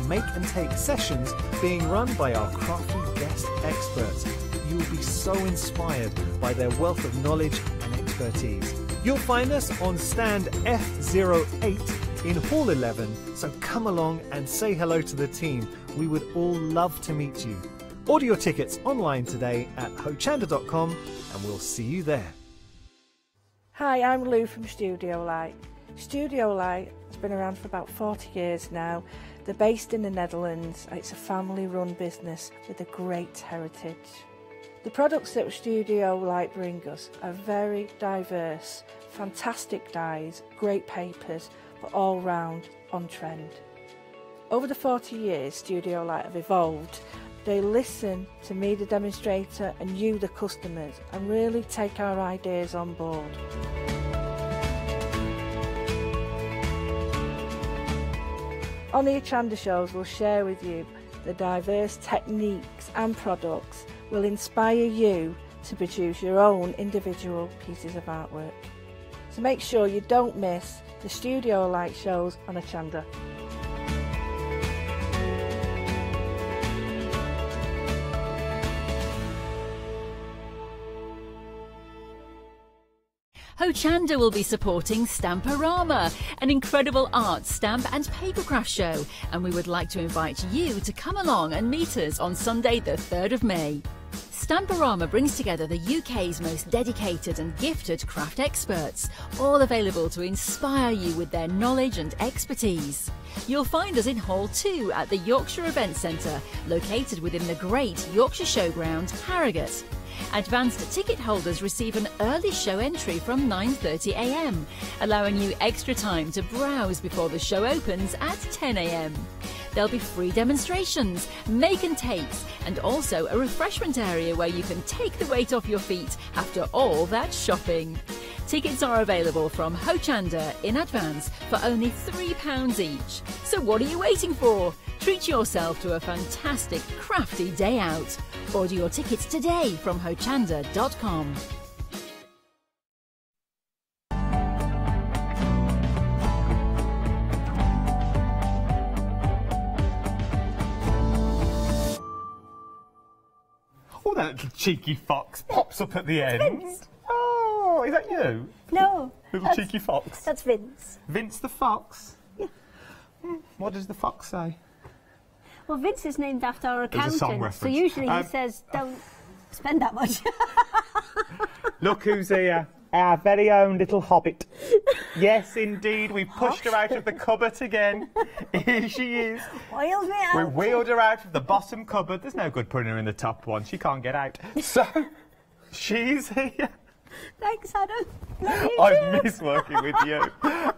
make and take sessions being run by our crafty guest experts. You will be so inspired by their wealth of knowledge and expertise. You'll find us on stand F08 in Hall 11, so come along and say hello to the team. We would all love to meet you. Order your tickets online today at hochanda.com and we'll see you there. Hi, I'm Lou from Studio Light. Studio Light has been around for about 40 years now. They're based in the Netherlands. It's a family-run business with a great heritage. The products that Studio Light bring us are very diverse, fantastic dyes, great papers, but all round on trend. Over the 40 years Studio Light have evolved. They listen to me, the demonstrator, and you, the customers, and really take our ideas on board. On the Hochanda shows, we'll share with you the diverse techniques and products will inspire you to produce your own individual pieces of artwork. So make sure you don't miss the Studio Light shows on Hochanda. Hochanda will be supporting Stamporama, an incredible art, stamp and papercraft show, and we would like to invite you to come along and meet us on Sunday the 3rd of May. Stamporama brings together the UK's most dedicated and gifted craft experts, all available to inspire you with their knowledge and expertise. You'll find us in Hall 2 at the Yorkshire Event Centre, located within the great Yorkshire Showground, Harrogate. Advanced ticket holders receive an early show entry from 9:30 a.m, allowing you extra time to browse before the show opens at 10 a.m. There'll be free demonstrations, make and takes, and also a refreshment area where you can take the weight off your feet after all that shopping. Tickets are available from Hochanda in advance for only £3 each. So what are you waiting for? Treat yourself to a fantastic crafty day out. Order your tickets today from hochanda.com. Oh, that little cheeky fox pops up at the end. Vince. Oh, is that you? No. Little cheeky fox. That's Vince. Vince the fox? Yeah. What does the fox say? Well, Vince is named after our There's a song accountant, reference. so usually he says, don't spend that much. Look who's here. Our very own little hobbit. Yes, indeed, we pushed her out of the cupboard again. Here she is. Wheeled me out. We wheeled her out of the bottom cupboard. There's no good putting her in the top one. She can't get out. So, she's here. Thanks, Adam. Love you I too. miss working with you.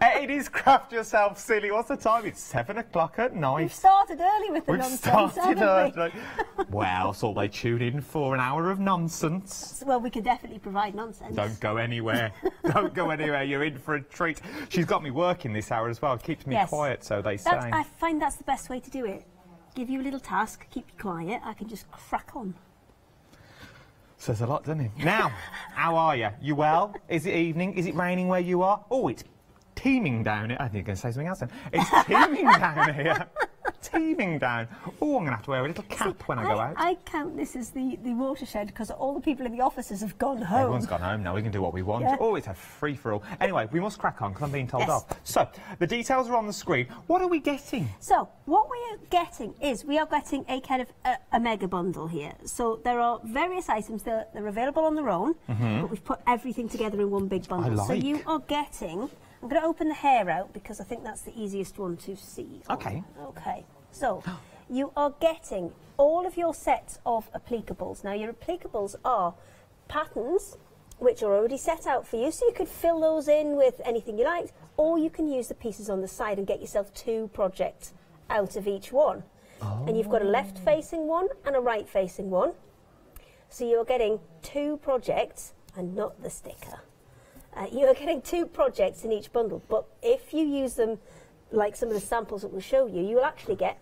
It is Craft Yourself Silly. What's the time? It's 7 o'clock at night. We've started early with the We've nonsense, started haven't we? early. Well, so they tune in for an hour of nonsense. Well, we can definitely provide nonsense. Don't go anywhere. Don't go anywhere. You're in for a treat. She's got me working this hour as well. It keeps me quiet, so they say. I find that's the best way to do it. Give you a little task, keep you quiet, I can just crack on. Says a lot, doesn't it? Now, how are you? You well? Is it evening? Is it raining where you are? Oh, it's teeming down here. I think you're going to say something else then. It's teeming down here. Teeming down. Oh, I'm going to have to wear a little cap when I go out. I count this as the watershed because all the people in the offices have gone home. Everyone's gone home now. We can do what we want. Yeah. Oh, it's a free-for-all. Anyway, we must crack on because I'm being told Yes. off. So, the details are on the screen. What are we getting? So, what we're getting is we are getting a kind of a mega bundle here. So, there are various items that are available on their own, but we've put everything together in one big bundle. So, you are getting... I'm going to open the hair out because I think that's the easiest one to see. Okay. Okay. So, you are getting all of your sets of applicables. Now, your applicables are patterns which are already set out for you, so you could fill those in with anything you like, or you can use the pieces on the side and get yourself 2 projects out of each one. Oh. And you've got a left-facing one and a right-facing one. So you're getting 2 projects and not the sticker. You're getting 2 projects in each bundle, but if you use them like some of the samples that we'll show you, you will actually get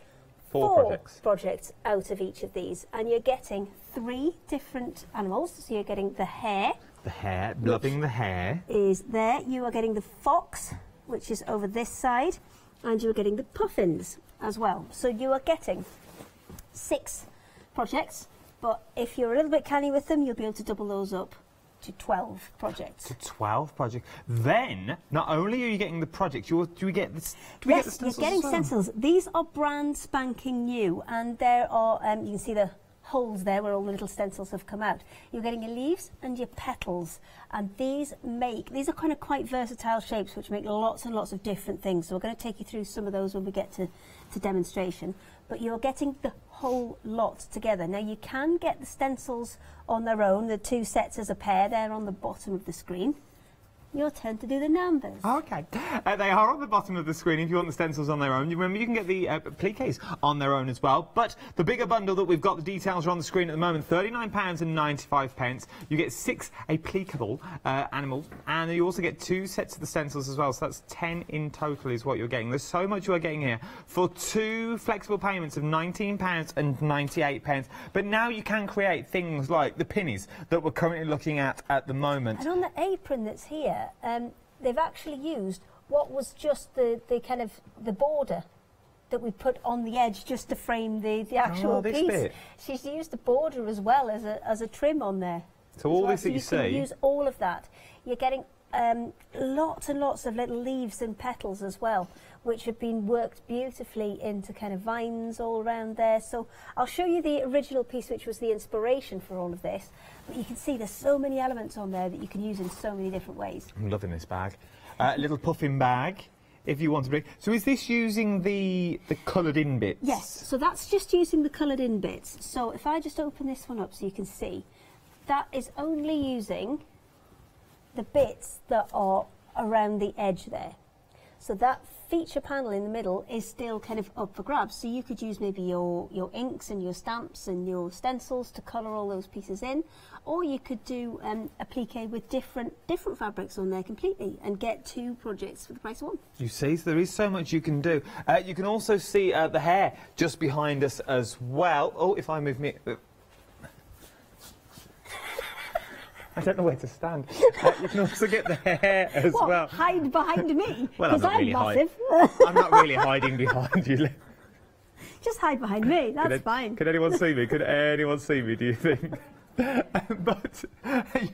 4 projects out of each of these, and you're getting 3 different animals. So you're getting the hare. The hare, loving the hare. Is there. You are getting the fox, which is over this side, and you're getting the puffins, as well. So you are getting 6 projects, but if you're a little bit canny with them, you'll be able to double those up to 12 projects. To 12 projects. Then, not only are you getting the projects, do we get the Yes, stencils? you're getting stencils. These are brand spanking new, and there are, you can see the holes there where all the little stencils have come out. You're getting your leaves and your petals, and these are kind of quite versatile shapes which make lots and lots of different things. So we're going to take you through some of those when we get to demonstration, but you're getting the whole lot together. Now you can get the stencils on their own, the 2 sets as a pair. They're on the bottom of the screen. Your turn to do the numbers. Okay. They are on the bottom of the screen if you want the stencils on their own. Remember, you can get the appliques on their own as well. But the bigger bundle that we've got, the details are on the screen at the moment, £39.95. You get 6 applicable animals, and you also get 2 sets of the stencils as well. So that's 10 in total is what you're getting. There's so much you are getting here for 2 flexible payments of £19.98. But now you can create things like the pinnies that we're currently looking at the moment. And on the apron that's here, they've actually used what was just the kind of the border that we put on the edge just to frame the actual piece. Bit. She's used the border as well as a trim on there. So all this that you see, can use all of that. You're getting lots and lots of little leaves and petals as well, which have been worked beautifully into kind of vines all around there. So I'll show you the original piece, which was the inspiration for all of this. But you can see there's so many elements on there that you can use in so many different ways. I'm loving this bag. Little puffin bag, if you want to bring. So is this using the coloured in bits? Yes, so that's just using the coloured in bits. So if I just open this one up so you can see, that is only using the bits that are around the edge there. So that feature panel in the middle is still kind of up for grabs. So you could use maybe your inks and your stamps and your stencils to colour all those pieces in, or you could do applique with different fabrics on there completely and get 2 projects for the price of 1. You see, so there is so much you can do. You can also see the hair just behind us as well. Oh, if I move me... I don't know where to stand. You can also get the hair as well. Hide behind me? Well, I'm not really massive. I'm not really hiding behind you. Just hide behind me, that's fine. Could anyone see me? Could anyone see me, do you think? But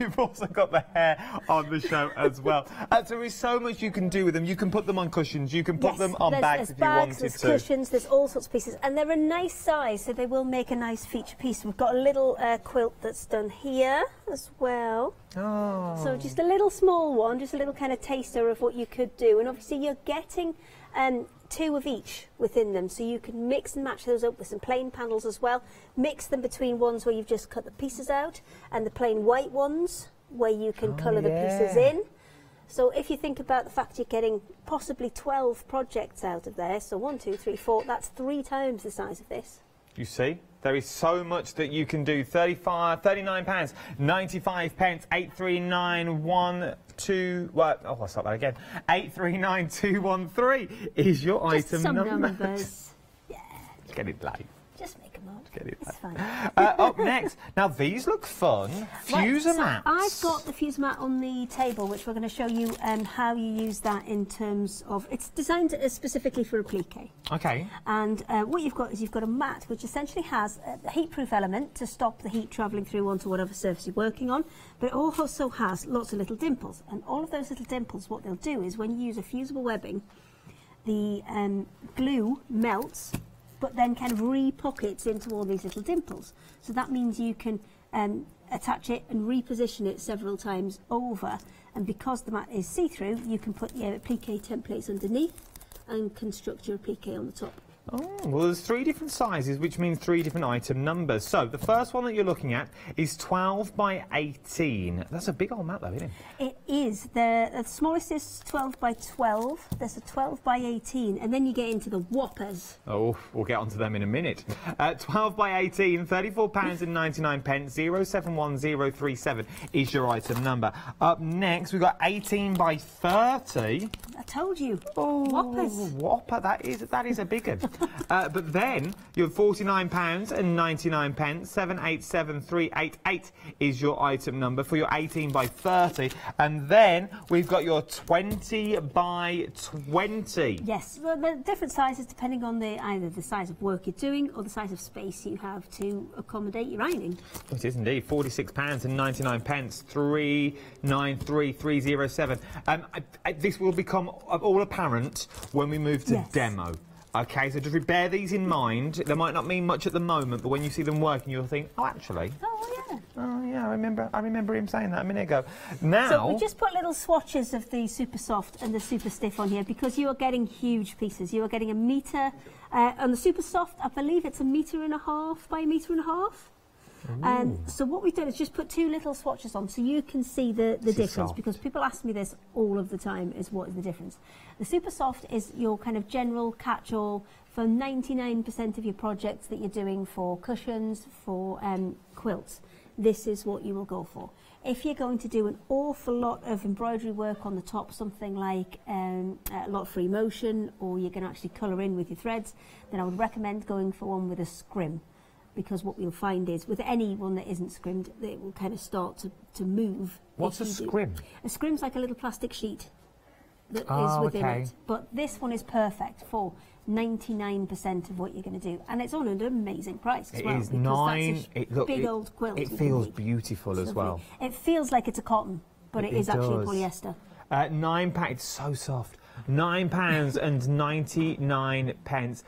you've also got the hair on the show as well. So there is so much you can do with them. You can put them on cushions, you can put them on bags if you wanted there's to. Cushions, there's all sorts of pieces, and they're a nice size, so they will make a nice feature piece. We've got a little quilt that's done here as well. Oh. So just a little small one, just a little kind of taster of what you could do, and obviously you're getting 2 of each within them, so you can mix and match those up with some plain panels as well. Mix them between ones where you've just cut the pieces out and the plain white ones where you can colour the pieces in. So if you think about the fact you're getting possibly 12 projects out of there, so 1, 2, 3, 4, that's 3 times the size of this. You see, there is so much that you can do. £39.95, 83912. Well, oh, I'll start that again. 839213 is your Just item some number. numbers. Yeah. Get it late. Just make them up. Get it It's late. fine. Up next, now these look fun. Fuser so mats. I've got the fuse mat on the table, which we're going to show you how you use that in terms of... It's designed specifically for applique. Okay. And what you've got is you've got a mat which essentially has a heat-proof element to stop the heat travelling through onto whatever surface you're working on, but it also has lots of little dimples. And all of those little dimples, what they'll do is when you use a fusible webbing, the glue melts, but then kind of re-pockets into all these little dimples. So that means you can attach it and reposition it several times over. And because the mat is see-through, you can put your applique templates underneath and construct your applique on the top. Oh, well, there's 3 different sizes, which means 3 different item numbers. So the first one that you're looking at is 12 by 18. That's a big old mat, though, isn't it? It is. The smallest is 12 by 12. There's a 12 by 18, and then you get into the whoppers. Oh, we'll get onto them in a minute. 12 by 18, £34.99, 071037 is your item number. Up next, we've got 18 by 30. I told you. Oh, Whoppers. Whopper, that is a big one. But then you're £49.99. 787388 is your item number for your 18 by 30. And then we've got your 20 by 20. Yes, well, the different sizes depending on either the size of work you're doing or the size of space you have to accommodate your ironing. It is indeed. £46.99. 393307. This will become all apparent when we move to demo. Okay, so just bear these in mind. They might not mean much at the moment, but when you see them working, you'll think, oh, actually. Oh, yeah. Oh, yeah, I remember him saying that a minute ago. Now... So we just put little swatches of the super soft and the super stiff on here because you are getting huge pieces. You are getting a metre. On the super soft, I believe it's 1.5 metres by 1.5 metres. So what we've done is just put 2 little swatches on so you can see the difference soft. Because people ask me this all of the time is what is the difference. The super soft is your kind of general catch-all for 99% of your projects that you're doing for cushions, for quilts. This is what you will go for. If you're going to do an awful lot of embroidery work on the top, something like a lot of free motion, or you're going to actually colour in with your threads, then I would recommend going for one with a scrim. Because what we'll find is, with any one that isn't scrimmed, it will kind of start to move. What's a scrim? A scrim's like a little plastic sheet that is within it. But this one is perfect for 99% of what you're going to do. And it's on an amazing price as well. It is £9. Big old quilt. It feels beautiful as well. It feels like it's a cotton, but it is actually polyester. £9. It's so soft. £9.99.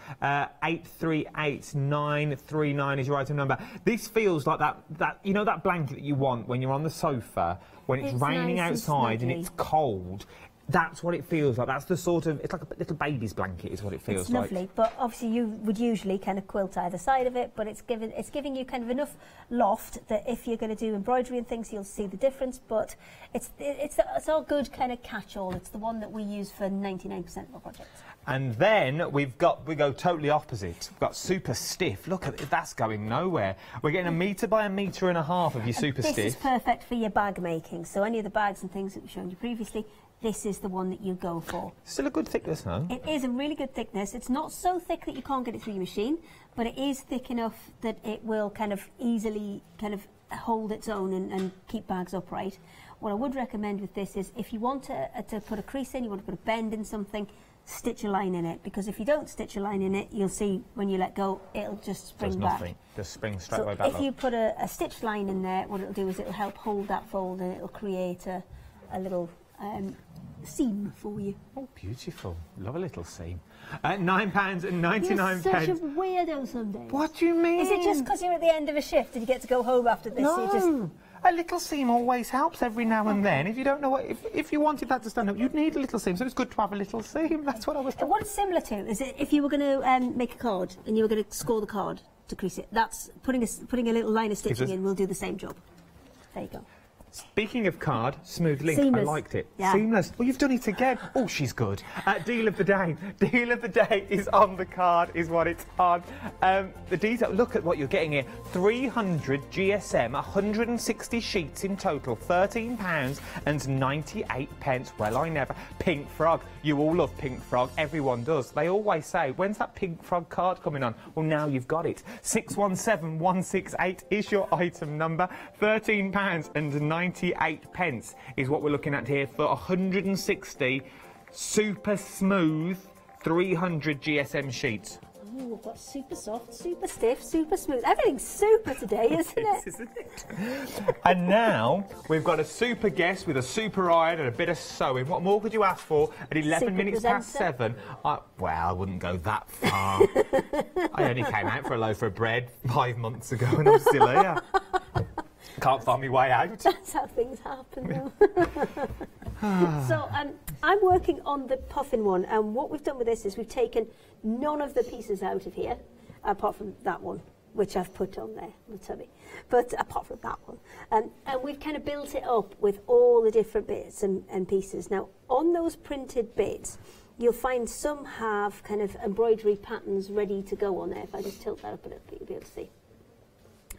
838939 is your item number. This feels like that you know that blanket that you want when you're on the sofa when it's raining nice outside and it's cold. That's what it feels like. That's the sort of, it's like a little baby's blanket is what it feels like. It's lovely, but obviously you would usually kind of quilt either side of it, but it's giving you kind of enough loft that if you're going to do embroidery and things, you'll see the difference, but it's our good kind of catch-all. It's the one that we use for 99% of our projects. And then we go totally opposite. We've got super stiff. Look at it, that's going nowhere. We're getting 1 metre by 1.5 metres of your super stiff. This is perfect for your bag making. So any of the bags and things that we've shown you previously, this is the one that you go for. Still a good thickness, though. It is a really good thickness. It's not so thick that you can't get it through your machine, but it is thick enough that it will kind of easily kind of hold its own and keep bags upright. What I would recommend with this is if you want to put a crease in, you want to put a bend in something, stitch a line in it, because if you don't stitch a line in it, you'll see when you let go, it'll just spring back. Nothing. Just springs straight away back. If you put a stitched line in there, what it'll do is it'll help hold that fold and it'll create a little seam for you. Oh, beautiful. Love a little seam. £9.99. You're such a weirdo some days. What do you mean? Is it just because you're at the end of a shift and you get to go home after this? No. So you just... A little seam always helps every now and then. If you don't know what, if you wanted that to stand up, you'd need a little seam. So it's good to have a little seam. That's what I was thinking. What it's similar to is if you were going to make a card and you were going to score the card to crease it. That's putting a little line of stitching in will do the same job. There you go. Speaking of card, smooth link. Seamless. I liked it. Yeah. Seamless. Well, you've done it again. Oh, she's good. Deal of the day. Deal of the day is on the card, is what it's on. The detail, look at what you're getting here. 300 GSM, 160 sheets in total, £13.98. Well, I never. Pink Frog. You all love Pink Frog. Everyone does. They always say, when's that Pink Frog card coming on? Well, now you've got it. 617168 is your item number. £13.98 is what we're looking at here for 160 super smooth 300 GSM sheets. Oh, we've got super soft, super stiff, super smooth. Everything's super today, isn't it? Isn't it? And now we've got a super guest with a super iron and a bit of sewing. What more could you ask for at 11 minutes past 7? Well, I wouldn't go that far. I only came out for a loaf of bread 5 months ago and I'm still here. Can't find my way out. That's how things happen, though. So I'm working on the puffin one, and what we've done with this is we've taken none of the pieces out of here, apart from that one, which I've put on there, the tubby. But apart from that one. And we've kind of built it up with all the different bits and pieces. Now, on those printed bits, you'll find some have kind of embroidery patterns ready to go on there. If I just tilt that up a little bit, you'll be able to see.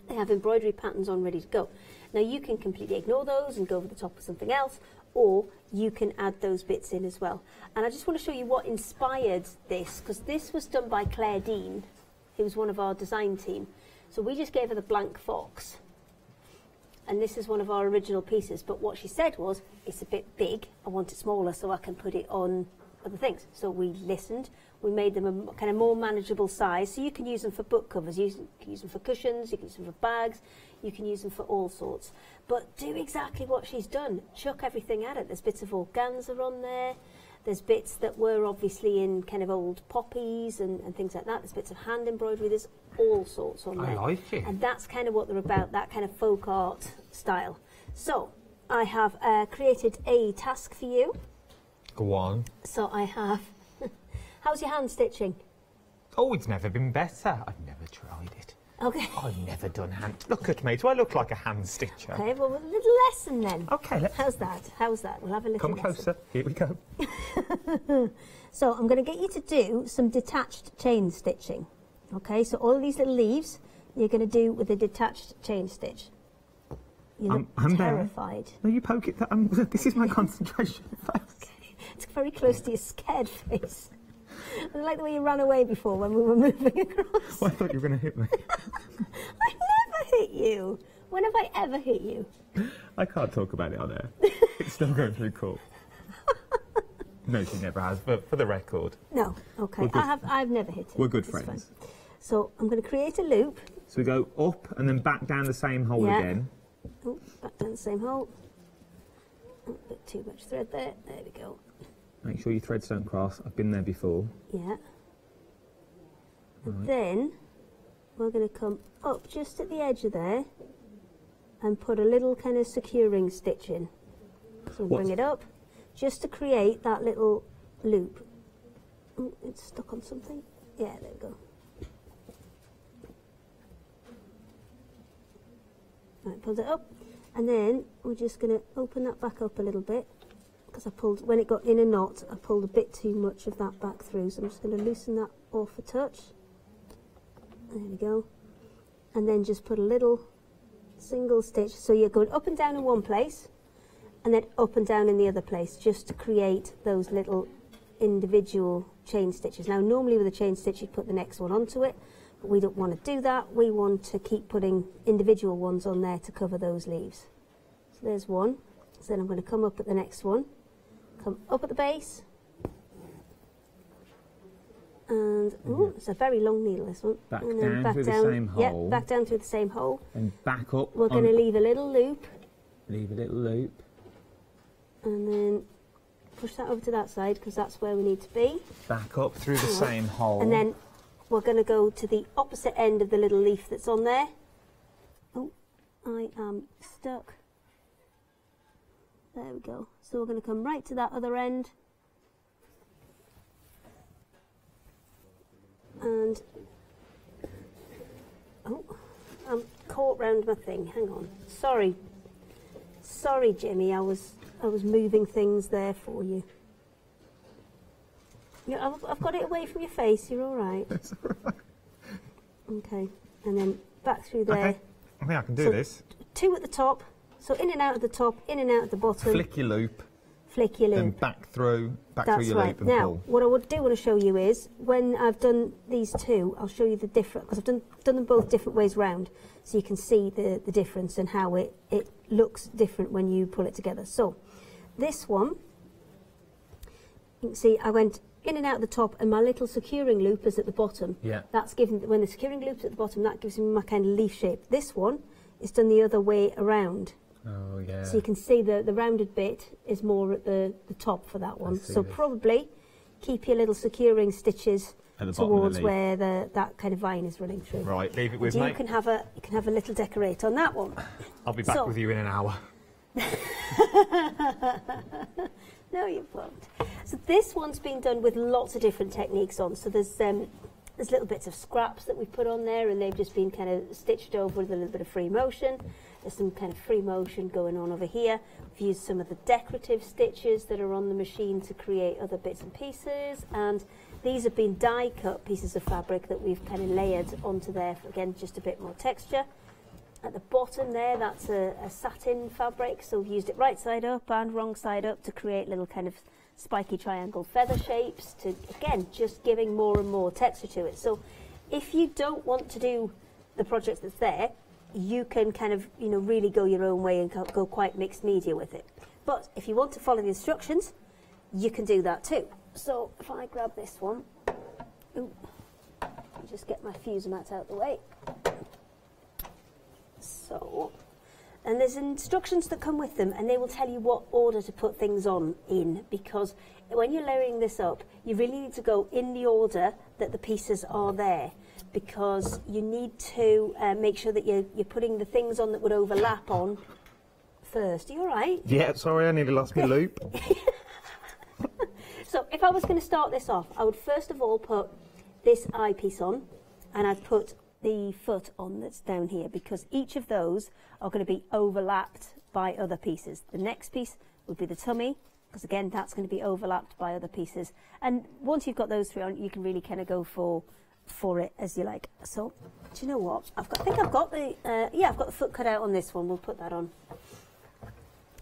They have embroidery patterns on ready to go. Now you can completely ignore those and go over the top of something else, or you can add those bits in as well. And I just want to show you what inspired this, because this was done by Claire Dean, who was one of our design team. So we just gave her the blank fox, and this is one of our original pieces, but what she said was, it's a bit big, I want it smaller so I can put it on other things. So we listened, we made them a kind of more manageable size, so you can use them for book covers, you can use them for cushions, you can use them for bags, you can use them for all sorts. But do exactly what she's done, chuck everything at it. There's bits of organza on there, there's bits that were obviously in kind of old poppies and things like that, there's bits of hand embroidery, there's all sorts on there. I like it. And that's kind of what they're about, that kind of folk art style. So I have created a task for you. Go on. So I have, how's your hand stitching? Oh, it's never been better. I've never tried it. Okay. I've never done hand... Look at me, do I look like a hand stitcher? Okay, well, a little lesson then. Okay, let's... How's that? How's that? We'll have a little Come lesson. closer. Here we go. So I'm going to get you to do some detached chain stitching. Okay, so all of these little leaves you're going to do with a detached chain stitch. You look I'm terrified. There. No, you poke it. This is my concentration face. Okay. It's very close to your scared face. I like the way you ran away before when we were moving across. Well, I thought you were going to hit me. I never hit you. When have I ever hit you? I can't talk about it on air. It's still going through court. No, she never has, but for the record. No, okay. I've never hit it. We're good It's friends. fine. So I'm going to create a loop. So we go up and then back down the same hole again. Oh, back down the same hole. Oh, a bit too much thread there. There we go. Make sure your threads don't cross. I've been there before. Yeah. And then we're going to come up just at the edge of there and put a little kind of securing stitch in. So we'll bring it up just to create that little loop. Oh, it's stuck on something. Yeah, there we go. Right, pulled it up, and then we're just going to open that back up a little bit, because I pulled, when it got in a knot, I pulled a bit too much of that back through, so I'm just going to loosen that off a touch. There we go. And then just put a little single stitch, so you're going up and down in one place, and then up and down in the other place, just to create those little individual chain stitches. Now normally with a chain stitch you'd put the next one onto it, but we don't want to do that. We want to keep putting individual ones on there to cover those leaves. So there's one. So then I'm going to come up at the next one, come up at the base, and ooh, it's a very long needle, this one. Back and down then back through down, the same hole. Yeah, back down through the same hole. And back up. We're going to leave a little loop. Leave a little loop. And then push that over to that side, because that's where we need to be. Back up through the same hole. And then we're going to go to the opposite end of the little leaf that's on there. Oh, I am stuck. There we go. So we're going to come right to that other end. And, oh, I'm caught round my thing. Hang on. Sorry. Sorry, Jimmy, I was moving things there for you. Yeah, I've got it away from your face. You're all right. That's all right. Okay, and then back through there. Okay, I think I can do this. Two at the top. So in and out at the top, in and out at the bottom. Flick your loop. Flick your loop. Then back through That's your right. loop and Now, pull. what I do want to show you is, when I've done these two, I'll show you the different, because I've done them both different ways round, so you can see the difference and how it looks different when you pull it together. So, this one, you can see I went in and out at the top, and my little securing loop is at the bottom. Yeah. That's given, when the securing loop's at the bottom, that gives me my kind of leaf shape. This one is done the other way around. Oh, yeah. So you can see the rounded bit is more at the top for that one. So probably keep your little securing stitches towards where that kind of vine is running through. Right, leave it with me. You can have a little decorate on that one. I'll be back with you in an hour. No, you won't. So this one's been done with lots of different techniques on. So there's little bits of scraps that we've put on there, and they've just been kind of stitched over with a little bit of free motion. There's some kind of free motion going on over here. We've used some of the decorative stitches that are on the machine to create other bits and pieces, and these have been die cut pieces of fabric that we've kind of layered onto there for, again, just a bit more texture. At the bottom there, that's a satin fabric, so we've used it right side up and wrong side up to create little kind of spiky triangle feather shapes to, again, just giving more and more texture to it. So if you don't want to do the project that's there, you can kind of, you know, really go your own way and go quite mixed media with it. But if you want to follow the instructions, you can do that too. So if I grab this one, ooh, just get my fuse mat out of the way. So, and there's instructions that come with them, and they will tell you what order to put things on in, because when you're layering this up, you really need to go in the order that the pieces are there, because you need to make sure that you're putting the things on that would overlap on first. Are you all right? Yeah, sorry, I nearly lost my loop. So if I was going to start this off, I would first of all put this eyepiece on, and I'd put the foot on that's down here, because each of those are going to be overlapped by other pieces. The next piece would be the tummy, because again that's going to be overlapped by other pieces. And once you've got those three on, you can really kind of go for it as you like. So do you know what? I think I've got the I've got the foot cut out on this one. We'll put that on.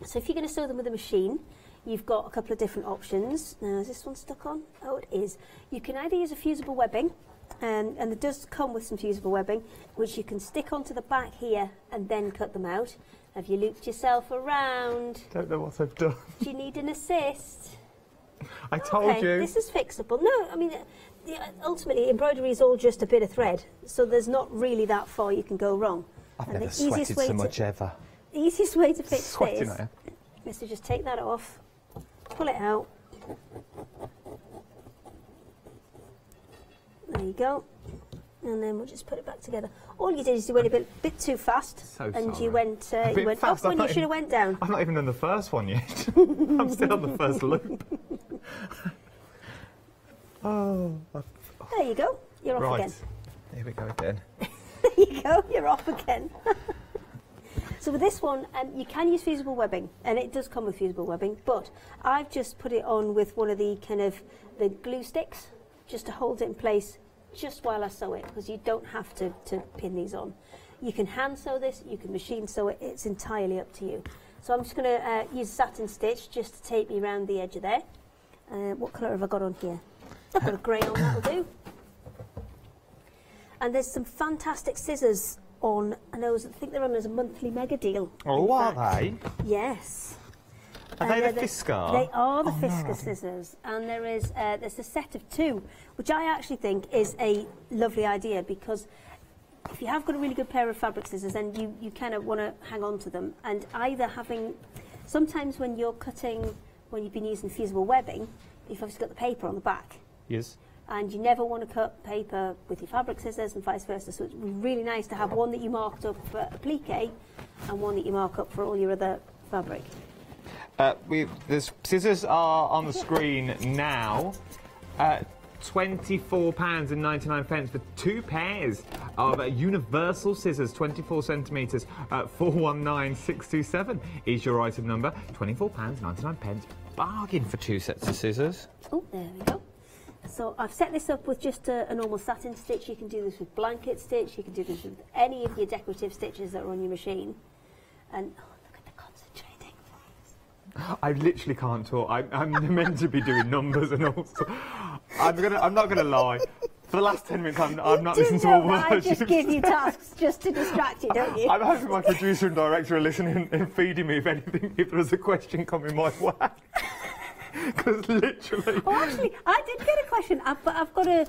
So if you're going to sew them with a machine, you've got a couple of different options. Now, is this one stuck on? Oh, it is. You can either use a fusible webbing, and it does come with some fusible webbing, which you can stick onto the back here and then cut them out. Have you looped yourself around? Don't know what I've done. Do you need an assist? I told you. This is fixable. No, I mean, ultimately, embroidery is all just a bit of thread, so there's not really that far you can go wrong. I've never sweated so much ever. The easiest way to fix Sweating this is to just take that off, pull it out. There you go. And then we'll just put it back together. All you did is you went a bit too fast, and you went up when you should have went down. I've not even done the first one yet. I'm still on the first loop. There you go. You're off again. Here we go again. There you go. You're off again. So with this one, you can use fusible webbing, and it does come with fusible webbing, but I've just put it on with one of the kind of the glue sticks, just to hold it in place just while I sew it, because you don't have to pin these on. You can hand sew this, you can machine sew it, it's entirely up to you. So I'm just going to use a satin stitch just to tape me around the edge of there. What colour have I got on here? I've got a grey on, that'll do. And there's some fantastic scissors on, I think they're on as a monthly mega deal. Oh, are they? Yes. Are they the Fiskar? They are the Fiskar scissors, and there's a set of two, which I actually think is a lovely idea, because if you have got a really good pair of fabric scissors, then you kind of want to hang on to them, and either sometimes when you're cutting, when you've been using fusible webbing, you've obviously got the paper on the back. Yes. And you never want to cut paper with your fabric scissors and vice versa, so it's really nice to have one that you marked up for applique and one that you mark up for all your other fabric. The scissors are on the screen now. £24.99 for 2 pairs of universal scissors, 24 centimetres, 419627 is your item number. £24.99, bargain for 2 sets of scissors. Oh, there we go. So I've set this up with just a normal satin stitch. You can do this with blanket stitch, you can do this with any of your decorative stitches that are on your machine. And oh, look at the concentrating. I literally can't talk. I'm meant to be doing numbers and all. I'm not gonna lie. For the last 10 minutes, I've not listened to a word. I just give you tasks just to distract you, don't you? I'm hoping my producer and director are listening and feeding me if anything, if there was a question coming my way. Because literally. Oh, actually, I did get a question. I've got a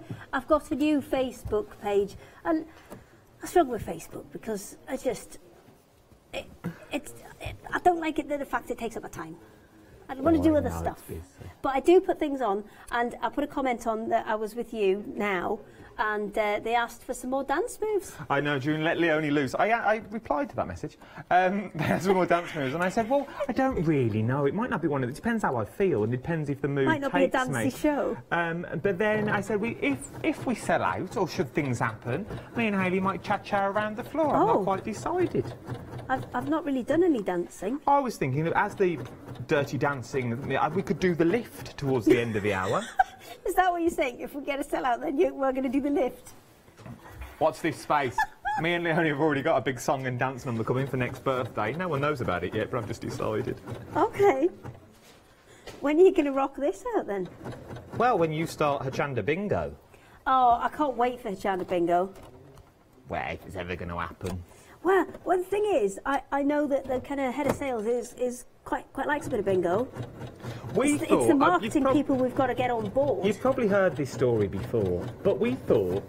new Facebook page, and I struggle with Facebook because I don't like it. The fact it takes up my time. I want to do other stuff. But I do put things on, and I put a comment on that I was with you now, and they asked for some more dance moves. I know, June, let Leonie loose. I replied to that message. They had some more dance moves, and I said, well, I don't really know. It might not be one of them. It depends how I feel, and it depends if the mood takes me. Might not be a dancey show. But then I said, if we sell out, or should things happen, me and Hayley might cha-cha around the floor. I've not quite decided. I've not really done any dancing. I was thinking that as the dirty dancing, we could do the lift towards the end of the hour. Is that what you're saying? If we get a sellout, then we're going to do the lift. What's this space? Me and Leonie have already got a big song and dance number coming for next birthday. No one knows about it yet, but I've just decided. Okay. When are you going to rock this out then? Well, when you start Hochanda Bingo. Oh, I can't wait for Hochanda Bingo. Well, if it's ever going to happen. Well, the thing is, I know that the kind of head of sales is quite likes a bit of bingo. It's the marketing people we've got to get on board. You've probably heard this story before, but we thought,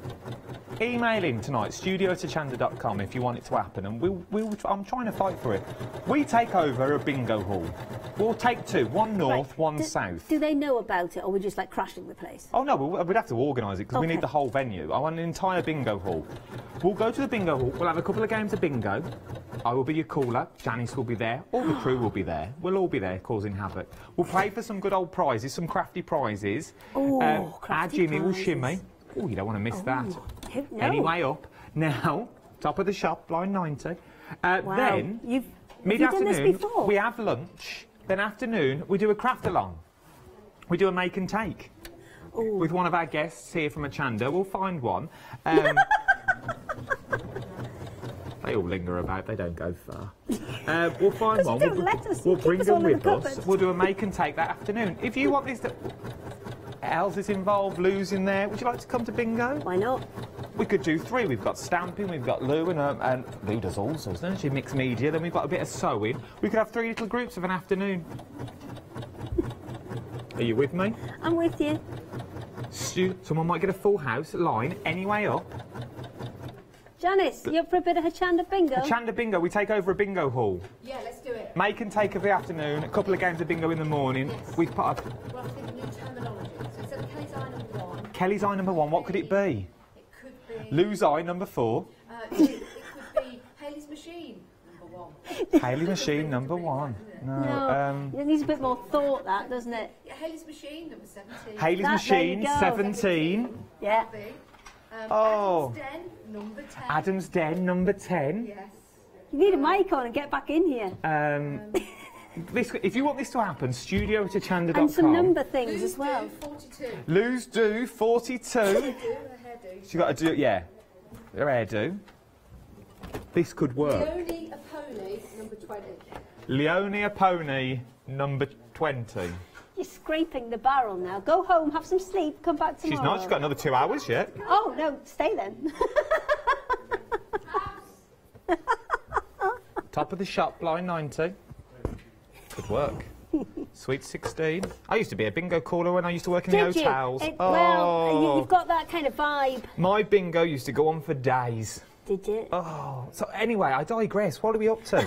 email in tonight, studio@hochanda.com if you want it to happen, and I'm trying to fight for it. We take over a bingo hall. We'll take two, one north, one south. Do they know about it, or we're just like crashing the place? Oh no, we'd have to organise it because we need the whole venue. I want an entire bingo hall. We'll go to the bingo hall, we'll have a couple of games of bingo. I will be your caller, Janice will be there, all the crew will be there. We'll all be there causing havoc. We'll play for some good old prizes, some crafty prizes. Oh, our Jimmy will shimmy. Oh, you don't want to miss that. No. Anyway, up. Now, top of the shop, line 90. Wow. Then, mid-afternoon, we have lunch. Then afternoon, we do a craft-along. We do a make and take. Ooh. With one of our guests here from Hochanda. We'll find one. They all linger about, they don't go far. We'll find one. We'll bring them with us. We'll do a make and take that afternoon. If you want this to... Els is involved, Lou's in there. Would you like to come to bingo? Why not? We could do three. We've got stamping, we've got Lou, and Lou does all sorts, doesn't she? Mixed media, then we've got a bit of sewing. We could have three little groups of an afternoon. Are you with me? I'm with you. Someone might get a full house, line, anyway up. Janice, you're up for a bit of Hochanda Bingo? Hochanda Bingo, we take over a bingo hall. Yeah, let's do it. Make and take of the afternoon, a couple of games of bingo in the morning. Yes. We've put up... Well, I think new terminology. So instead of Kelly's eye number 1... Kelly's eye number 1, what could it be? It could be... Lou's eye number 4. It could be Hayley's machine number 1. Hayley machine number 1. No, it needs a bit more thought, that, doesn't it? Yeah, Hayley's machine number 17. Hayley's machine, 17. Yeah. Oh. Adam's Den number 10. Adam's Den number 10. Yes. You need a mic on and get back in here. If you want this to happen, studio@hochanda.com. And some number things Lou's as well. do 42. Lou's do 42. Do her hairdo. She got to do, yeah, her hairdo. This could work. Leonie a pony number 20. Leonie a pony number 20. You're scraping the barrel now. Go home, have some sleep, come back tomorrow. She's not, she's got another 2 hours yet. Oh, no, stay then. Top of the shop, line 90. Could work. Sweet 16. I used to be a bingo caller when I used to work in the hotels. Well, you've got that kind of vibe. My bingo used to go on for days. Did you? Oh, so anyway, I digress. What are we up to?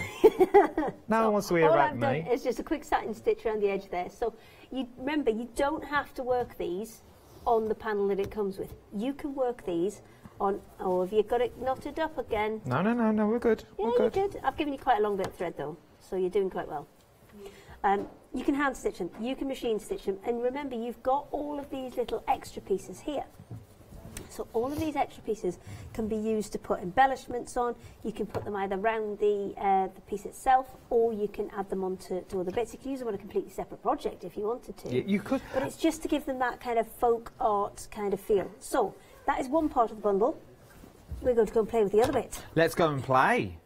No one wants to hear about me. All I've done is just a quick satin stitch around the edge there. So you remember, you don't have to work these on the panel that it comes with. You can work these on... Oh, have you got it knotted up again? No, we're good. Yeah, we're good. you're good. I've given you quite a long bit of thread, though, so you're doing quite well. You can hand stitch them, you can machine stitch them, and remember, you've got all of these little extra pieces here. So all of these extra pieces can be used to put embellishments on. You can put them either around the piece itself, or you can add them onto other bits. You can use them on a completely separate project if you wanted to. Yeah, you could. But it's just to give them that kind of folk art kind of feel. So that is one part of the bundle. We're going to go and play with the other bit. Let's go and play.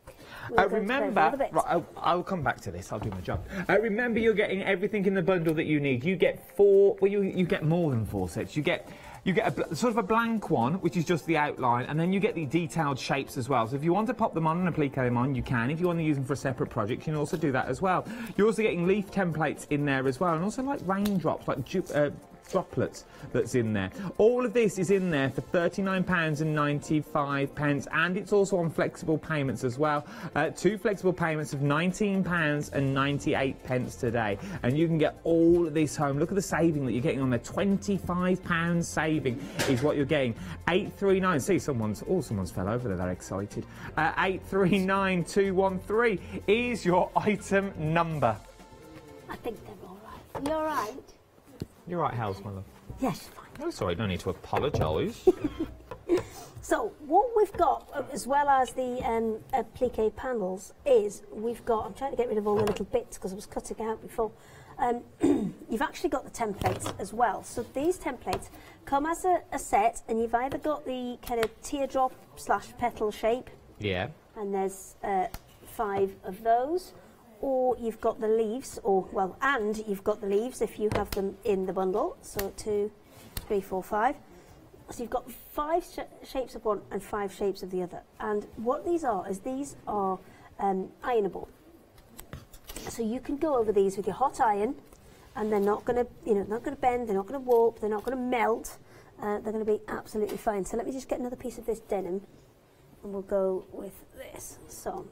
Remember, right, I'll come back to this. I'll do my job. Remember, you're getting everything in the bundle that you need. You get 4. Well, you get more than 4 sets. You get a sort of a blank one, which is just the outline, and then you get the detailed shapes as well. So if you want to pop them on and applique them on, you can. If you want to use them for a separate project, you can also do that as well. You're also getting leaf templates in there as well, and also like raindrops, like droplets that's in there. All of this is in there for £39.95, and it's also on flexible payments as well. 2 flexible payments of £19.98 today, and you can get all of this home. Look at the saving that you're getting on there. £25 saving is what you're getting. 839. See, someone's fell over there. They're excited. 839213 is your item number. I think they're all right. You're all right. You're right, Hals, my love. Yes, fine. Oh, sorry, no need to apologise. So what we've got, as well as the applique panels, is we've got... I'm trying to get rid of all the little bits because I was cutting out before. You've actually got the templates as well. So these templates come as a set, and you've either got the kind of teardrop / petal shape Yeah. And there's 5 of those. Or you've got the leaves, and you've got the leaves if you have them in the bundle. So 2, 3, 4, 5. So you've got 5 shapes of one and 5 shapes of the other. And what these are is ironable. So you can go over these with your hot iron, and they're not going to, not going to bend, they're not going to warp, they're not going to melt. They're going to be absolutely fine. So let me just get another piece of this denim, and we'll go with this. So.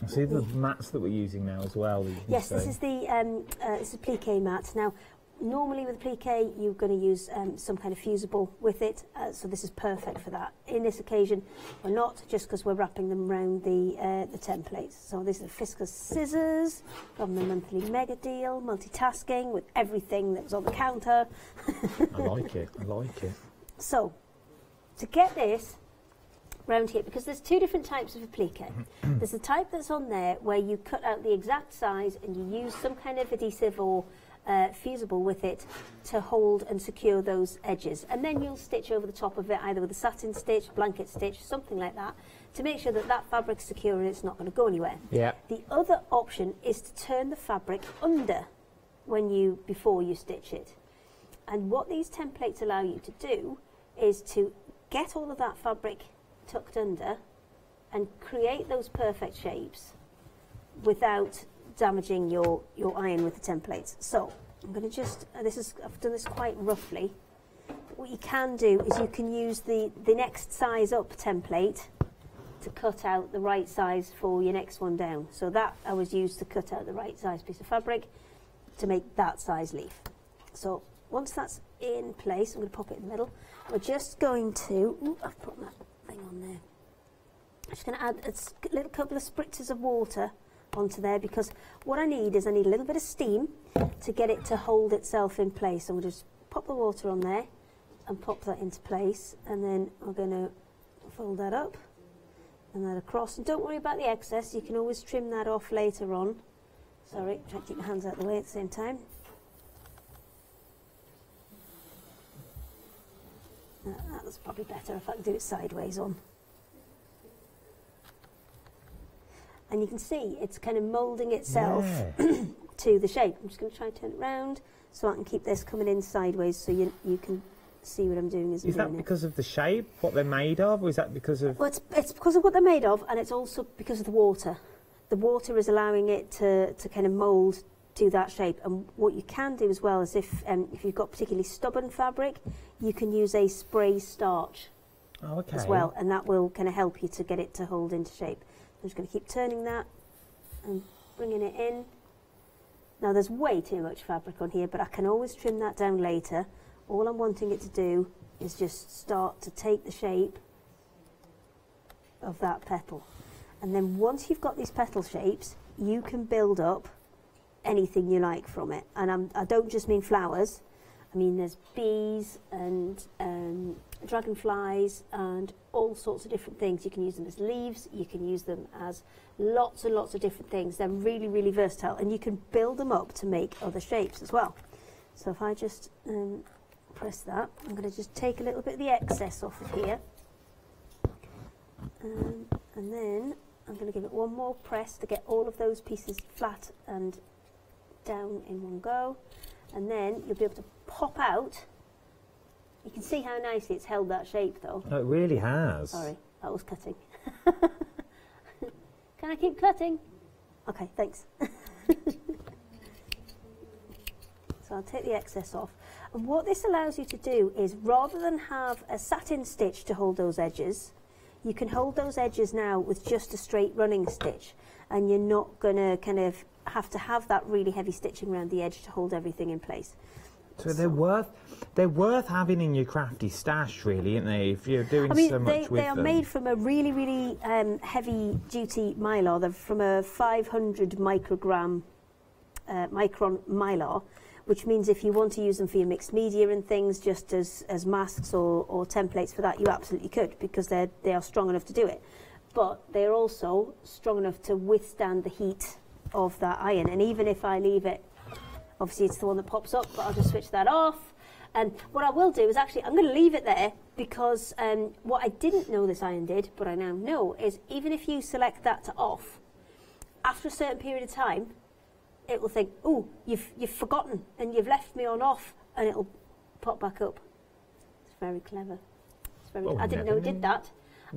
I see the mats that we're using now as well. Yes, this is the this is plique mat. Now, normally with plique, you're going to use some kind of fusible with it, so this is perfect for that. In this occasion, we're not, just because we're wrapping them around the templates. So these are the Fiskars scissors from the monthly mega deal, multitasking with everything that was on the counter. I like it. I like it. So, to get this round here, because there's 2 different types of applique. There's the type that's on there where you cut out the exact size and you use some kind of adhesive or fusible with it to hold and secure those edges, and then you'll stitch over the top of it either with a satin stitch, blanket stitch, something like that, to make sure that that fabric's secure and it's not going to go anywhere. Yeah. The other option is to turn the fabric under before you stitch it, and what these templates allow you to do is to get all of that fabric tucked under and create those perfect shapes without damaging your iron with the templates. So I'm going to just, I've done this quite roughly. What you can do is you can use the next size up template to cut out the right size for your next one down. So that I was used to cut out the right size piece of fabric to make that size leaf. So once that's in place, I'm going to pop it in the middle. We're just going to, I've put that thing on there. I'm just going to add a little couple of spritzes of water onto there, because what I need is a little bit of steam to get it to hold itself in place. So we'll just pop the water on there and pop that into place, and then we're going to fold that up and that across. And don't worry about the excess, you can always trim that off later on. Sorry, try to keep my hands out of the way at the same time. That's probably better if I can do it sideways on. And you can see it's kind of moulding itself to the shape. I'm just going to try and turn it round so I can keep this coming in sideways, so you can see what I'm doing as I'm doing it. Is that because of the shape, what they're made of, or is that because of... Well, it's because of what they're made of, and it's also because of the water. The water is allowing it to kind of mould to that shape. And what you can do as well is if you've got particularly stubborn fabric, you can use a spray starch as well, and that will kind of help you to get it to hold into shape. I'm just going to keep turning that and bringing it in. Now there's way too much fabric on here, but I can always trim that down later. All I'm wanting it to do is just start to take the shape of that petal. And then once you've got these petal shapes, you can build up anything you like from it. And I don't just mean flowers. I mean, there's bees and dragonflies and all sorts of different things. You can use them as leaves, you can use them as lots and lots of different things. They're really, really versatile, and you can build them up to make other shapes as well. So if I just press that, I'm going to just take a little bit of the excess off of here. And then I'm going to give it one more press to get all of those pieces flat and down in one go. And then you'll be able to pop out. You can see how nicely it's held that shape though. Oh, it really has. Sorry, that was cutting. Can I keep cutting? Okay, thanks. So I'll take the excess off. And what this allows you to do is, rather than have a satin stitch to hold those edges, you can hold those edges now with just a straight running stitch, and you're not going to kind of have to have that really heavy stitching around the edge to hold everything in place. So they're worth having in your crafty stash, really, aren't they? If you're doing so much with them. They are made from a really, really heavy-duty mylar. They're from a 500 micron mylar, which means if you want to use them for your mixed media and things, just as masks or templates for that, you absolutely could, because they are strong enough to do it. But they're also strong enough to withstand the heat of that iron. And even if I leave it, obviously it's the one that pops up, but I'll just switch that off. And what I will do is actually, I'm going to leave it there because what I didn't know this iron did, but I now know, is even if you select that to off, after a certain period of time, it will think, oh, you've forgotten and you've left me on off, and it'll pop back up. It's very clever. It's very. I didn't know it did that.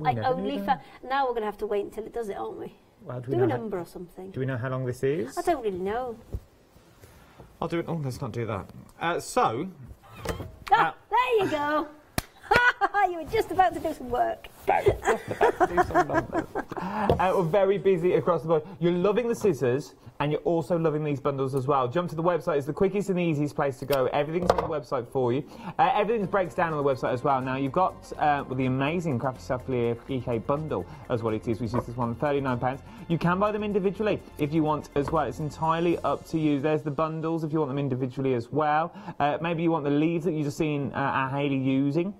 I only now we're going to have to wait until it does it, aren't we? Well, do a number or something. Do we know how long this is? I don't really know. I'll do it. Oh, let's not do that. There you go. You were just about to do some work. We're very busy across the board. You're loving the scissors, and you're also loving these bundles as well. Jump to the website. It's the quickest and easiest place to go. Everything's on the website for you. Everything breaks down on the website as well. Now, you've got the amazing Craft Yourself UK bundle as what it is, which is this one, £39. You can buy them individually if you want as well. It's entirely up to you. There's the bundles if you want them individually as well. Maybe you want the leaves that you've just seen Hayley using.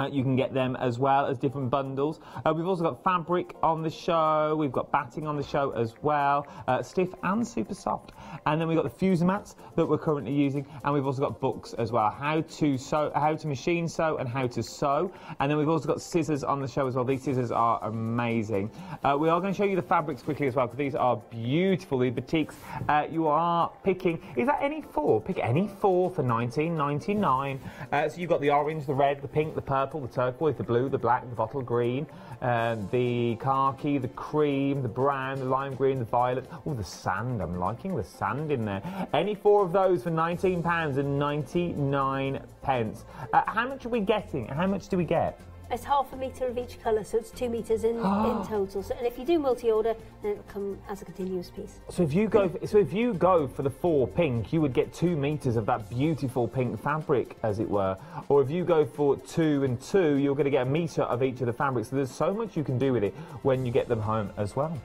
You can get them as well as different bundles. We've also got fabric on the show. We've got batting on the show as well, stiff and super soft. And then we've got the fuser mats that we're currently using, and we've also got books as well, how to sew, how to machine sew, and how to sew. And then we've also got scissors on the show as well. These scissors are amazing. We are going to show you the fabrics quickly as well, because these are beautiful. The batiks. You are picking. Is that any four? Pick any four for $19.99. So you've got the orange, the red, the pink, the purple, the turquoise, the blue, the black, the bottle green, the khaki, the cream, the brown, the lime green, the violet. Oh, the sand. I'm liking the sand in there. Any four of those for £19.99. How much are we getting? How much do we get? It's half a metre of each colour, so it's 2 metres in total. So, and if you do multi-order, then it'll come as a continuous piece. So if you go, for the 4 pink, you would get 2 metres of that beautiful pink fabric, as it were. Or if you go for 2 and 2, you're going to get a metre of each of the fabrics. So there's so much you can do with it when you get them home as well.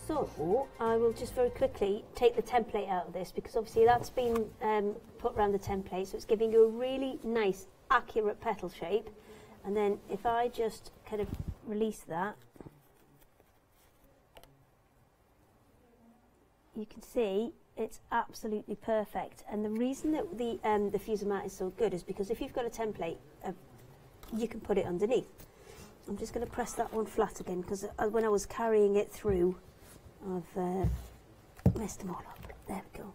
So I will just very quickly take the template out of this, because obviously that's been put around the template, so it's giving you a really nice, accurate petal shape. And then if I just kind of release that, you can see it's absolutely perfect. And the reason that the fuser mat is so good is because if you've got a template, you can put it underneath. I'm just going to press that one flat again, because when I was carrying it through, I've messed them all up. There we go.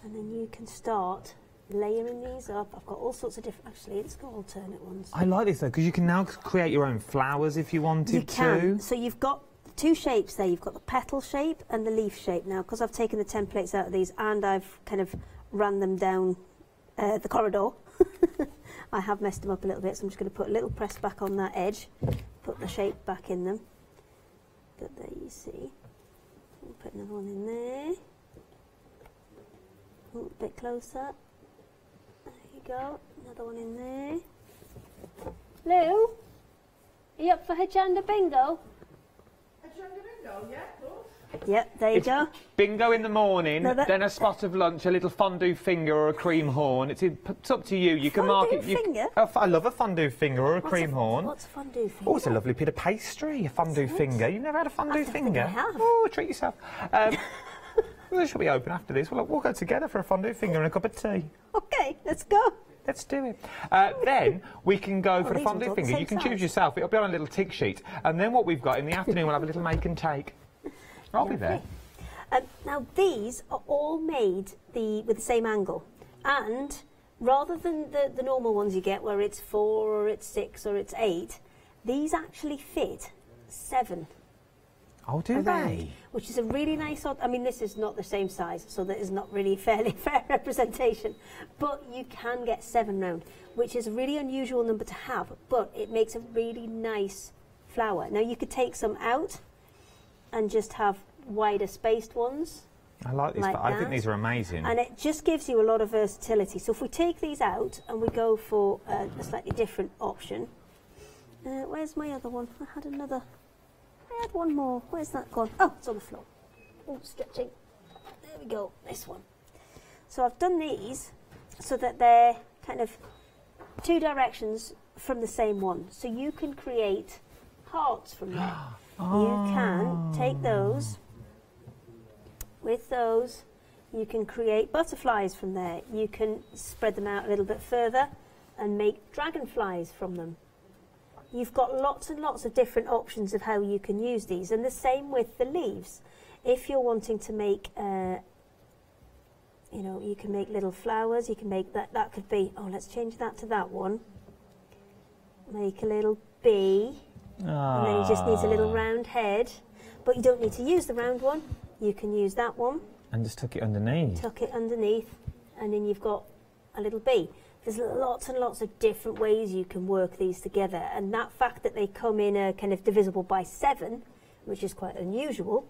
And then you can start layering these up. I've got all sorts of different. Actually, let's go alternate ones. I like this though, because you can now create your own flowers if you wanted to. You can. So you've got 2 shapes there. You've got the petal shape and the leaf shape. Now, because I've taken the templates out of these and I've kind of ran them down the corridor, I have messed them up a little bit. So I'm just going to put a little press back on that edge, put the shape back in them. Good, there you see. I'll put another one in there. A bit closer. Go. Another one in there. Lou, are you up for Hochanda bingo? Hochanda bingo, yeah, of course. Yep, there you go. Bingo in the morning, then a spot of lunch, a little fondue finger or a cream horn. It's up to you. You can mark it. Finger? I love a fondue finger or a cream horn. What's a fondue finger? Oh, it's a lovely bit of pastry, a fondue finger. You've never had a fondue finger? I have. Oh, treat yourself. Well, this will be open after this. We'll go together for a fondue finger and a cup of tea. OK, let's go. Let's do it. Then we can go for a fondue finger. You can choose yourself. It'll be on a little tick sheet. And then what we've got in the afternoon, we'll have a little make and take. I'll be there. Now, these are all made with the same angle. And rather than the normal ones you get where it's 4 or it's 6 or it's 8, these actually fit 7. Oh, do they? Which is a really nice odd. I mean, this is not the same size, so that is not really fair representation. But you can get 7 round, which is a really unusual number to have, but it makes a really nice flower. Now, you could take some out and just have wider spaced ones. I like these. I think these are amazing. And it just gives you a lot of versatility. So if we take these out and we go for a slightly different option. Where's my other one? I had another. I had one more. Where's that gone? Oh, it's on the floor. Oh, stretching. There we go. This one. So I've done these so that they're kind of 2 directions from the same one. So you can create hearts from there. You can take those. With those, you can create butterflies from there. You can spread them out a little bit further and make dragonflies from them. You've got lots and lots of different options of how you can use these, and the same with the leaves. If you're wanting to make, you know, you can make little flowers, you can make that could be, oh, let's change that to that one. Make a little bee, and then it just needs a little round head, but you don't need to use the round one, you can use that one. And just tuck it underneath. Tuck it underneath, and then you've got a little bee. There's lots and lots of different ways you can work these together, and that fact that they come in a kind of divisible by 7, which is quite unusual,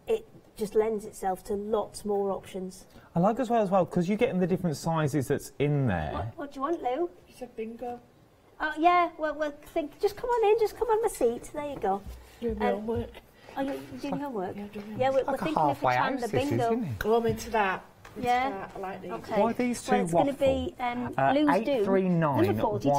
it just lends itself to lots more options. I like as well, because you're getting the different sizes that's in there. What do you want, Lou? You said bingo. Oh, yeah, well, think, just come on in, just come on my seat. There you go. Doing my homework. Oh, you're doing homework? Yeah, doing Yeah, we're like thinking of Hochanda bingo. Oh, I'm into that. Yeah. I like these. Okay. Why these two Well, it's going to be Lou's do. 839 number 42.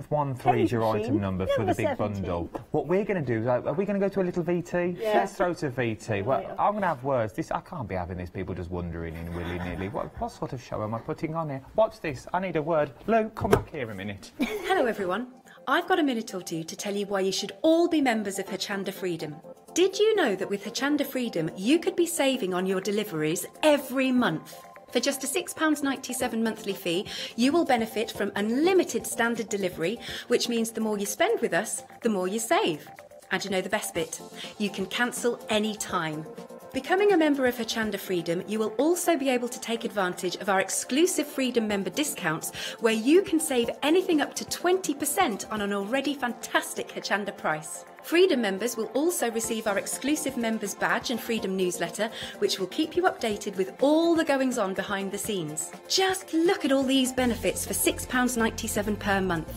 1213 is your Penny item machine, number for the number big 17. bundle. What we're going to do is, are we going to go to a little VT? Yeah. Let's throw to VT. Well, I'm going to have words. I can't be having this people just wandering in willy-nilly. What sort of show am I putting on here? Watch this. I need a word. Lou, come back here a minute. Hello everyone. I've got a minute or two to tell you why you should all be members of Hochanda Freedom. Did you know that with Hochanda Freedom you could be saving on your deliveries every month? For just a £6.97 monthly fee, you will benefit from unlimited standard delivery, which means the more you spend with us, the more you save. And you know the best bit? You can cancel any time. Becoming a member of Hochanda Freedom, you will also be able to take advantage of our exclusive Freedom member discounts, where you can save anything up to 20% on an already fantastic Hochanda price. Freedom members will also receive our exclusive members badge and Freedom newsletter, which will keep you updated with all the goings on behind the scenes. Just look at all these benefits for £6.97 per month.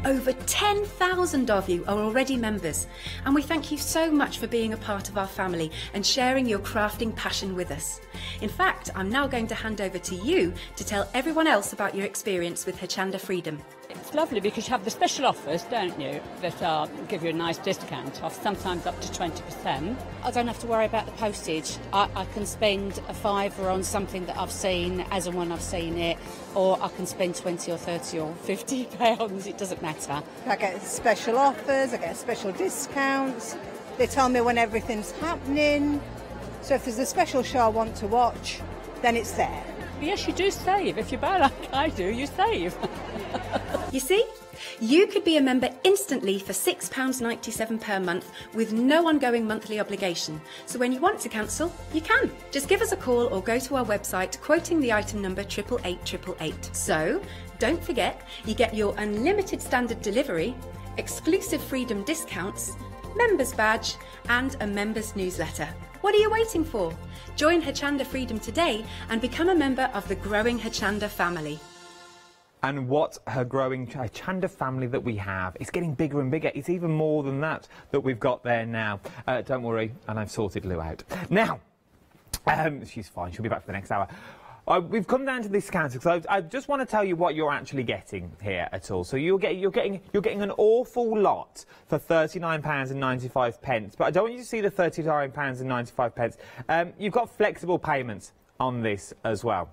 Over 10,000 of you are already members, and we thank you so much for being a part of our family and sharing your crafting passion with us. In fact, I'm now going to hand over to you to tell everyone else about your experience with Hochanda Freedom. It's lovely because you have the special offers, don't you, that give you a nice discount off, sometimes up to 20%. I don't have to worry about the postage. I can spend a £5 on something that I've seen as and when I've seen it, or I can spend 20 or 30 or 50 pounds, it doesn't matter. I get special offers, I get special discounts, they tell me when everything's happening, so if there's a special show I want to watch, then it's there. Yes, you do save. If you buy like I do, you save. You see? You could be a member instantly for £6.97 per month with no ongoing monthly obligation. So when you want to cancel, you can. Just give us a call or go to our website quoting the item number 88888. So don't forget, you get your unlimited standard delivery, exclusive Freedom discounts, members badge and a members newsletter. What are you waiting for? Join Hochanda Freedom today and become a member of the growing Hochanda family. And what a growing Hochanda family that we have. It's getting bigger and bigger. It's even more than that we've got there now. Don't worry, and I've sorted Lou out. Now, she's fine. She'll be back for the next hour. We've come down to this counter because I just want to tell you what you're actually getting here at all. So you're getting an awful lot for £39.95. But I don't want you to see the £39.95. You've got flexible payments on this as well.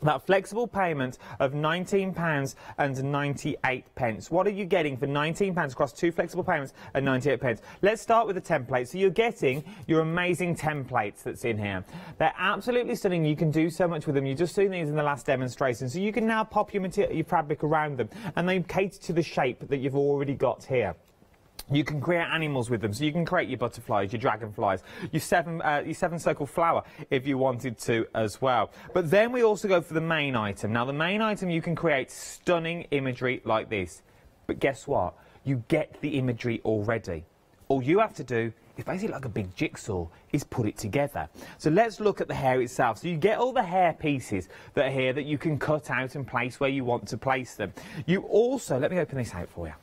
That flexible payment of £19.98. What are you getting for £19 across 2 flexible payments and 98 pence? Let's start with the template. So you're getting your amazing templates that's in here. They're absolutely stunning. You can do so much with them. You've just seen these in the last demonstration. So you can now pop your fabric around them, and they cater to the shape that you've already got here. You can create animals with them, so you can create your butterflies, your dragonflies, your seven circle flower if you wanted to as well. But then we also go for the main item. Now the main item, you can create stunning imagery like this. But guess what? You get the imagery already. All you have to do is basically like a big jigsaw, is put it together. So let's look at the hair itself. So you get all the hair pieces that are here that you can cut out and place where you want to place them. You also, let me open this out for you.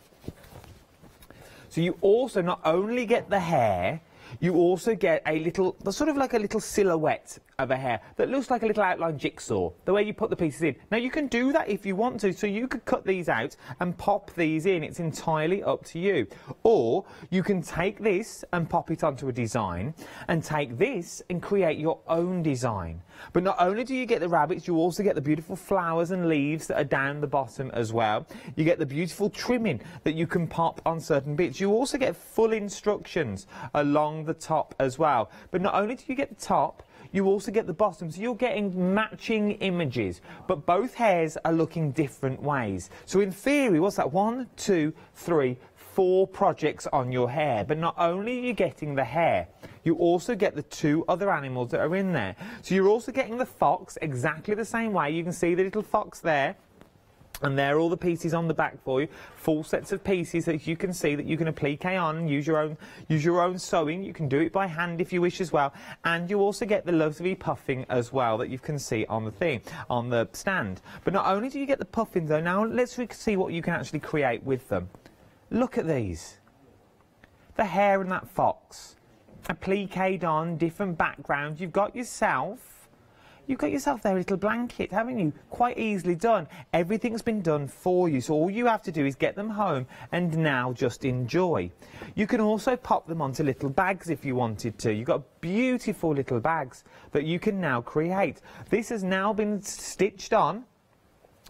So you also not only get the hair, you also get a little, sort of like a little silhouette of a hair that looks like a little outline jigsaw, the way you put the pieces in. Now, you can do that if you want to, so you could cut these out and pop these in. It's entirely up to you. Or you can take this and pop it onto a design, and take this and create your own design. But not only do you get the rabbits, you also get the beautiful flowers and leaves that are down the bottom as well. You get the beautiful trimming that you can pop on certain bits. You also get full instructions along the top as well. But not only do you get the top, you also get the bottom, so you're getting matching images, but both hairs are looking different ways. So in theory, what's that? 1, 2, 3, 4 projects on your hair. But not only are you getting the hair, you also get the 2 other animals that are in there. So you're also getting the fox exactly the same way. You can see the little fox there. And there are all the pieces on the back for you, full sets of pieces that you can see that you can applique on and use your own sewing. You can do it by hand if you wish as well. And you also get the lovely puffing as well that you can see on the thing, on the stand. But not only do you get the puffing though, now let's see what you can actually create with them. Look at these. The hair and that fox. Appliqued on, different backgrounds. You've got yourself their little blanket, haven't you? Quite easily done. Everything's been done for you, so all you have to do is get them home and now just enjoy. You can also pop them onto little bags if you wanted to. You've got beautiful little bags that you can now create. This has now been stitched on,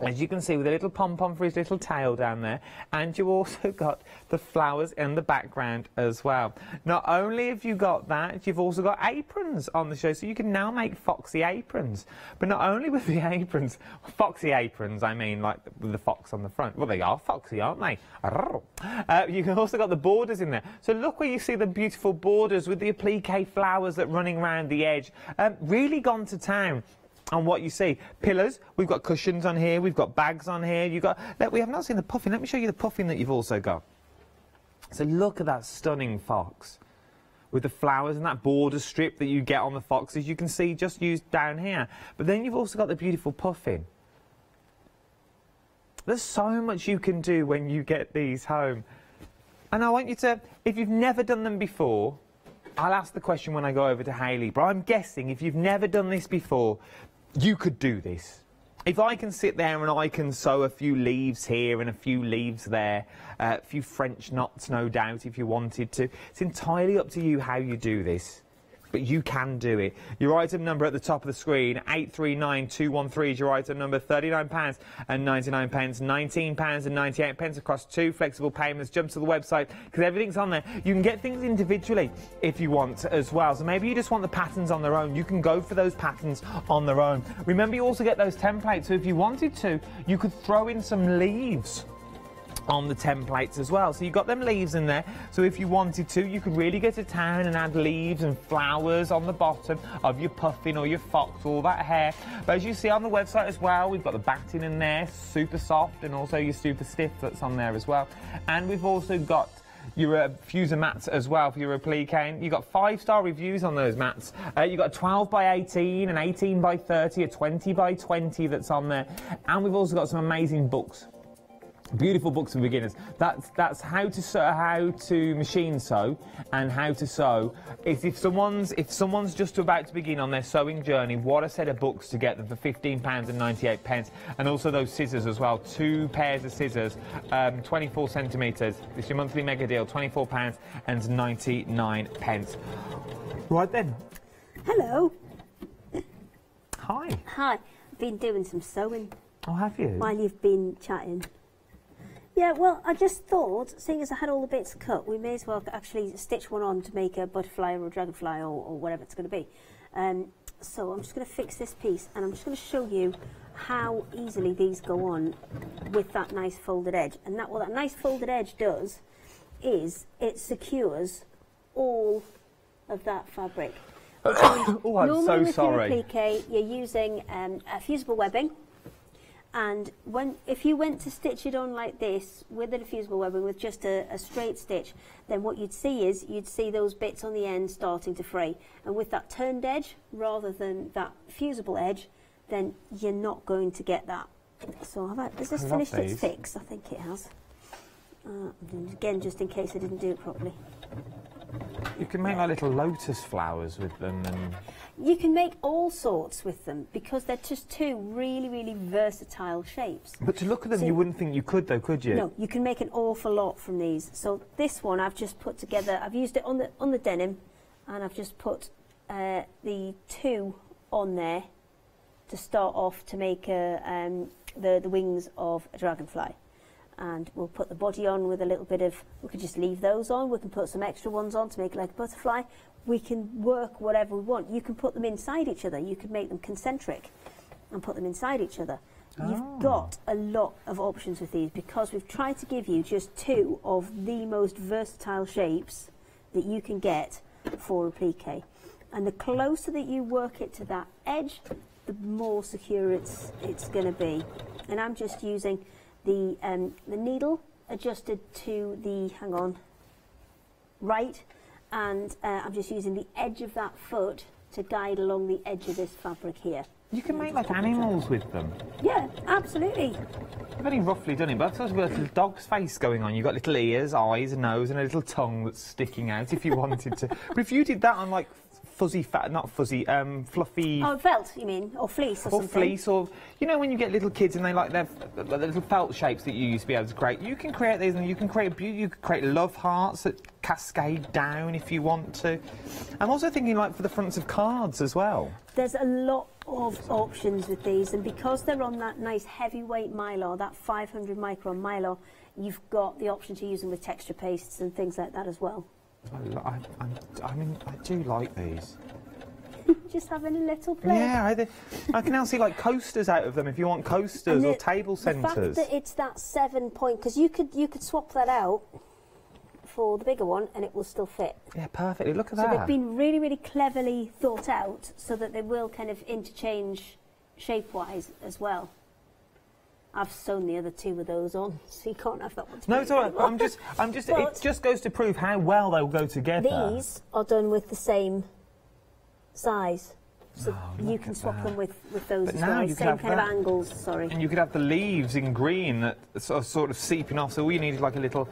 as you can see, with a little pom-pom for his little tail down there, and you also got the flowers in the background as well. Not only have you got that, you've also got aprons on the show, so you can now make foxy aprons. But not only with the aprons, foxy aprons, I mean, like with the fox on the front. Well, they are foxy, aren't they? You can also got the borders in there. So look where you see the beautiful borders with the applique flowers that running around the edge. Really gone to town on what you see. Pillars, we've got cushions on here, we've got bags on here, we have not seen the puffing. Let me show you the puffing that you've also got. So look at that stunning fox with the flowers and that border strip that you get on the foxes. You can see just used down here. But then you've also got the beautiful puffing. There's so much you can do when you get these home. And I want you to, if you've never done them before, I'll ask the question when I go over to Hayley, but I'm guessing if you've never done this before, you could do this. If I can sit there and I can sew a few leaves here and a few leaves there, a few French knots, no doubt, if you wanted to. It's entirely up to you how you do this. But you can do it. Your item number at the top of the screen, 839213 is your item number, £39.99, £19.98 across 2 flexible payments. Jump to the website because everything's on there. You can get things individually if you want as well. So maybe you just want the patterns on their own. You can go for those patterns on their own. Remember, you also get those templates. So if you wanted to, you could throw in some leaves on the templates as well. So you've got them leaves in there, so if you wanted to, you could really get to town and add leaves and flowers on the bottom of your puffin or your fox, all that hair. But as you see on the website as well, we've got the batting in there, super soft, and also your super stiff that's on there as well. And we've also got your fuser mats as well for your applique. You've got 5-star reviews on those mats. You've got 12 by 18, an 18 by 30, a 20 by 20 that's on there. And we've also got some amazing books. Beautiful books for beginners. That's how to machine sew and how to sew. If someone's just about to begin on their sewing journey, what a set of books to get them for £15.98, and also those scissors as well. 2 pairs of scissors, 24 centimetres. It's your monthly mega deal, £24.99. Right then. Hello. Hi. Hi. I've been doing some sewing. Oh, have you? While you've been chatting. Yeah, well, I just thought, seeing as I had all the bits cut, we may as well actually stitch one on to make a butterfly or a dragonfly or whatever it's going to be. So I'm just going to fix this piece, and I'm just going to show you how easily these go on with that nice folded edge. And what that nice folded edge does is it secures all of that fabric. Oh, I'm so sorry. Normally with your applique, you're using fusible webbing. And if you went to stitch it on like this with a diffusible webbing with just a straight stitch, then what you'd see is you'd see those bits on the end starting to fray. And with that turned edge rather than that fusible edge, then you're not going to get that. So has this finished its fix? I think it has. Again, just in case I didn't do it properly. You can make like little lotus flowers with them, and you can make all sorts with them because they're just two really, really versatile shapes. But to look at them, So you wouldn't think you could, though, could you? No, you can make an awful lot from these. So this one I've just put together. I've used it on the denim, and I've just put the two on there to start off to make the wings of a dragonfly. And we'll put the body on with a little bit of, we could just leave those on, we can put some extra ones on to make it like a butterfly. We can work whatever we want. You can put them inside each other, you could make them concentric and put them inside each other. You've got a lot of options with these because we've tried to give you just two of the most versatile shapes that you can get for applique. And the closer that you work it to that edge, the more secure it's going to be. And I'm just using the needle adjusted to the, right, and I'm just using the edge of that foot to guide along the edge of this fabric here. You can make like animals with them. Yeah, absolutely. I've only roughly done it, but I've got a little dog's face going on. You've got little ears, eyes, a nose, and a little tongue that's sticking out if you wanted to. But if you did that on like fuzzy, fluffy... Oh, felt, you mean? Or fleece or something? Or fleece, or... You know when you get little kids and they like their little felt shapes that you used to be able to create? You can create these and you can create beauty. You can create love hearts that cascade down if you want to. I'm also thinking like for the fronts of cards as well. There's a lot of options with these, and because they're on that nice heavyweight mylar, that 500 micron mylar, you've got the option to use them with texture pastes and things like that as well. I mean, I do like these. Just having a little play. Yeah, I can now see like coasters out of them if you want coasters or table centres. The fact that it's that 7-point, because you could swap that out for the bigger one and it will still fit. Yeah, perfectly. Look at that. that. So they've been really, really cleverly thought out so that they will kind of interchange shape-wise as well. I've sewn the other two of those on, so you can't have that one. No, it's all right. It just goes to prove how well they'll go together. These are done with the same size, so you can swap them with those as well. Same kind of angles. Sorry. And you could have the leaves in green that sort of seeping off. So all you need is like a little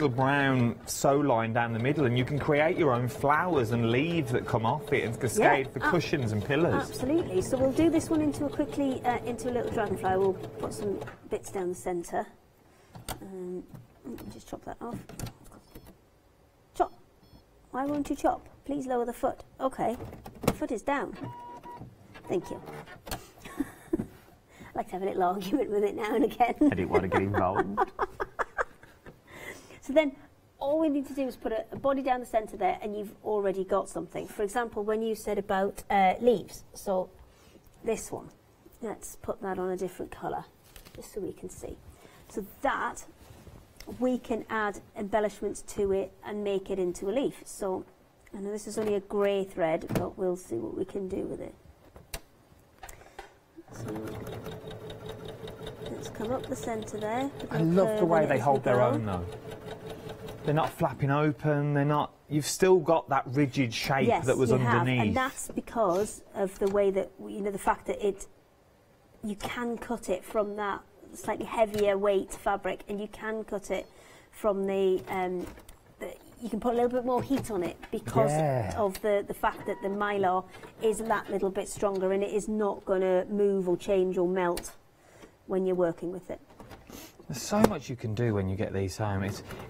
brown sew line down the middle, and you can create your own flowers and leaves that come off it and cascade for cushions and pillars. Absolutely. So we'll do this one into a little dragonfly. We'll put some bits down the centre. Just chop that off. Chop. Why won't you chop? Please lower the foot. Okay. The foot is down. Thank you. I like to have a little argument with it now and again. I didn't want to get involved. So then all we need to do is put a body down the centre there and you've already got something. For example, when you said about leaves, so this one, let's put that on a different colour just so we can see. So that, we can add embellishments to it and make it into a leaf. So I know this is only a grey thread, but we'll see what we can do with it. So let's come up the centre there. I love the way they hold their own though. They're not flapping open, they're not... You've still got that rigid shape that was underneath. Have, and that's because of the way that, you know, the fact that you can cut it from that slightly heavier weight fabric, and you can cut it from the you can put a little bit more heat on it because of the fact that the mylar is that little bit stronger and it is not going to move or change or melt when you're working with it. There's so much you can do when you get these home.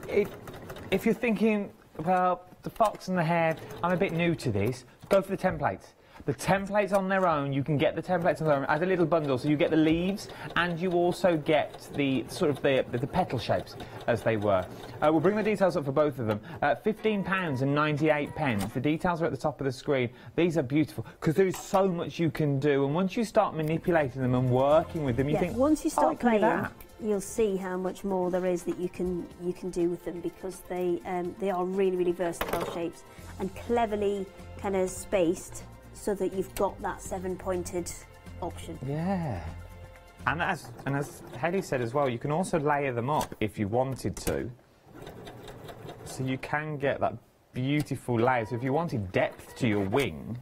If you're thinking about the fox and the hare, I'm a bit new to this, go for the templates. The templates on their own, you can get the templates on their own as a little bundle, so you get the leaves and you also get the sort of the petal shapes as they were. We'll bring the details up for both of them. £15.98. The details are at the top of the screen. These are beautiful because there is so much you can do, and once you start manipulating them and working with them, you think, once you start playing, you'll see how much more there is that you can do with them, because they are really, really versatile shapes and cleverly kind of spaced, so that you've got that 7-pointed option. Yeah. And as Hedy said as well, you can also layer them up if you wanted to. So you can get that beautiful layer. So if you wanted depth to your wing...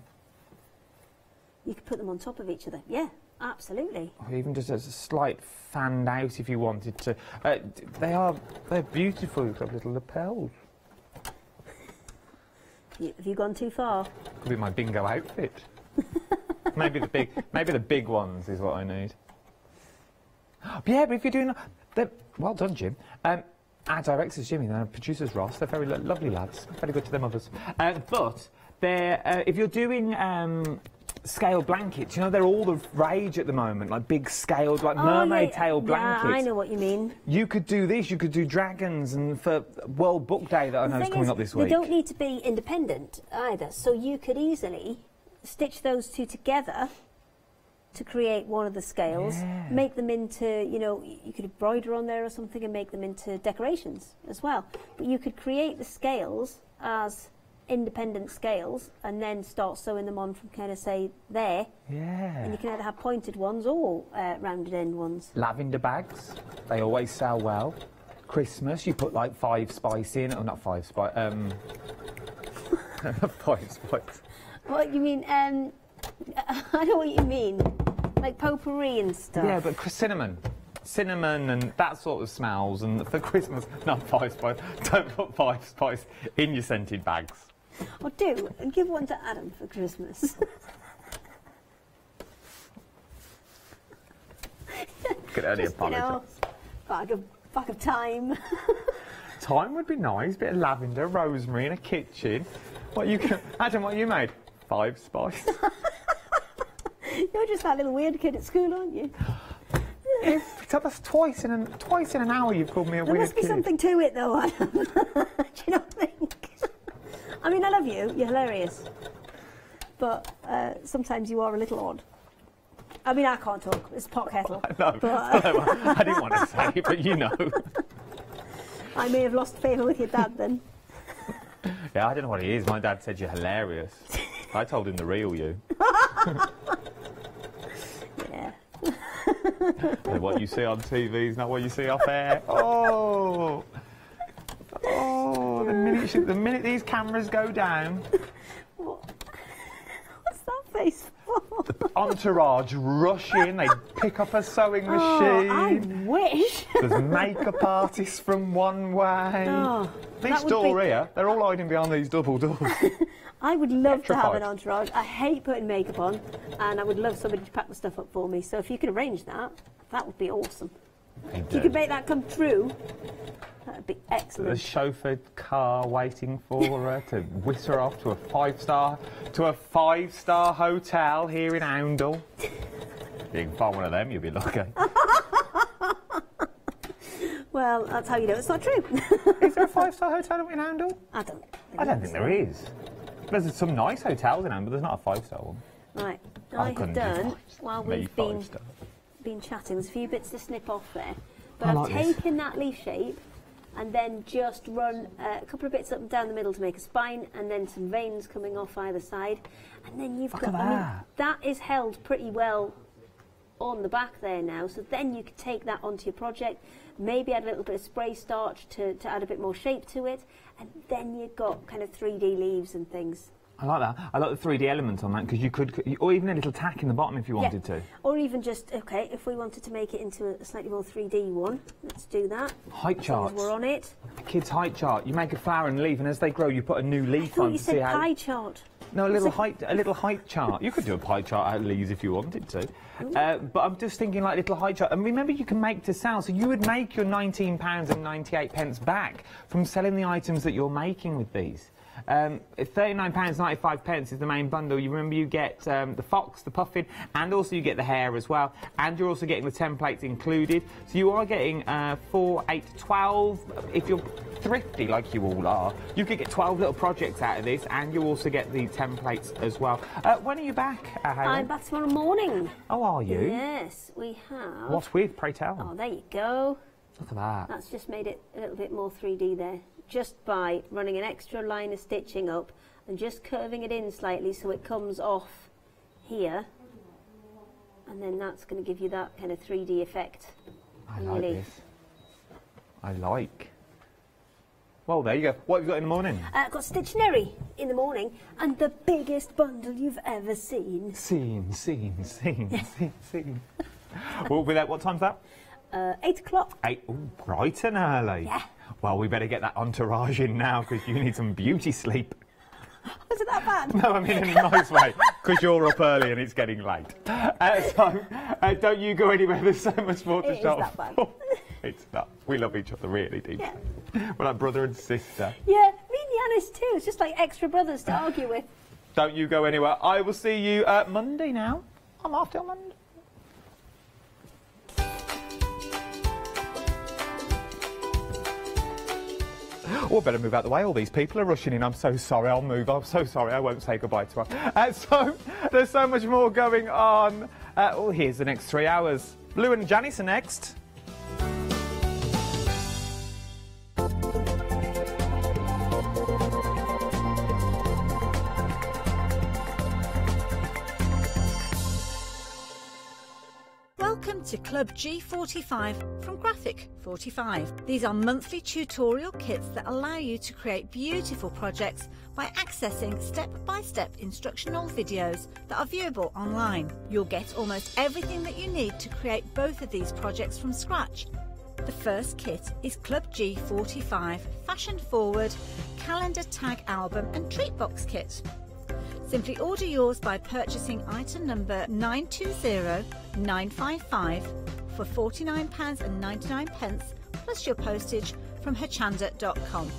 You could put them on top of each other. Yeah, absolutely. Or even just as a slight fanned out if you wanted to. They're beautiful. You've got little lapels. Have you gone too far? Could be my bingo outfit. maybe the big ones is what I need. Yeah, but if you're doing... Well done, Jim. Our director's Jimmy, and our producer's Ross. They're very lovely lads. Very good to them others. But they're, if you're doing scale blankets, you know, they're all the rage at the moment, like big scaled, like mermaid tail blankets. Yeah, I know what you mean. You could do this, you could do dragons, and for World Book Day that I know is coming up this week. They don't need to be independent either, so you could easily stitch those two together to create one of the scales, make them into, you know, you could embroider on there or something and make them into decorations as well. But you could create the scales as independent scales and then start sewing them on from kind of, say, there. Yeah. And you can either have pointed ones or rounded end ones. Lavender bags, they always sell well. Christmas, you put like 5 spice in, or not 5 spice, 5 spice. What you mean, I know what you mean, like potpourri and stuff. Yeah, but cinnamon and that sort of smells, and for Christmas, not 5 spice, don't put 5 spice in your scented bags. Or do, and give one to Adam for Christmas. Could only apologise. You know, bag of thyme. Thyme would be nice, bit of lavender, rosemary in a kitchen. Adam, what you made? 5 spice. You're just that little weird kid at school, aren't you? That's twice in an hour you've called me a weird kid. There must be something to it, though, Adam. Do you not think? I mean, I love you. You're hilarious. But sometimes you are a little odd. I mean, I can't talk. It's pot kettle. No, but, I didn't want to say it, but you know. I may have lost favour with your dad then. Yeah, I don't know what he is. My dad said you're hilarious. I told him the real you. Yeah. What you see on TV is not what you see off air. Oh! Oh, the minute these cameras go down... What's that face for? The entourage rush in, they pick up a sewing machine. I wish. There's makeup artists from one way. Oh, this door here, they're all hiding behind these double doors. I would love to have an entourage. I hate putting makeup on, and I would love somebody to pack the stuff up for me. So if you could arrange that, that would be awesome. If you could make that come true, that would be excellent. The chauffeured car waiting for her to whisk her off to a five-star hotel here in Oundle. If you can find one of them, you'll be lucky. Well, that's how you know it's not true. Is there a 5-star hotel in Oundle? I don't think there is. There's some nice hotels in Oundle, but there's not a 5-star one. Right, I have done, while we've been chatting, there's a few bits to snip off there, but I've taken that leaf shape and then just run a couple of bits up and down the middle to make a spine, and then some veins coming off either side, and then you've got, I mean, that is held pretty well on the back there now, so then you could take that onto your project, maybe add a little bit of spray starch to add a bit more shape to it, and then you've got kind of 3D leaves and things. I like that. I like the 3D element on that, because you could, or even a little tack in the bottom if you wanted to. Or even just, okay, if we wanted to make it into a slightly more 3D one, let's do that. Height charts. We're on it. A kid's height chart. You make a flower and leaf, and as they grow, you put a new leaf on to see how... you said pie chart. No, a little height chart. You could do a pie chart out of leaves if you wanted to. But I'm just thinking like little height chart. And remember, you can make to sell. So you would make your £19.98 back from selling the items that you're making with these. £39.95 is the main bundle. You remember, you get the fox, the puffin, and also you get the hare as well. And you're also getting the templates included. So you are getting 4, 8, 12. If you're thrifty like you all are, you could get 12 little projects out of this, and you also get the templates as well. When are you back, Helen? I'm back tomorrow morning. Oh, are you? Yes, we have. What with, pray tell? Oh, there you go. Look at that. That's just made it a little bit more 3D there, just by running an extra line of stitching up and just curving it in slightly so it comes off here, and then that's going to give you that kind of 3D effect. I like this. I like. Well, there you go. What have you got in the morning? I've got Stitchionary in the morning, and the biggest bundle you've ever seen. Seen. Well, with that, what time's that? 8 o'clock. 8, ooh, bright and early. Yeah. Well, we better get that entourage in now, because you need some beauty sleep. Was it that bad? No, I mean in a nice way, because you're up early and it's getting late. So don't you go anywhere. There's so much more to show. It is that bad. It's not. We love each other really deeply. Yeah. We're like brother and sister. Yeah, me and Yanis too. It's just like extra brothers to argue with. Don't you go anywhere. I will see you Monday now. I'm off till Monday. Oh, I better move out the way. All these people are rushing in. I'm so sorry. I'll move. I'm so sorry. I won't say goodbye to her. So there's so much more going on. Well, here's the next 3 hours. Lou and Janice are next. Welcome to Club G45 from Graphic 45. These are monthly tutorial kits that allow you to create beautiful projects by accessing step-by-step instructional videos that are viewable online. You'll get almost everything that you need to create both of these projects from scratch. The first kit is Club G45 Fashion Forward Calendar Tag Album and Treat Box Kit. Simply order yours by purchasing item number 920955 for £49.99 plus your postage from hochanda.com,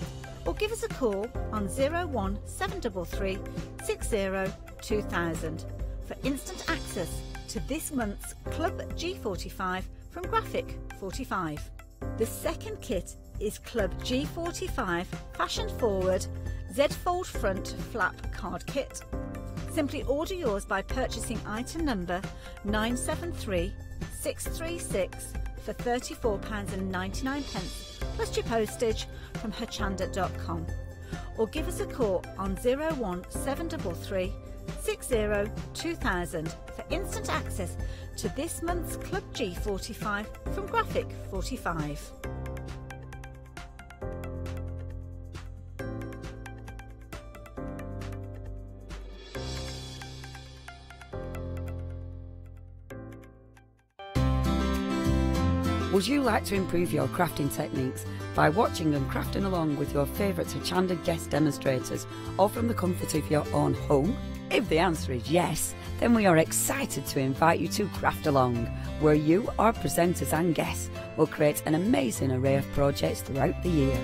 or give us a call on 01733 60 2000 for instant access to this month's Club G45 from Graphic 45. The second kit is Club G45 Fashion Forward Z-Fold Front Flap Card Kit. Simply order yours by purchasing item number 973636 for £34.99 plus your postage from hochanda.com, or give us a call on 01733 60 2000 for instant access to this month's Club G45 from Graphic 45. Would you like to improve your crafting techniques by watching and crafting along with your favourite Hochanda guest demonstrators, or from the comfort of your own home? If the answer is yes, then we are excited to invite you to Craft Along, where you, our presenters and guests, will create an amazing array of projects throughout the year.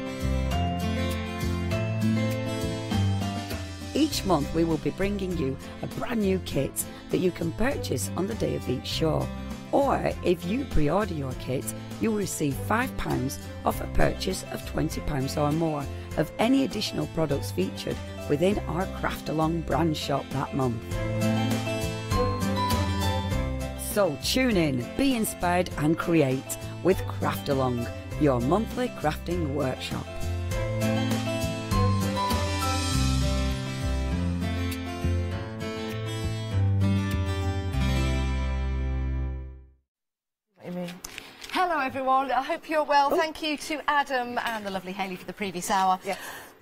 Each month we will be bringing you a brand new kit that you can purchase on the day of each show. Or if you pre-order your kit, you will receive £5 off a purchase of £20 or more of any additional products featured within our Craft Along brand shop that month. So tune in, be inspired and create with Craft Along, your monthly crafting workshop. Hello everyone, I hope you're well. Thank you to Adam and the lovely Hayley for the previous hour. Yeah.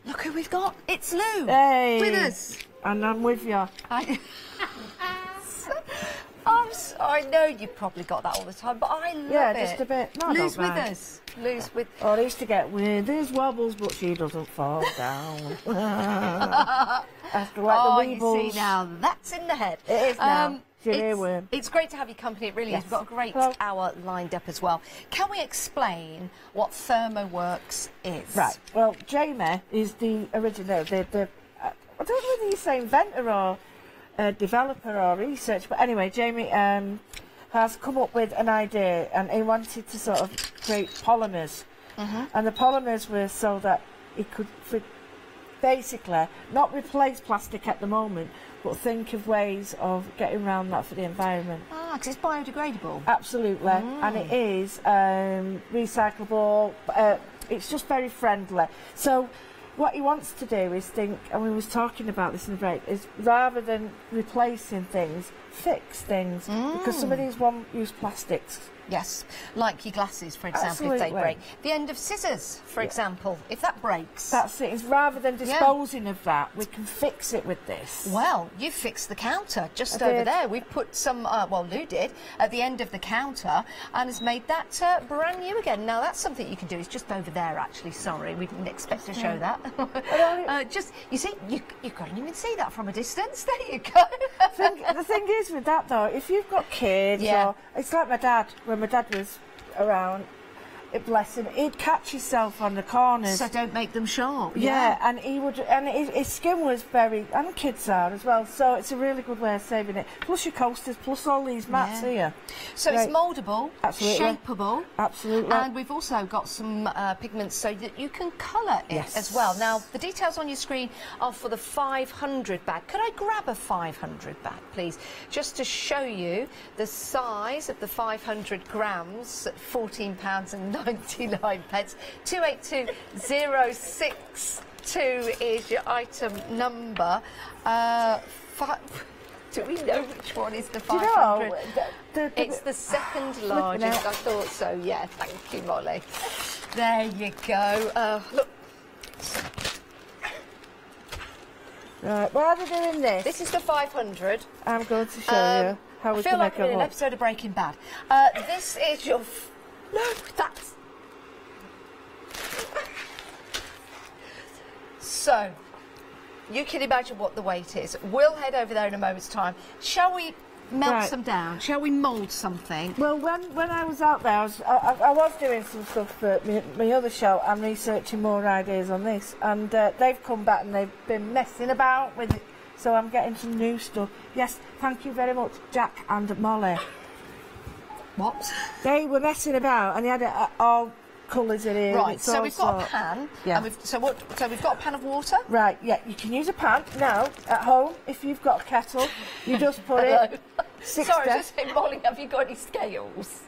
Look who we've got, it's Lou. Hey. With us. And I'm with you. I know you probably got that all the time, but I love it. Yeah, just a bit. No, Lou's with us. Lou's with... Oh, I used to get with his wobbles, but she doesn't fall down. After like the weebles. You see now, that's in the head. It is now. It's great to have your company, it really is. We've got a great hour lined up as well. Can we explain what ThermoWorks is? Right, well, Jamie is the original, I don't know whether you say inventor or developer or research, but anyway, Jamie has come up with an idea, and he wanted to sort of create polymers. And the polymers were so that it could basically not replace plastic at the moment, but think of ways of getting around that for the environment. Ah, because it's biodegradable. Absolutely, and it is recyclable. It's just very friendly. So what he wants to do is think, and we was talking about this in the break, is rather than replacing things, fix things. Because some of these one-use plastics Yes, like your glasses, for example, if they break. The end of scissors, for example, if that breaks. That's it. It's rather than disposing of that, we can fix it with this. Well, you fixed the counter just over there. We've put some, well, Lou did, at the end of the counter and has made that brand new again. Now, that's something you can do. It's just over there, actually. Sorry, we didn't expect to show that. Just, you see, you can't even see that from a distance. There you go. The thing is with that, though, if you've got kids, or it's like my dad, when my dad was around, bless him, he'd catch himself on the corners. So don't make them sharp. Yeah, and he would, and his skin was very, and kids are as well, so it's a really good way of saving it. Plus your coasters, plus all these mats here. So it's mouldable, shapeable. Absolutely. And we've also got some pigments so that you can colour it as well. Now, the details on your screen are for the 500 bag. Could I grab a 500 bag, please? Just to show you the size of the 500 grams at £14.99. 282062 is your item number. Do we know which one is the 500? Do you know, it's the second largest. I thought so. Yeah, thank you, Molly. There you go. Look. Right, while they're doing this is the 500. I'm going to show you how we can make it. I feel like we're in an episode of Breaking Bad. This is your. No, that's. So, you can imagine what the weight is. We'll head over there in a moment's time. Shall we melt some down? Shall we mould something? Well, when I was out there, I was doing some stuff for my other show and researching more ideas on this, and they've come back and they've been messing about with it, so I'm getting some new stuff. Yes, thank you very much, Jack and Molly. What? They were messing about and they had all colours in here. Right, so we've got a pan. Yeah. And so we've got a pan of water. Right, yeah, you can use a pan. Now, at home, if you've got a kettle, you just put it 60. Sorry, just say, Molly, have you got any scales?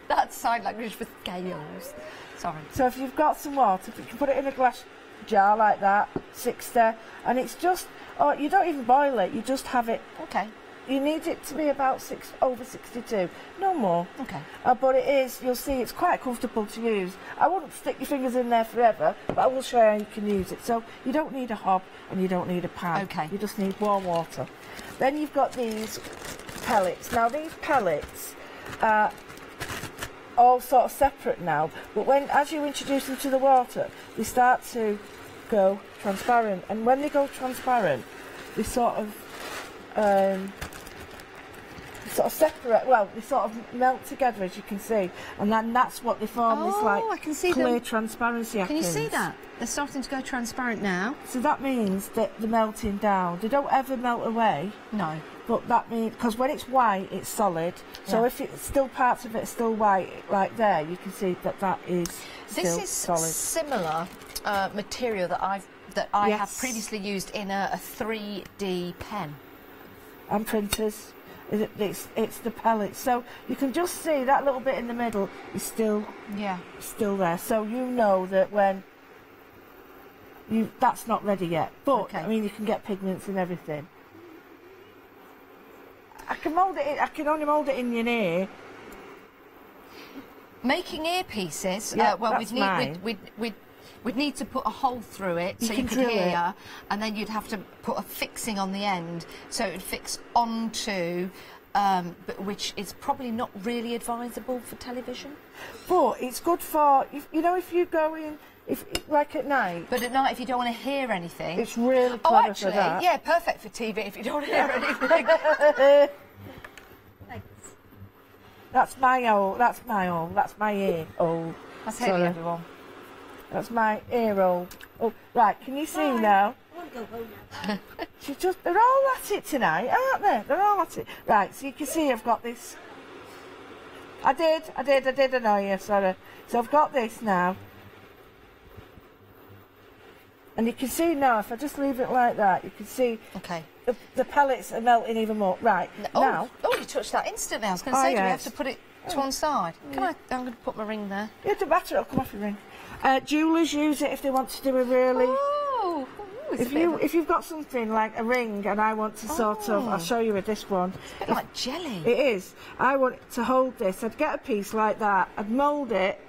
That's sign language for scales. Sorry. So if you've got some water, you can put it in a glass jar like that, 60, and it's just, you don't even boil it, you just have it. Okay. You need it to be about over 62, no more. Okay. But it is, you'll see, it's quite comfortable to use. I wouldn't stick your fingers in there forever, but I will show you how you can use it. So you don't need a hob and you don't need a pan. Okay. You just need warm water. Then you've got these pellets. Now these pellets are all sort of separate now, but as you introduce them to the water, they start to go transparent. And when they go transparent, they sort of separate, well, they sort of melt together, as you can see, and then that's what they form, this like I can see clear transparency. Can you see that? They're starting to go transparent now. So that means that they're melting down. They don't ever melt away. No. But that means, because when it's white, it's solid. So if it's still parts of it are still white, like there, you can see that that is still solid. This is similar material that I have previously used in a 3D pen. And printers. It's the pellets, so you can just see that little bit in the middle is still there. So you know that when that's not ready yet. But I mean, you can get pigments and everything. I can mould it. I can only mould it in your ear. Making earpieces. Well, we'd need to put a hole through it so you could hear, and then you'd have to put a fixing on the end so it would fix onto, which is probably not really advisable for television. But it's good for, if you go in, like at night. But at night, if you don't want to hear anything. It's really clever for that. Yeah, perfect for TV if you don't want to hear anything. Thanks. That's my ear hole. That's heavy, everyone. That's my ear roll. Oh, right, can you see now? I want to go home now. They're all at it tonight, aren't they? They're all at it. Right, so you can see I've got this. I did annoy you, sorry. So I've got this now. And you can see now, if I just leave it like that, you can see the pellets are melting even more. Right, now. Oh, you touched that instantly. I was going to say, do we have to put it to one side? I'm going to put my ring there. It doesn't matter, it'll come off your ring. Jewellers use it if they want to do a really If you've got something like a ring and I want to sort of, I'll show you with this one. It's a bit like jelly. It is. I want to hold this. I'd get a piece like that. I'd mould it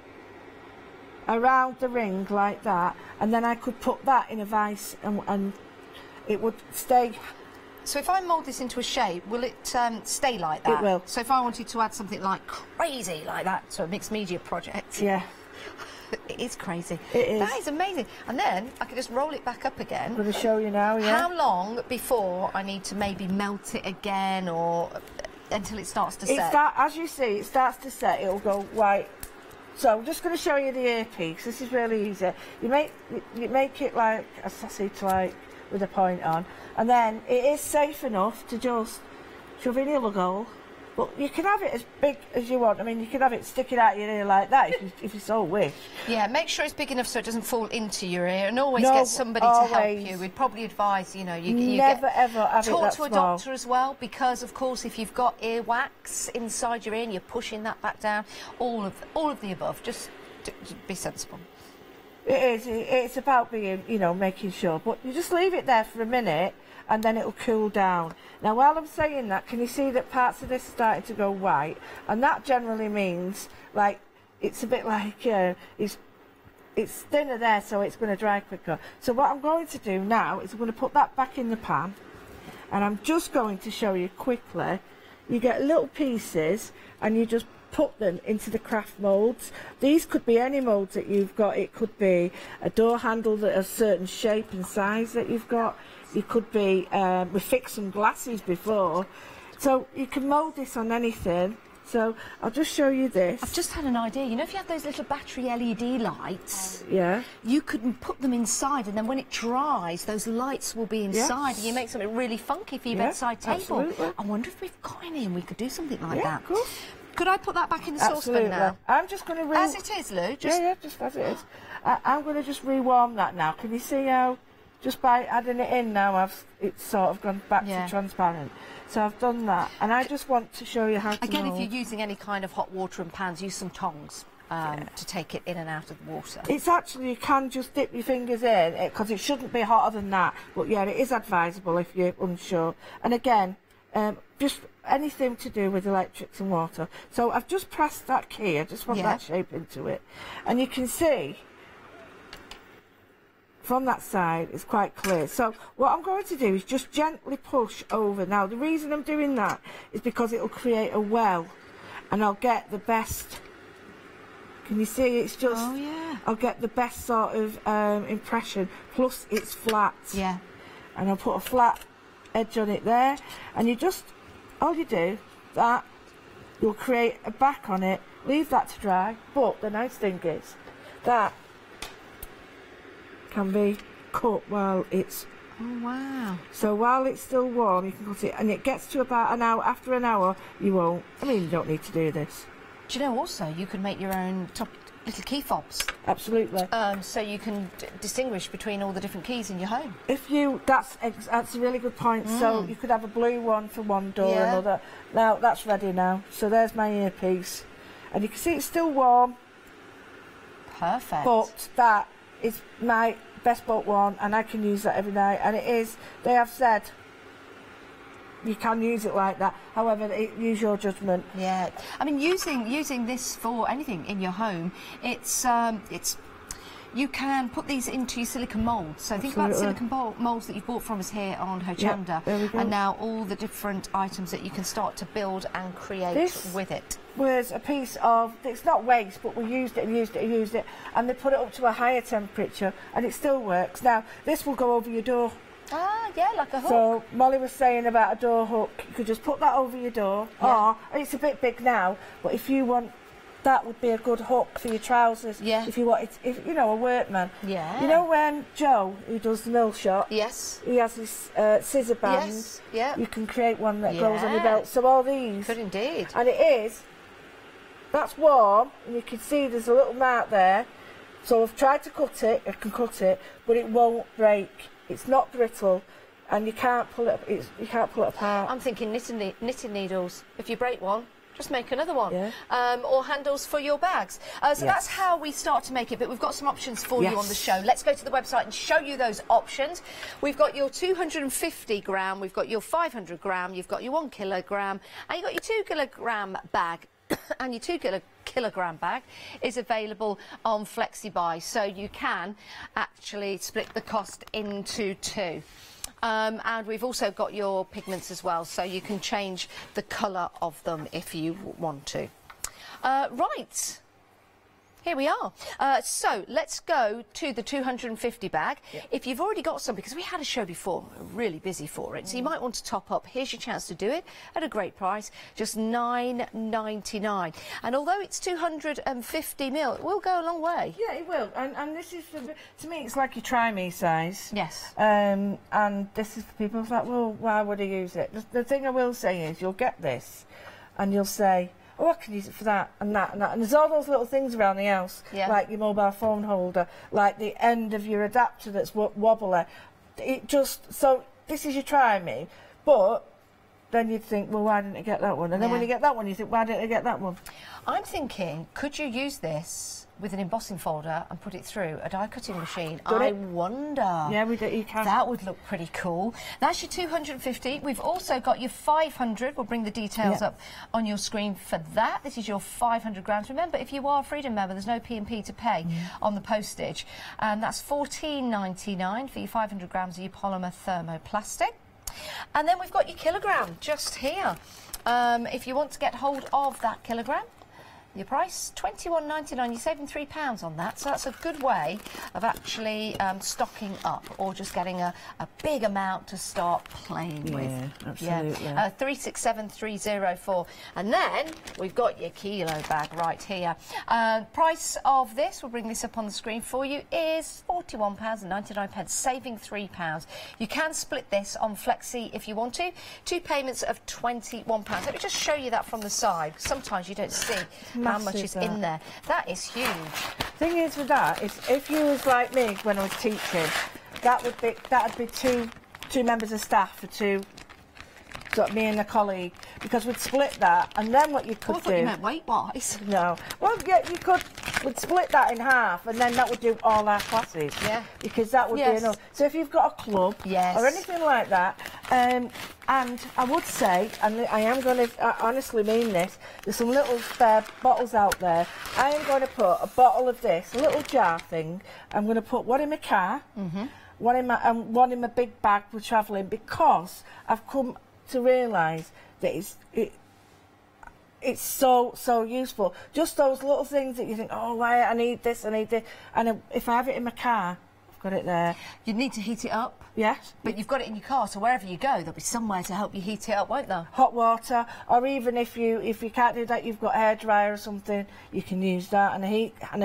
around the ring like that, and then I could put that in a vise and it would stay. So if I mould this into a shape, will it stay like that? It will. So if I wanted to add something like crazy like that to a mixed media project. Yeah. It is crazy. It is. That is amazing. And then I could just roll it back up again. I'm going to show you now, yeah. How long before I need to maybe melt it again, or until it starts to set? As you see, it starts to set. It'll go white. So I'm just going to show you the earpiece. This is really easy. You make it like a sausage, like with a point on, and then it is safe enough to just shove in your lug hole. But you can have it as big as you want. I mean, you can have it sticking out your ear like that if you so wish. Yeah, make sure it's big enough so it doesn't fall into your ear, and always get somebody to help you. We'd probably advise, you know, you never ever have it that small. Talk to a doctor as well, because of course if you've got earwax inside your ear and you're pushing that back down, all of the above, just be sensible. It is. It's about being, you know, making sure. But you just leave it there for a minute, and then it'll cool down. Now, while I'm saying that, can you see that parts of this are starting to go white? And that generally means, like, it's a bit like, it's thinner there, so it's going to dry quicker. So what I'm going to do now is I'm going to put that back in the pan, and I'm just going to show you quickly. You get little pieces, and you just put them into the craft moulds. These could be any moulds that you've got. It could be a door handle that has a certain shape and size that you've got. It could be, we fixed some glasses before, so you can mould this on anything. So I'll just show you this. I've just had an idea. You know, if you have those little battery LED lights, yeah, you could put them inside, and then when it dries, those lights will be inside, and you make something really funky for your bedside table. Absolutely. I wonder if we've got any and we could do something like that. Of course. Could I put that back in the saucepan now? I'm just going to as it is, Lou. Just... Yeah, just as it is. I'm going to just rewarm that now. Can you see how? Just by adding it in now, it's sort of gone back to transparent. So I've done that, and I just want to show you how to Again, mould. if you're using any kind of hot water and pans, use some tongs to take it in and out of the water. It's actually, you can just dip your fingers in, because it shouldn't be hotter than that. But yeah, it is advisable if you're unsure. And again, just anything to do with electrics and water. So I've just pressed that key. I just want that shape into it. And you can see from that side it's quite clear. So what I'm going to do is just gently push over. Now the reason I'm doing that is because it'll create a well, and I'll get the best. Can you see? It's just, I'll get the best sort of impression. Plus it's flat. Yeah. And I'll put a flat edge on it there, and you just, all you do, that, you'll create a back on it, leave that to dry. But the nice thing is that can be cut while it's... Oh, wow. So while it's still warm, you can cut it, and it gets to about an hour. After an hour, you won't. I mean, you don't need to do this. Do you know, also, you can make your own little key fobs. Absolutely. So you can distinguish between all the different keys in your home. If you, that's a really good point. So you could have a blue one for one door, another. Now, that's ready now. So there's my earpiece. And you can see it's still warm. Perfect. But that is my best bought one, and I can use that every night. And it is, they have said, you can use it like that. However, use your judgment. Yeah, I mean, using this for anything in your home, it's you can put these into your silicone moulds. So think about the silicone moulds that you bought from us here on Hochanda, and now all the different items that you can start to build and create with it. Was a piece of, it's not waste, but we used it and used it and used it, and they put it up to a higher temperature, and it still works. Now, this will go over your door. Ah, yeah, like a hook. So Molly was saying about a door hook. You could just put that over your door. Or, it's a bit big now, but if you want, that would be a good hook for your trousers. Yeah. If you wanted, if you know, a workman. Yeah. You know when Joe, who does the mill shop. Yes. He has his scissor bands. Yes. Yeah. You can create one that goes on your belt. So all these. Could indeed. And it is. That's warm, and you can see there's a little mark there. So I've tried to cut it. I can cut it, but it won't break. It's not brittle, and you can't pull it. You can't pull it apart. I'm thinking knitting needles. If you break one, just make another one. Yeah. Or handles for your bags. So that's how we start to make it, but we've got some options for you on the show. Let's go to the website and show you those options. We've got your 250 gram, we've got your 500 gram, you've got your 1 kilogram, and you've got your 2 kilogram bag. And your 2 kilogram bag is available on FlexiBuy, so you can actually split the cost into 2. And we've also got your pigments as well, so you can change the colour of them if you want to. Right. Here we are. So let's go to the 250 bag. If you've already got some, because we had a show before, we're really busy for it, so you might want to top up. Here's your chance to do it at a great price, just $9.99. And although it's 250 mil, it will go a long way. Yeah, it will. And this is, to me, it's like your try me size. Yes. And this is for people who's like, well, why would I use it? The thing I will say is, you'll get this, and you'll say, oh, I can use it for that and that and that. And there's all those little things around the house, like your mobile phone holder, like the end of your adapter that's wobbly. It just, so this is your try me, but then you'd think, well, why didn't I get that one? And then when you get that one, you think, why didn't I get that one? I'm thinking, could you use this with an embossing folder and put it through a die cutting machine? I wonder. Yeah, you can. That would look pretty cool. That's your 250. We've also got your 500. We'll bring the details up on your screen for that. This is your 500 grams. Remember, if you are a Freedom member, there's no P&P to pay on the postage. And that's $14.99 for your 500 grams of your polymer thermoplastic. And then we've got your kilogram just here. If you want to get hold of that kilogram, your price, $21.99. You're saving £3 on that, so that's a good way of actually stocking up or just getting a big amount to start playing with. Absolutely. 367304. And then we've got your kilo bag right here. Price of this, we'll bring this up on the screen for you, is £41.99, saving £3. You can split this on Flexi if you want to. 2 payments of £21. Let me just show you that from the side. Sometimes you don't see how much is in there. That is huge. Thing is with that, is if you was like me when I was teaching, that'd be two members of staff for two. So me and a colleague, because we'd split that, and then what you could do. I thought you meant weight-wise. No. Well, yeah, we'd split that in half, and then that would do all our classes. Yeah. Because that would be enough. So if you've got a club or anything like that, and I would say, and I am going to honestly mean this, there's some little spare bottles out there. I am going to put a bottle of this, a little jar thing. I'm going to put one in my car, one in my big bag for travelling, because I've come to realise that it's so useful. Just those little things that you think, oh, why I need this, and if I have it in my car, I've got it there. You'd need to heat it up. Yes. But you've got it in your car, so wherever you go, there'll be somewhere to help you heat it up, won't there? Hot water, or even if you can't do that, you've got a hairdryer or something, you can use that, and a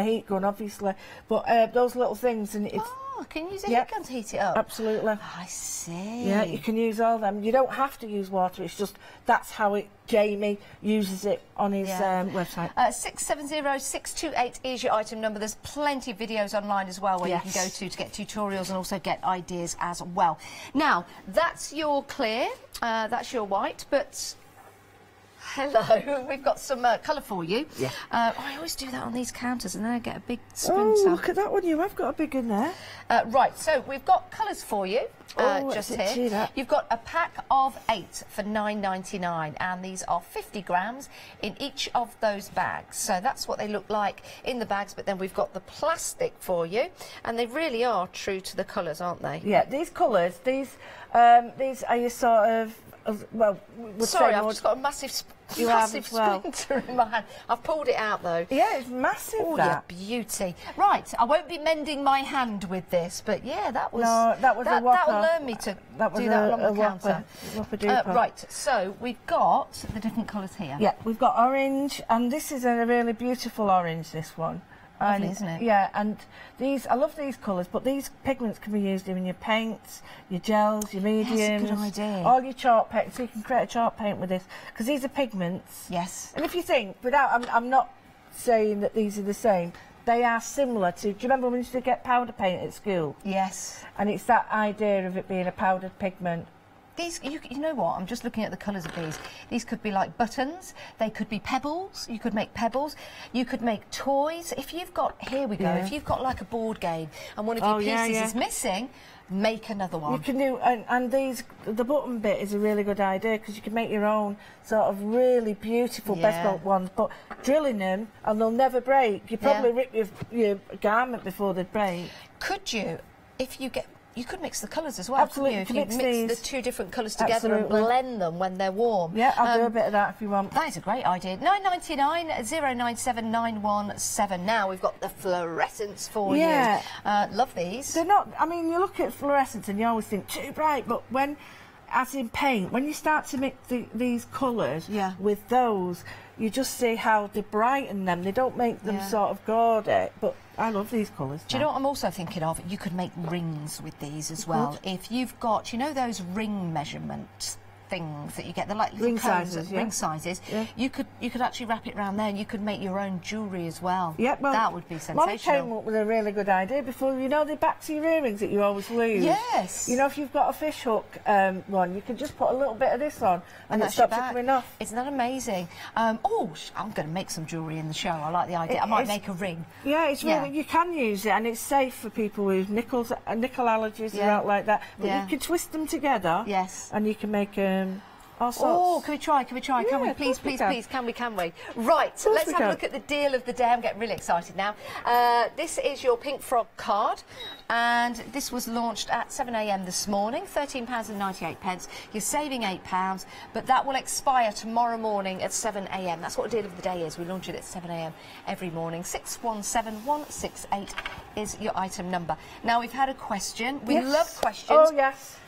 heat gun, obviously. But those little things, and it's. Oh, can you use a heat gun to heat it up? Absolutely. I see. Yeah, you can use all them. You don't have to use water. It's just that's how Jamie uses it on his website. 670628 is your item number. There's plenty of videos online as well where you can go to get tutorials and also get ideas as well. Now, that's your clear, that's your white, but hello, we've got some colour for you. Yeah. I always do that on these counters and then I get a big splinter. Oh, look at that one. You have got a big one there. Right, so we've got colours for you just here. You've got a pack of 8 for $9.99 and these are 50 grams in each of those bags. So that's what they look like in the bags, but then we've got the plastic for you and they really are true to the colours, aren't they? Yeah, these colours, these are your sort of, well, sorry, I've just got a massive splinter in my hand. I've pulled it out though. Yeah, it's massive. Oh, yeah, beauty. Right, I won't be mending my hand with this, but yeah, that was. No, that was a whopper. That'll learn me to do that along the counter. Right, so we've got the different colours here. Yeah, we've got orange, and this is a really beautiful orange. This one. Lovely, isn't it? Yeah, and these, I love these colours, but these pigments can be used in your paints, your gels, your mediums. That's a good idea. All your chalk paint, so you can create a chalk paint with this, because these are pigments. Yes. And if you think, I'm not saying that these are the same, they are similar to, do you remember when we used to get powder paint at school? Yes. And it's that idea of it being a powdered pigment. These, you know what, I'm just looking at the colours of these. These could be like buttons, they could be pebbles, you could make pebbles, you could make toys. If you've got, here we go, if you've got like a board game and one of your pieces is missing, make another one. You can do, and these, the button bit is a really good idea because you can make your own sort of really beautiful bespoke ones, but drilling them and they'll never break. You probably rip your garment before they break. Could you, if you get... You could mix the colours as well, Absolutely. couldn't you? If you mix the two different colours together and blend them when they're warm. Yeah, I'll do a bit of that if you want. That is a great idea. 999 097 917. Now we've got the fluorescents for you. Love these. They're not, I mean, you look at fluorescents and you always think too bright, but when, as in paint, when you start to mix these colours with those, you just see how they brighten them. They don't make them sort of gaudy, but I love these colours. Do you know what I'm also thinking of? You could make rings with these as well. If you've got, you know those ring measurement things that you get, they're like little ring sizes. You could actually wrap it around there and you could make your own jewellery as well. Yeah, well, that would be sensational. Molly came up with a really good idea before. You know the backs of your earrings that you always lose? Yes. You know, if you've got a fish hook one, you can just put a little bit of this on and it stops it coming off. Isn't that amazing? Oh, I'm going to make some jewellery in the show. I like the idea. I might make a ring. Yeah, it's really, you can use it and it's safe for people with nickel allergies or out like that. But you can twist them together. Yes. And you can make all sorts. Oh, can we try? Yeah, can we? Please, can we? Right, so let's have a look at the deal of the day. I'm getting really excited now. This is your Pink Frog card, and this was launched at 7 AM this morning, £13.98. You're saving £8, but that will expire tomorrow morning at 7 AM. That's what the deal of the day is. We launch it at 7 AM every morning. 617168 is your item number. Now, we've had a question. We love questions. Oh, yes.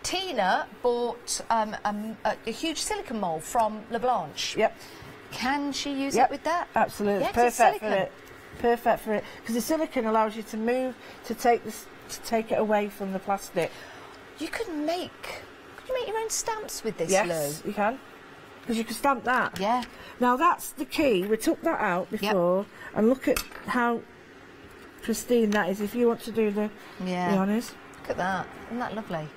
Tina bought a huge silicone mould from LeBlanche. Yep. Can she use it with that? Absolutely. Yeah, perfect for it. Perfect for it. Because the silicone allows you to move, to take it away from the plastic. Could you make your own stamps with this, Lou? Yes, you can. Because you can stamp that. Yeah. Now that's the key. We took that out before, and look at how pristine that is. If you want to do the honours. Look at that. Isn't that lovely?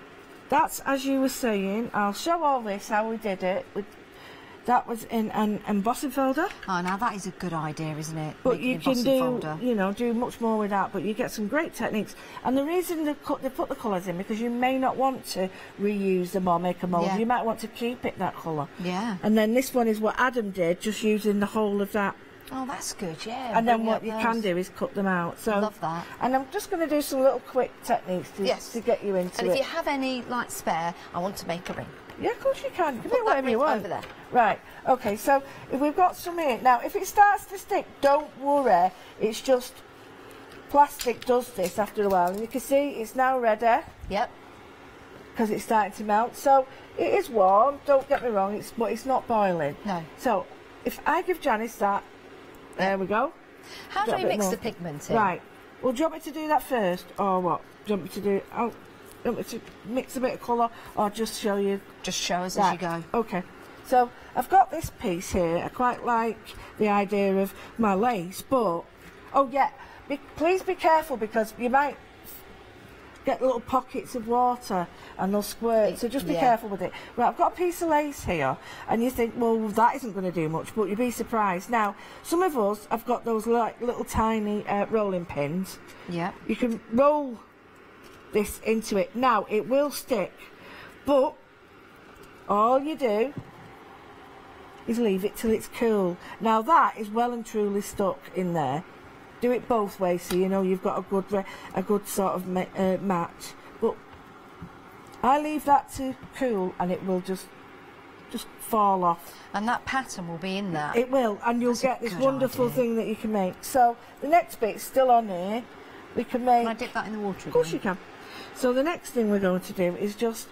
That's, as you were saying, I'll show all this, how we did it. That was in an embossing folder. Oh, now that is a good idea, isn't it? But you can do much more with that, but you get some great techniques. And the reason they put the colours in, because you may not want to reuse them or make a mould. You might want to keep it that colour. Yeah. And then this one is what Adam did, just using the whole of that. Oh, that's good, yeah. And then what you can do is cut them out. So, I love that. And I'm just going to do some little quick techniques to get you into it. And if you have any, like, spare, I want to make a ring. Yeah, of course you can. You can do whatever you want. Over there. Right, OK, so if we've got some here. Now, if it starts to stick, don't worry. It's just plastic does this after a while. And you can see it's now ready. Yep. Because it's starting to melt. So it is warm, don't get me wrong, but it's not boiling. No. So if I give Janice that, there we go. How do we mix the pigment in? Right. Well, do you want me to do that first, or what? Do you want me to do? Oh, do you want me to mix a bit of colour, or just show you? Just show us as you go. Okay. So I've got this piece here. I quite like the idea of my lace, but please be careful because you might get little pockets of water and they'll squirt, so just be careful with it. Right, I've got a piece of lace here, and you think, well, that isn't going to do much, but you'd be surprised. Now, some of us have got those like little tiny rolling pins. Yeah. You can roll this into it. Now, it will stick, but all you do is leave it till it's cool. Now, that is well and truly stuck in there. Do it both ways, so you know you've got a good sort of match. But I leave that to cool, and it will just fall off. And that pattern will be in that. It will, and you'll get this wonderful thing that you can make. So the next bit's still on here. We can make. Can I dip that in the water? Of course you can. So the next thing we're going to do is just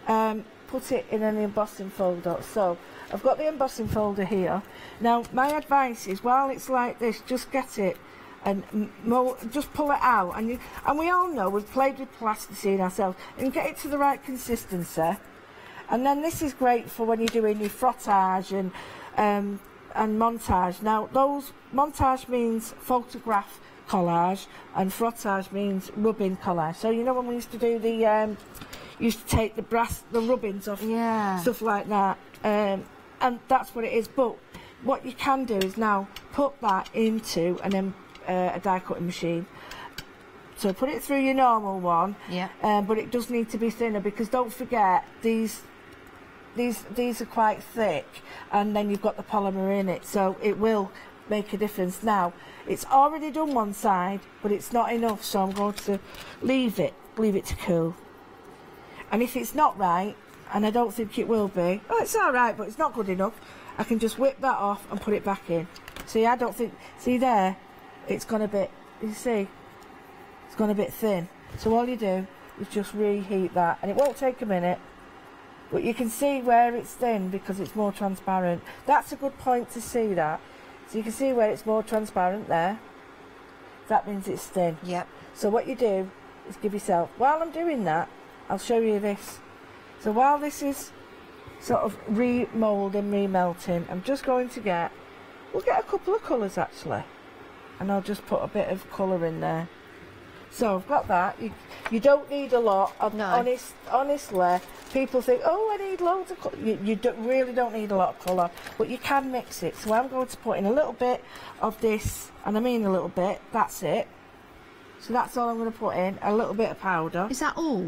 put it in an embossing folder. So I've got the embossing folder here. Now my advice is, while it's like this, just get it. And just pull it out, and we all know we've played with plasticine ourselves, and get it to the right consistency. And then this is great for when you're doing your frottage and montage. Now, montage means photograph collage, and frottage means rubbing collage. So you know when we used to do the used to take the rubbings off, stuff like that, and that's what it is. But what you can do is now put that into a die cutting machine. So put it through your normal one, but it does need to be thinner, because don't forget these are quite thick, and then you've got the polymer in it, so it will make a difference. Now it's already done one side, but it's not enough, so I'm going to leave it to cool. And if it's not right, and I don't think it will be, oh, it's all right, but it's not good enough, I can just whip that off and put it back in. See, I don't think, see there, it's gone a bit, you see, it's gone a bit thin. So all you do is just reheat that, and it won't take a minute, but you can see where it's thin because it's more transparent. That's a good point to see that. So you can see where it's more transparent there. That means it's thin. Yep. So what you do is give yourself, while I'm doing that, I'll show you this. So while this is sort of remoulding, remelting, I'm just going to we'll get a couple of colours actually, and I'll just put a bit of colour in there. So I've got that. You don't need a lot. Honestly, people think, oh, I need loads of colour. You really don't need a lot of colour, but you can mix it. So I'm going to put in a little bit of this, and I mean a little bit, that's it. So that's all I'm going to put in, a little bit of powder. Is that all?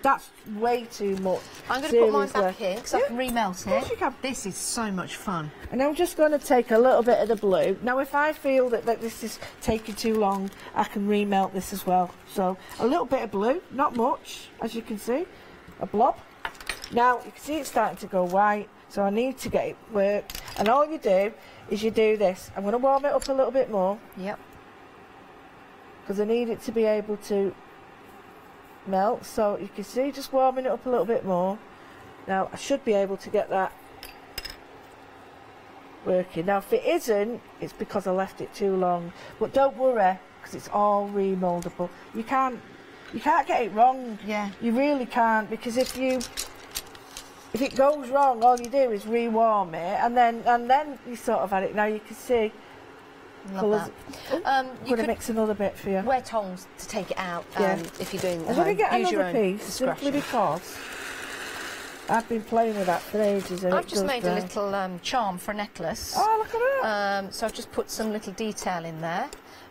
That's way too much. I'm going to put mine back in because I can remelt it. You can. This is so much fun. And I'm just going to take a little bit of the blue. Now if I feel that this is taking too long, I can remelt this as well. So a little bit of blue, not much, as you can see, a blob. Now you can see it's starting to go white, so I need to get it worked. And all you do is you do this. I'm going to warm it up a little bit more. Yep. Because I need it to be able to melt, so you can see just warming it up a little bit more. Now I should be able to get that working. Now if it isn't, it's because I left it too long, but don't worry, because it's all remoldable. You can't get it wrong. Yeah, you really can't, because if it goes wrong, all you do is rewarm it, and then you sort of had it. Now you can see. Love that. You could mix another bit for you. Wear tongs to take it out if you're doing I'm going to get another piece simply because I've been playing with that for ages. And I've just made a little charm for a necklace. Oh, look at that! So I've just put some little detail in there,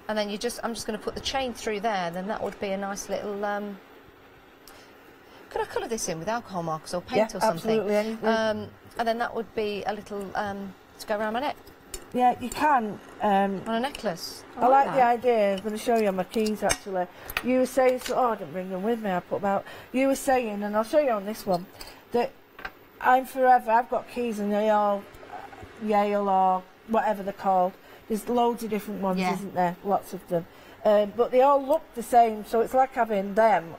and then I'm just going to put the chain through there. Then that would be a nice little. Could I colour this in with alcohol markers or paint or something? Absolutely. Anything. And then that would be a little to go around my neck. Yeah, you can. On a necklace. I like the idea. I'm going to show you on my keys, actually. You were saying, I didn't bring them with me, I put them out. You were saying, and I'll show you on this one, that I'm forever, I've got keys and they all Yale or whatever they're called. There's loads of different ones, isn't there? Lots of them. But they all look the same, so it's like having them,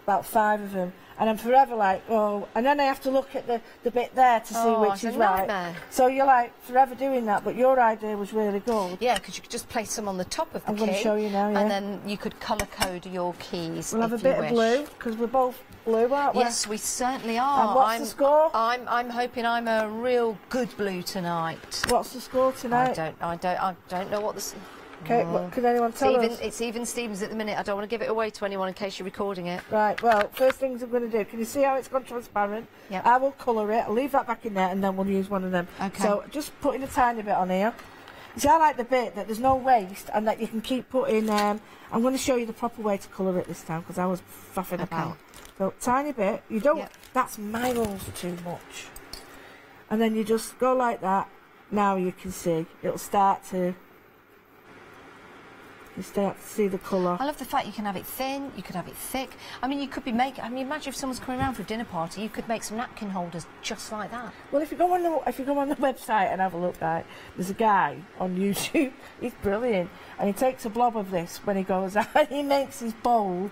about 5 of them. And I'm forever like, oh, and then I have to look at the bit there to see which is right. So you're like forever doing that, but your idea was really good. Yeah, because you could just place them on the top of the key. I'm going to show you now, and then you could colour code your keys. We'll have a bit of blue, because we're both blue, aren't we? Yes, we certainly are. And what's the score? I'm hoping I'm a real good blue tonight. What's the score tonight? I don't know what the. Okay, could anyone tell us? It's even Stevens at the minute. I don't want to give it away to anyone in case you're recording it. Right, well, first things I'm going to do, can you see how it's gone transparent? Yep. I will colour it, I'll leave that back in there, and then we'll use one of them. Okay. So just putting a tiny bit on here. You see, I like the bit that there's no waste and that you can keep putting... I'm going to show you the proper way to colour it this time, because I was faffing about. So, tiny bit. You don't... That's miles too much. And then you just go like that. Now you can see. It'll start to... You start to see the colour. I love the fact you can have it thin, you could have it thick. I mean, you could be making... I mean, imagine if someone's coming around for a dinner party, you could make some napkin holders just like that. Well, if you go on the website and have a look, right, there's a guy on YouTube. He's brilliant, and he takes a blob of this when he goes out. He makes his bowl,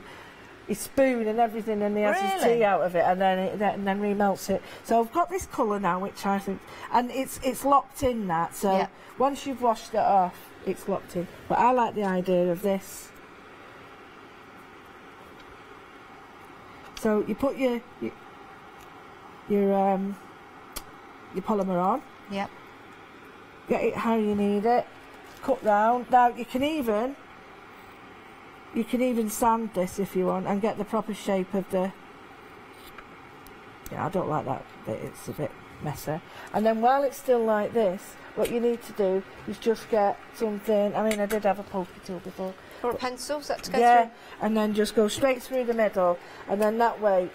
his spoon, and everything, and he has his tea out of it, and then remelts it. So I've got this colour now, which I think, and it's locked in that. So once you've washed it off, it's locked in. But I like the idea of this. So you put your polymer on. Yep. Get it how you need it. Cut down. Now you can even sand this if you want and get the proper shape of the Yeah, I don't like that bit, it's a bit messy. And then while it's still like this, what you need to do is just get something, I mean I did have a pokey tool before. Or a pencil, is that to go yeah, through? and then just go straight through the middle, and then that way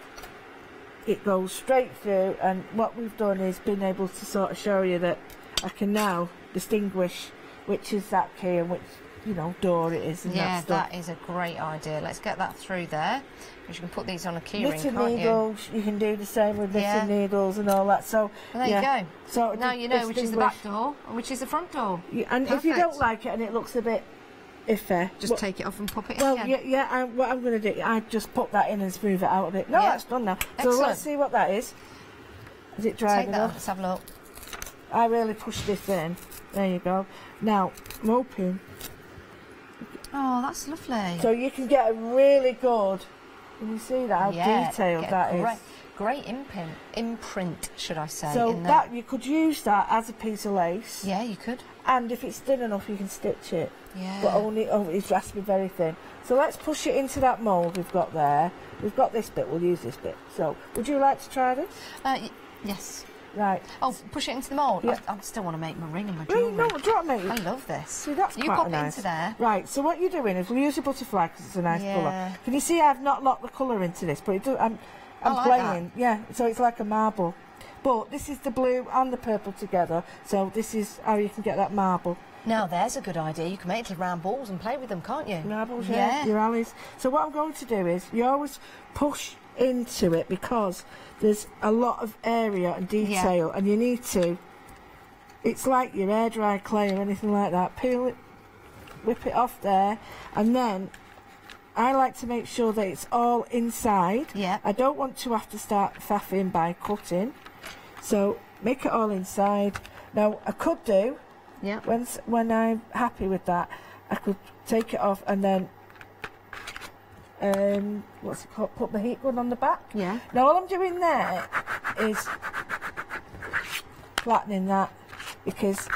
it goes straight through. And what we've done is been able to sort of show you that I can now distinguish which is that key and which, you know, door it is and yeah, that stuff. that is a great idea. Let's get that through there. Because you can put these on a key ring, Knitting can't needles, you can do the same with knitting needles and all that. So well, there yeah. you go. So now you know which is the back door and which is the front door. Yeah, and Perfect. if you don't like it and it looks a bit iffy, just take it off and pop it well, in again. yeah, what I'm going to do, I just pop that in and smooth it out a bit. No, Yeah. that's done now. Excellent. So let's see what that is. Is it dry Take that enough? off, let's have a look. I really push this in. There you go. Now, I'm hoping. Oh, that's lovely. So you can get a really good, can you see that, how detailed get that a is? great imprint, should I say. So in that you could use that as a piece of lace. Yeah, you could. And if it's thin enough, you can stitch it. Yeah. But only, it has to be very thin. So let's push it into that mould we've got there. We've got this bit, we'll use this bit. So, would you like to try this? Yes. Right. Oh, push it into the mould? Yeah. I still want to make my ring and my Well, jewellery. no, do you want to make I love this. See, that's you quite pop nice. it into there. Right, so what you're doing is we'll use a butterfly because it's a nice Yeah. colour. Can you see I've not locked the colour into this, but I'm like playing. Yeah, so it's like a marble. But this is the blue and the purple together, so this is how you can get that marble. Now there's a good idea. You can make little round balls and play with them, can't you? Marbles, yeah. Your alleys. So what I'm going to do is you always push into it because there's a lot of area and detail, and you need to. It's like your air dry clay or anything like that. Peel it, whip it off there, and then I like to make sure that it's all inside. Yeah. I don't want to have to start faffing by cutting, so make it all inside. Now I could do. Yeah. When I'm happy with that, I could take it off and then what's it called? Put the heat gun on the back. Yeah. Now all I'm doing there is flattening that, because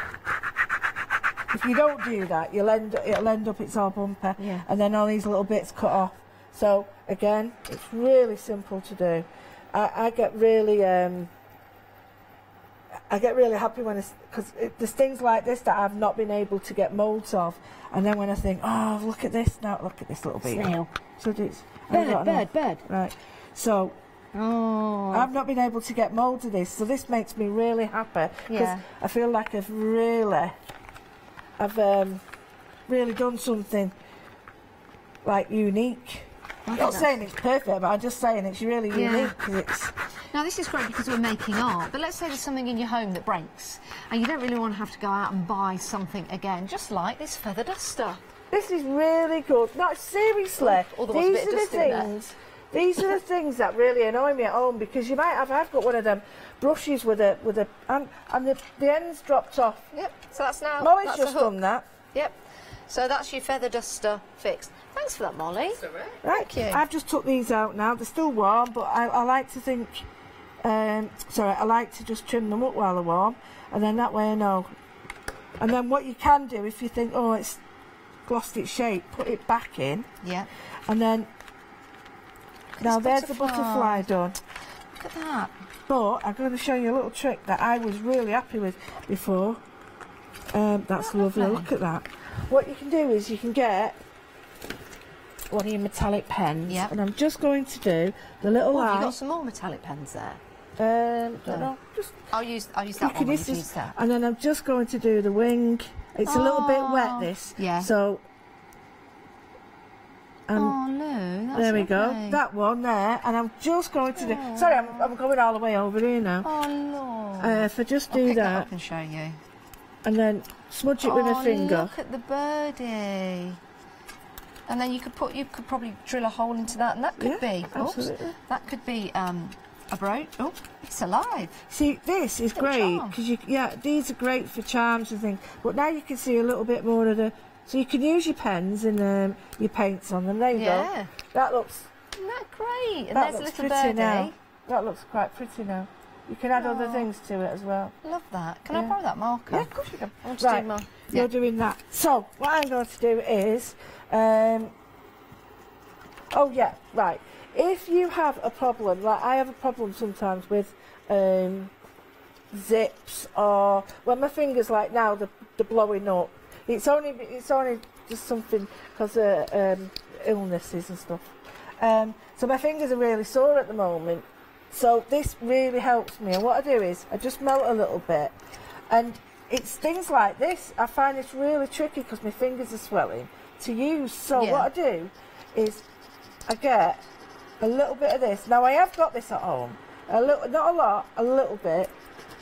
if you don't do that, it'll end up it's all bumpy, and then all these little bits cut off. So again, it's really simple to do. I get really happy when because there's things like this that I've not been able to get moulds of, and then when I think, oh, look at this now, look at this little bit. Snail. So it's Bird. Right. So I've not been able to get moulds of this, so this makes me really happy because I feel like I've really done something like unique. I'm not saying it's perfect, but I'm just saying it's really unique because it's. Now this is great because we're making art, but let's say there's something in your home that breaks and you don't really want to have to go out and buy something again, just like this feather duster. This is really good. No, seriously, these are the things. These are the things that really annoy me at home, because you might have. I've got one of them brushes with a and the ends dropped off. Yep. So that's now. Molly's that's just done that. Yep. So that's your feather duster fixed. Thanks for that, Molly. That's all right. Right. I've just took these out now. They're still warm, but I like to think. I like to just trim them up while they're warm, and then that way I know. And then what you can do, if you think, oh, it's lost its shape, put it back in. Yeah. And then. Now there's the butterfly done. Look at that. But I'm going to show you a little trick that I was really happy with before. That's lovely. Look at that. What you can do is you can get one of your metallic pens, and I'm just going to do the little eye. Have you got some more metallic pens there? Don't know. Just I'll use that one. Use that. And then I'm just going to do the wing. It's a little bit wet, this. Yeah. So. Oh no, that's there we go. lovely. That one there, and I'm just going to do. Sorry, I'm going all the way over here now. Oh no. If I just I'll do pick that, that up and show you. And then smudge it with my finger. Look at the birdie. And then you could probably drill a hole into that, and that could be. Absolutely. Oops, that could be a brooch. Oh, it's alive. See, this is great because these are great for charms and things. But now you can see a little bit more of the. So you can use your pens and your paints on them. There you go. That looks. Isn't that great? And that there's a looks little pretty birdie. now. That looks quite pretty now. You can add other things to it as well. Love that. Can I borrow that marker? Yeah, of course you can. I want to do my. You're doing that. So what I'm going to do is. if you have a problem, like I have a problem sometimes with zips, or when my fingers, like now, they're blowing up. It's only just something because of illnesses and stuff. So my fingers are really sore at the moment. So this really helps me. And what I do is I just melt a little bit, and it's things like this. I find it's really tricky because my fingers are swelling to use. So what I do is I get a little bit of this. Now I have got this at home, a little, not a lot, a little bit,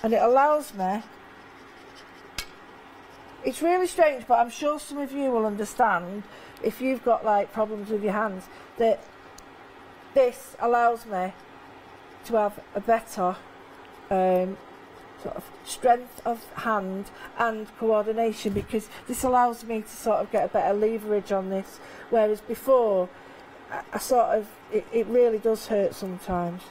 and it allows me. It's really strange, but I'm sure some of you will understand if you've got like problems with your hands, that this allows me to have a better sort of strength of hand and coordination, because this allows me to sort of get a better leverage on this, whereas before I sort of it really does hurt sometimes.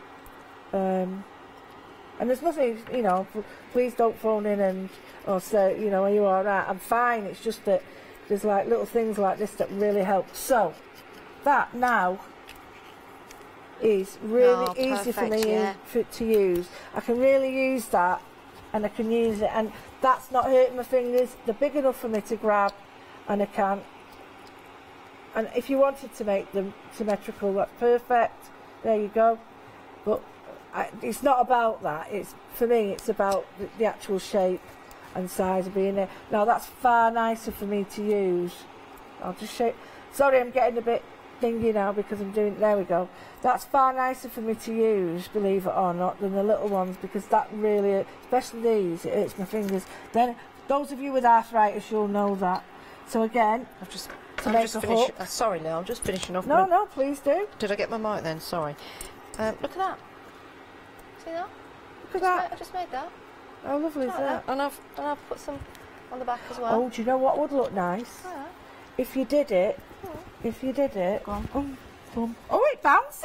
And there's nothing, you know, please don't phone in and or say, you know, are you alright? I'm fine. It's just that there's like little things like this that really help. So that now is really easy for me to use. I can really use that, and I can use it, and that's not hurting my fingers. They're big enough for me to grab, and I can. And if you wanted to make them symmetrical, that's perfect. There you go. But it's not about that. It's, for me, it's about the actual shape and size of being there. Now that's far nicer for me to use. I'll just show you. Sorry, I'm getting a bit thingy now because I'm doing, there we go. That's far nicer for me to use, believe it or not, than the little ones, because that really, especially these, it hurts my fingers. Then those of you with arthritis, you'll know that. So again, I'm just finishing. Sorry, Lil, I'm just finishing off. No, please do. Did I get my mic then? Sorry. Look at that. See that? Look at that. I just made that. How lovely is that? And I've put some on the back as well. Oh, do you know what would look nice? Yeah. If you did it. If you did it. Go on. Oh, it bounces.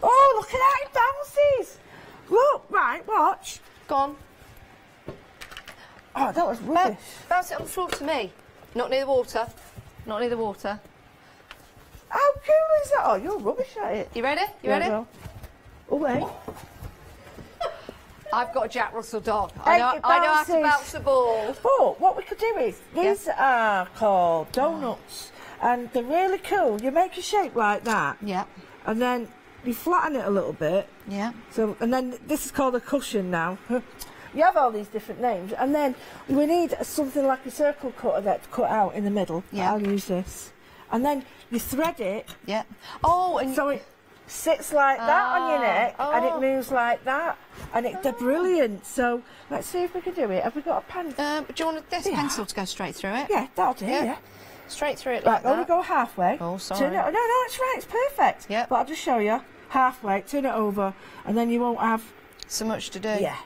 Oh, look at that, it bounces. Look, right, watch. Go on. Oh, that was rubbish. Bounce it on the floor to me. Not near the water. Not near the water. How cool is that? Oh, you're rubbish at it. You ready? You ready? Oh, wait. I've got a Jack Russell dog. I know how to bounce the ball. But what we could do is, these are called donuts, and they're really cool. You make a shape like that. Yeah. And then you flatten it a little bit. Yeah. So, and then this is called a cushion now. You have all these different names, and then we need something like a circle cutter that's cut out in the middle. Yeah. I'll use this. And then you thread it. Yeah. Oh, and so it sits like that on your neck, and it moves like that, and they're brilliant. So let's see if we can do it. Have we got a pen? Do you want this pencil to go straight through it? Yeah, that'll do. Yeah. Straight through it Right, like that. only go halfway. Oh, sorry. No, it's right. It's perfect. Yeah. But I'll just show you halfway. Turn it over, and then you won't have so much to do. Yeah.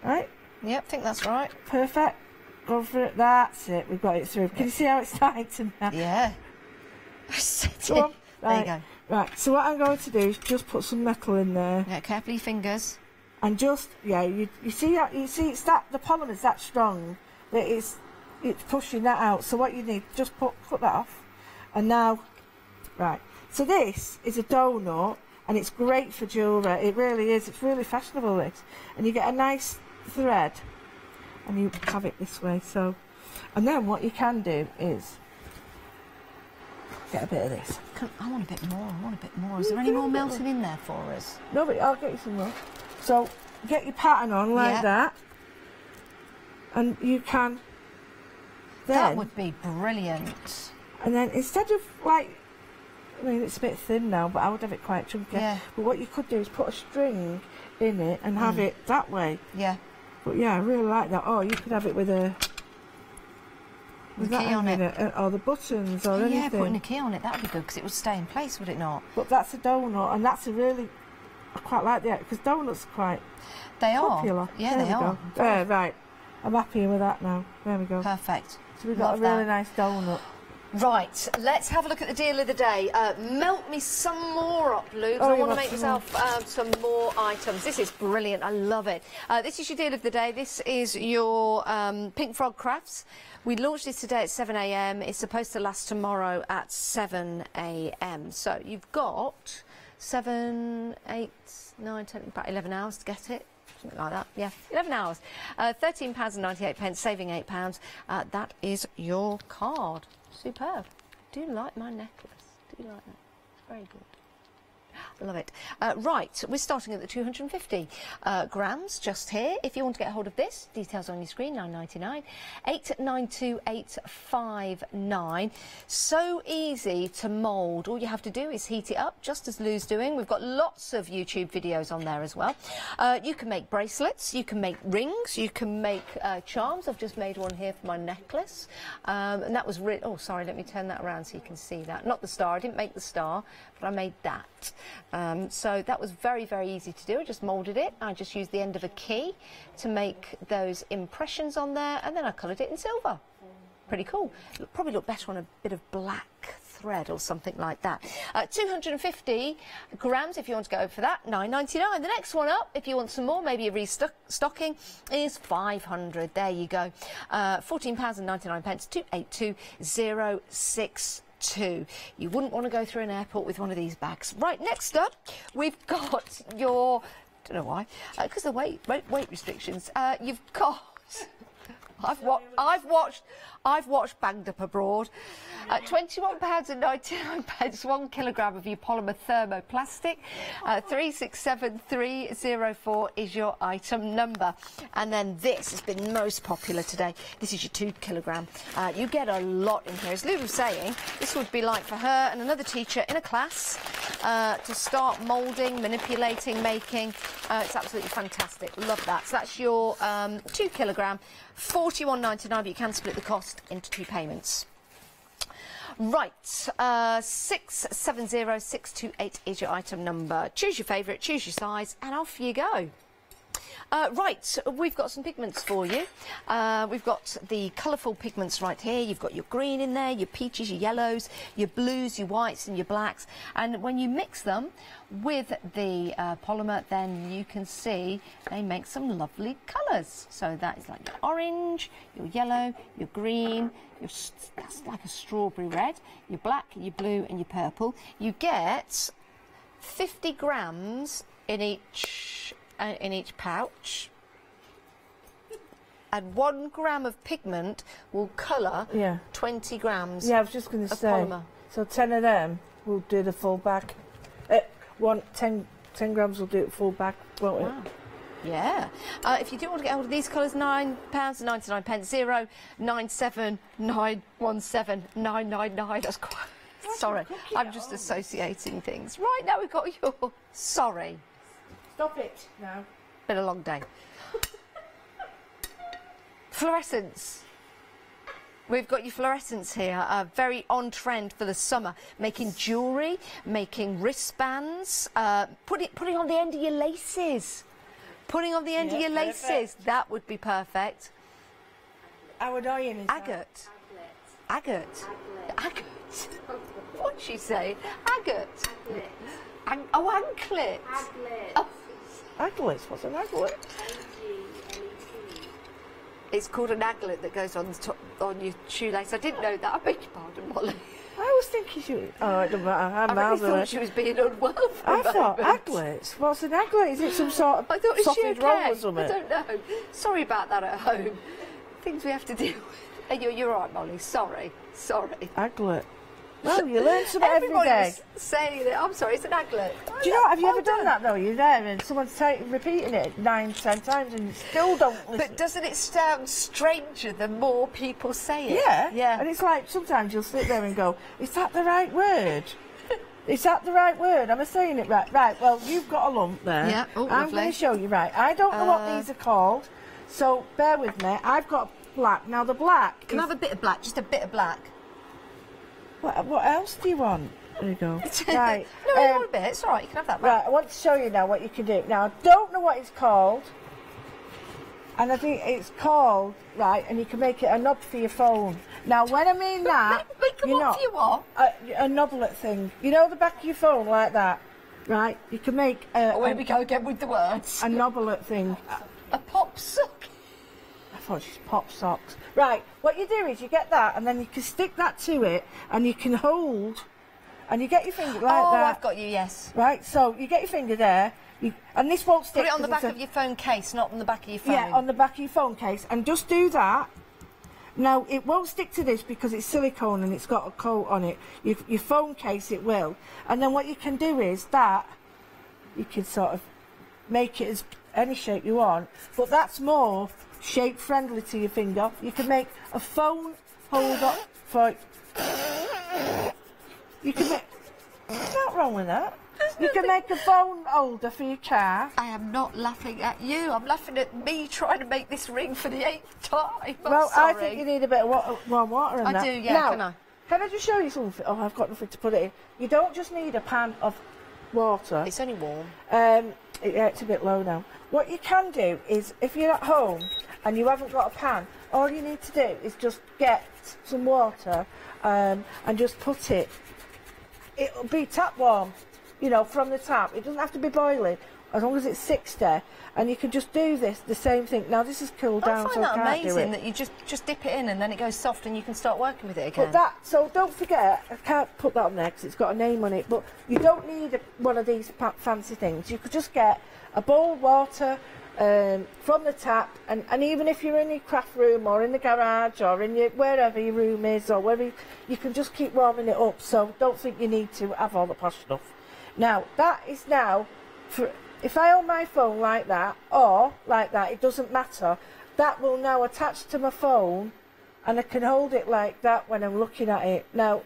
Right. Yep, I think that's right. Perfect. Go for it. That's it. We've got it through. Can you see how it's tightened now? Yeah. Go on. Right. There you go. Right, so what I'm going to do is just put some metal in there. Yeah, carefully fingers. And just, you see it's that, the polymer's that strong that it's pushing that out. So what you need, just cut that off. And now, right, so this is a donut, and it's great for jewellery. It really is. It's really fashionable, this. And you get a nice thread, and you have it this way. So, and then what you can do is get a bit of this. I want a bit more. Is there any more melting in there for us? No, but I'll get you some more. So get your pattern on like that, and you can then... That would be brilliant. And then instead of like, I mean it's a bit thin now, but I would have it quite chunky. Yeah. But what you could do is put a string in it and have it that way. Yeah. But yeah, I really like that. Oh, you could have it with a... With a key on it. Or the buttons or anything. Yeah, putting a key on it, that would be good, because it would stay in place, would it not? But that's a donut, and that's a really... I quite like that, because donuts are quite popular. Yeah, there they are. There, right. I'm happy with that now. There we go. Perfect. So we've got a really nice donut. Right, let's have a look at the deal of the day. Melt me some more up, Lou, because I want to make myself some more items. This is brilliant. I love it. This is your deal of the day. This is your Pink Frog Crafts. We launched this today at 7 AM. It's supposed to last tomorrow at 7 AM. So you've got 7, 8, 9, 10, about 11 hours to get it. Something like that, yeah, 11 hours. £13.98, saving £8. That is your card. Superb. Do like my necklace. Do like that. It's very good. Love it. Right, we're starting at the 250 grams just here. If you want to get hold of this, details on your screen, £9.99, 892859. So easy to mould. All you have to do is heat it up, just as Lou's doing. We've got lots of YouTube videos on there as well. You can make bracelets, you can make rings, you can make charms. I've just made one here for my necklace. And that was oh, sorry, let me turn that around so you can see that. Not the star, I didn't make the star, but I made that. So that was very, very easy to do. I just moulded it. I just used the end of a key to make those impressions on there, and then I coloured it in silver. Pretty cool. It'll probably look better on a bit of black thread or something like that. 250 grams if you want to go for that, £9.99. The next one up, if you want some more, maybe a restocking, is 500. There you go. £14.99, 282062. You wouldn't want to go through an airport with one of these bags. Right, next up, we've got your, don't know why, because of weight restrictions. You've got. I've watched Banged Up Abroad. £21.99, 1 kilogram of your polymer thermoplastic. 367304 is your item number. And then this has been most popular today. This is your 2 kilogram. You get a lot in here. As Lou was saying, this would be like for her and another teacher in a class to start moulding, manipulating, making. It's absolutely fantastic. Love that. So that's your 2 kilogram, £41.99, but you can split the cost into 2 payments. Right, 670628 is your item number. Choose your favourite, choose your size, and off you go. Right, we've got some pigments for you. We've got the colourful pigments right here. You've got your green in there, your peaches, your yellows, your blues, your whites and your blacks. And when you mix them with the polymer, then you can see they make some lovely colours. So that is like your orange, your yellow, your green, that's like a strawberry red, your black, your blue and your purple. You get 50 grams in each pouch, and 1 gram of pigment will colour 20 grams. Yeah, I was just going to say. Polymer. So 10 of them will do the full bag. 10 grams will do it full bag, won't it? Wow. Yeah. If you do want to get hold of these colours, £9.99, 097917999. That's quite. Sorry, I'm just associating things. Right, now we've got your. Sorry. Stop it now. Been a long day. Fluorescence. We've got your fluorescence here, very on trend for the summer. Making jewellery, making wristbands, putting on the end of your laces. Putting on the end of your laces. That would be perfect. How annoying is agate. Agate. Agate. What'd she say? Agate. Aglet. Oh, anklet. Aglet. Oh. Aglets? What's an aglet? It's called an aglet that goes on the top, on your shoelace. I didn't know that. I beg your pardon, Molly. I was thinking she was... Oh, it doesn't matter. I really thought she was being unwell for a moment. thought aglets. What's an aglet? Is it some sort of sausage roll or something? I don't know. Sorry about that at home. Things we have to deal with. You're right, Molly. Sorry. Aglet. Well, you learn something every day. Saying it. I'm sorry, it's an aglet. Do you know what? Have you ever done that though? You're there and someone's repeating it 9, 10 times and you still don't listen. But doesn't it sound stranger the more people say it? Yeah. And it's like sometimes you'll sit there and go, "Is that the right word? Is that the right word? Am I saying it right? Right. Well, you've got a lump there. Yeah. Oh, I'm going to show you. Right. I don't know what these are called, so bear with me. I've got black. Now the black. Can I have a bit of black? Just a bit of black. What else do you want? There you go. Right. No, you want a bit. It's all right. You can have that back. Right, I want to show you now what you can do. Now, I don't know what it's called. And I think it's called, right, and you can make it a knob for your phone. Now, when I mean that... Make a knob for your what? A knoblet thing. You know the back of your phone, like that? Right? You can make... Where we go again with the words? A knoblet thing. A pop sock. I thought it was pop socks. Right, what you do is you get that and then you can stick that to it and you can hold and you get your finger like that. that. I've got you, yes. Right, so you get your finger there, and this won't stick. Put it on the back of your phone case, not on the back of your phone. Yeah, on the back of your phone case, and just do that. Now, it won't stick to this because it's silicone and it's got a coat on it. Your phone case, it will. And then what you can do is that, you can sort of make it as any shape you want, but that's more shape friendly to your finger. You can make a phone holder for... You can make... There's not wrong with that. You can make a phone holder for your car. I am not laughing at you. I'm laughing at me trying to make this ring for the 8th time. Well, I think you need a bit of warm water in that. I do, yeah, now, can I just show you something? Oh, I've got nothing to put it in. You don't just need a pan of water. It's only warm. Yeah, it's a bit low now. What you can do is, if you're at home and you haven't got a pan, all you need to do is just get some water and just put it. It'll be tap warm. You know, from the tap. It doesn't have to be boiling, as long as it's 60. And you can just do the same thing. Now, this is cooled down, so I can't do it. I find that amazing that you just dip it in and then it goes soft and you can start working with it again. So don't forget, I can't put that on there because it's got a name on it, but you don't need one of these fancy things. You could just get a bowl of water from the tap, and even if you're in your craft room or in the garage or in wherever your room is or wherever, you can just keep warming it up. So don't think you need to have all the posh stuff. Now, that is now, if I hold my phone like that, or like that, it doesn't matter, that will now attach to my phone, and I can hold it like that when I'm looking at it. Now,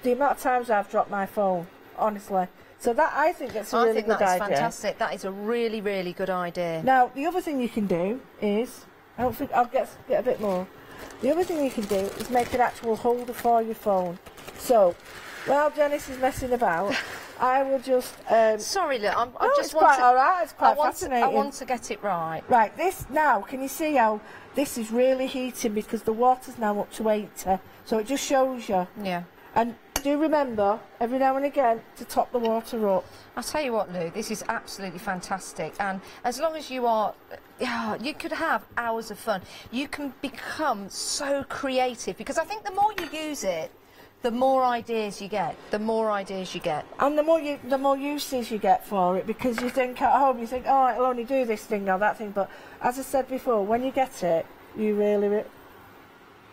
the amount of times I've dropped my phone, honestly. So that, I think that's a really good idea. I think that's fantastic. That is a really, really good idea. Now, the other thing you can do is, I don't think I'll get a bit more. The other thing you can do is make an actual holder for your phone. So, while Janice is messing about, I will just... Sorry, look, it's quite all right. It's quite fascinating. I want to get it right. Right, this now, can you see how this is really heating because the water's now up to 80, so it just shows you. Yeah. And do remember, every now and again, to top the water up. I'll tell you what, Lou, this is absolutely fantastic, and as long as you are... you could have hours of fun. You can become so creative, because I think the more you use it, the more ideas you get. The more ideas you get. And the more uses you get for it, because you think at home, you think, oh, it'll only do this thing or that thing, but as I said before, when you get it, you really...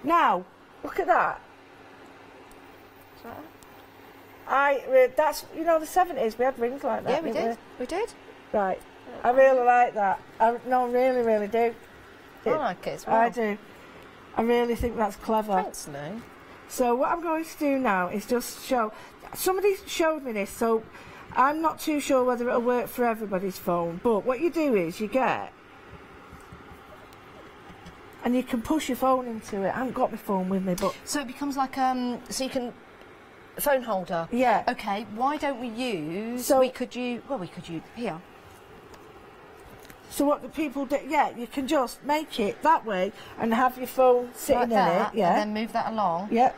Now, look at that. That's, you know, the 70s, we had rings like that. Yeah, we did. We did. Right. I really like that. No, really, really do. I like it as well. I do. I really think that's clever. Thanks, Lou. So what I'm going to do now is just show... Somebody showed me this, so I'm not too sure whether it'll work for everybody's phone, but what you do is you get... And you can push your phone into it. I haven't got my phone with me, but... So it becomes like, so you can... phone holder. Yeah. Okay, why don't we use... So we could use here. So what the people do... Yeah, you can just make it that way and have your phone sitting like that, in it. Yeah. And then move that along. Yeah.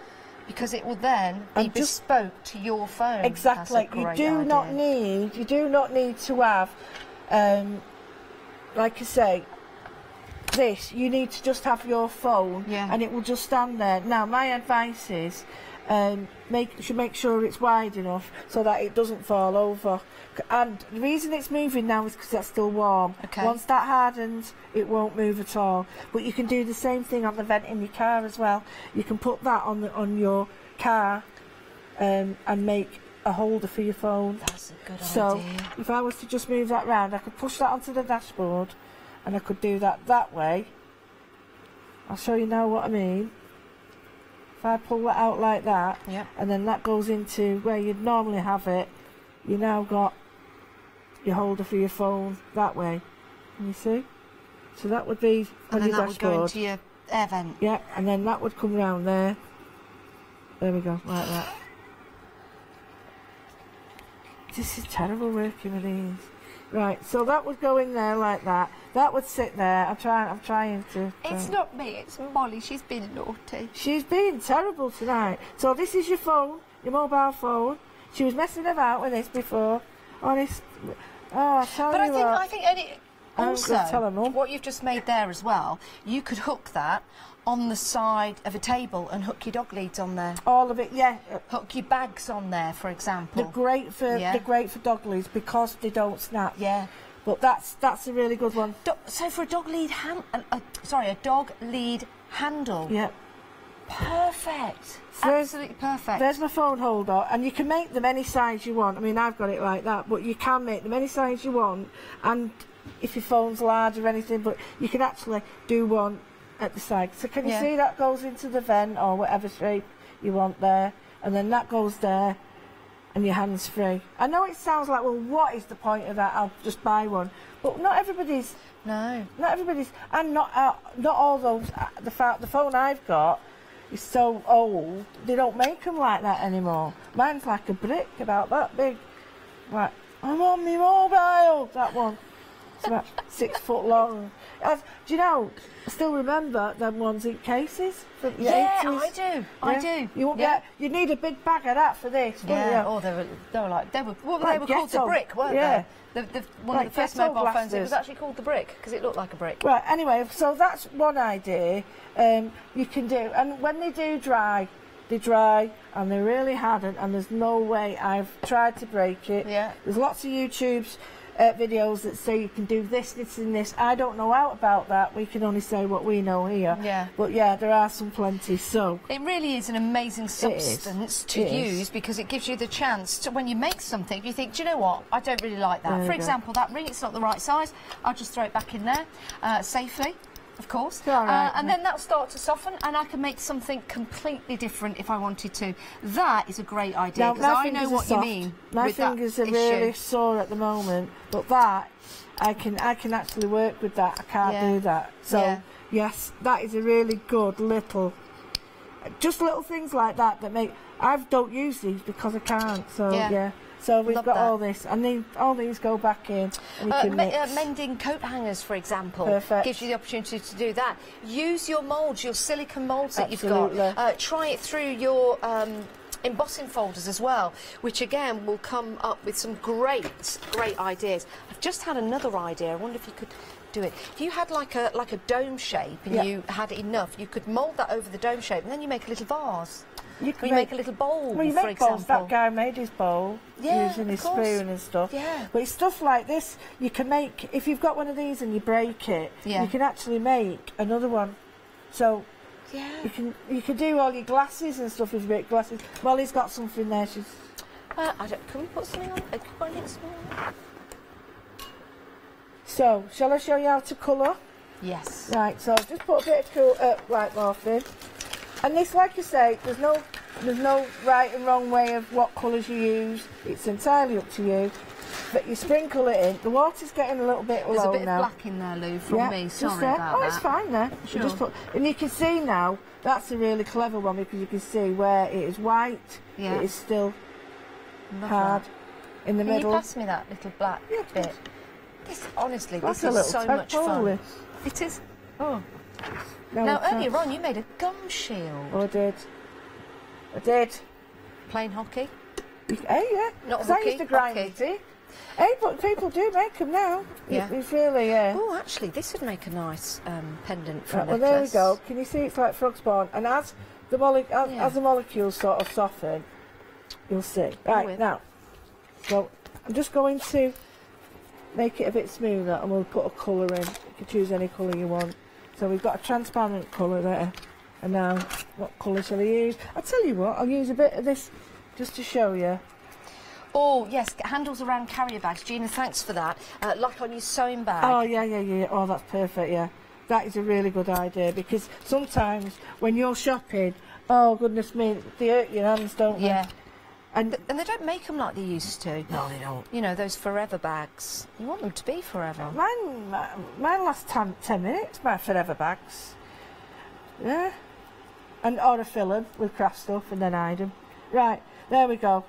Because it will then be bespoke to your phone. Exactly. You do not need to have, like I say, this. You need to just have your phone, and it will just stand there. Now, my advice is, make sure it's wide enough so that it doesn't fall over. And the reason it's moving now is because that's still warm. Okay. Once that hardens, it won't move at all. But you can do the same thing on the vent in your car as well. You can put that on your car and make a holder for your phone. That's a good idea. So if I was to just move that round, I could push that onto the dashboard, and I could do that way. I'll show you now what I mean. If I pull that out like that, and then that goes into where you'd normally have it, you now got your holder for your phone that way. Can you see? So that would be on your dashboard. And then that would go into your air vent. Yeah, and then that would come round there. There we go, like that. This is terrible working with these. Right, so that would go in there like that. That would sit there. I'm trying to... It's not me, it's Molly. She's been naughty. She's been terrible tonight. So this is your phone, your mobile phone. She was messing about with this before. Honest. Oh, I tell you what. I think Just tell her, Mum. What you've just made there as well, you could hook that on the side of a table and hook your dog leads on there. All of it, yeah. Hook your bags on there, for example. They're great for dog leads because they don't snap. Yeah. But that's a really good one. So for a dog lead a dog lead handle. Yeah. Perfect. Absolutely perfect. There's my phone holder, and you can make them any size you want. I mean, I've got it like that, but you can make them any size you want. And if your phone's large or anything, but you can actually do one at the side. So can you see that goes into the vent or whatever shape you want there, and then that goes there, and your hand's free. I know it sounds like, well, what is the point of that? I'll just buy one, but not everybody's. No. Not everybody's, and not all those. The phone I've got is so old, they don't make them like that anymore. Mine's like a brick, about that big. Like, I'm on my mobile, that one. It's about 6 foot long. Do you know, I still remember them ones in cases from the 80s. I do. You won't get, you need a big bag of that for this, wouldn't you? Oh, they were called the brick, weren't they? One of the first mobile phones, it was actually called the brick, because it looked like a brick. Right, anyway, so that's one idea you can do. And when they do dry, they dry, and they're really hard, and there's no way. I've tried to break it. Yeah. There's lots of YouTube's videos that say you can do this, this and this. I don't know out about that. We can only say what we know here. Yeah. But yeah, there are some plenty, so. It really is an amazing substance to use because it gives you the chance to, when you make something, you think, do you know what, I don't really like that. For example, that ring, it's not the right size. I'll just throw it back in there safely. Of course, and then that'll start to soften, and I can make something completely different if I wanted to. That is a great idea because I know what you mean. My fingers are really sore at the moment, but that I can actually work with that. I can't do that. So yes, that is a really good little, just little things like that that make. I don't use these because I can't. So yeah. So we've got all this, and all these go back in. And you can mix. Mending coat hangers, for example, gives you the opportunity to do that. Use your moulds, your silicone moulds that you've got. Try it through your embossing folders as well, which again will come up with some great ideas. I've just had another idea. I wonder if you could do it. If you had like a dome shape and you had enough, you could mould that over the dome shape, and then you make a little vase. You make a little bowl, well, you for make example. Bowls. That guy made his bowl using his spoon and stuff. Yeah. But it's stuff like this you can make. If you've got one of these and you break it, you can actually make another one. So you can do all your glasses and stuff if you make glasses. Molly's got something there. She's. Can we put something on? So shall I show you how to colour? Yes. Right. So just put a bit of white morphine. And this, like you say, there's no right and wrong way of what colours you use. It's entirely up to you. But you sprinkle it in. The water's getting a little bit low now. There's a bit of black in there, Lou, from me. Sorry about that. Oh, it's fine there. Sure. And you can see now, that's a really clever one because you can see where it is white, it is still hard in the middle. Can you pass me that little black bit? Honestly, this is so much fun. It is. Oh. Now, earlier on, you made a gum shield. Oh, I did. Playing hockey? Yeah. Not hockey? I used to grind it. Hey, but people do make them now. Yeah. It's really, Oh, actually, this would make a nice pendant for a necklace. Well, there we go. Can you see it's like frog spawn? And as the molecules sort of soften, you'll see. Right, now, so I'm just going to make it a bit smoother and we'll put a colour in. You can choose any colour you want. So we've got a transparent colour there. And now, what colour shall I use? I'll tell you what, I'll use a bit of this just to show you. Oh, yes, handles around carrier bags. Gina, thanks for that. Like on your sewing bag. Oh, yeah. Oh, that's perfect, yeah. That is a really good idea because sometimes when you're shopping, oh, goodness me, they hurt your hands, don't they? Yeah. And they don't make them like they used to. No, they don't. You know, those forever bags. You want them to be forever. Mine last 10 minutes, my forever bags. Yeah. Or I fill them with craft stuff and then hide them. Right, there we go.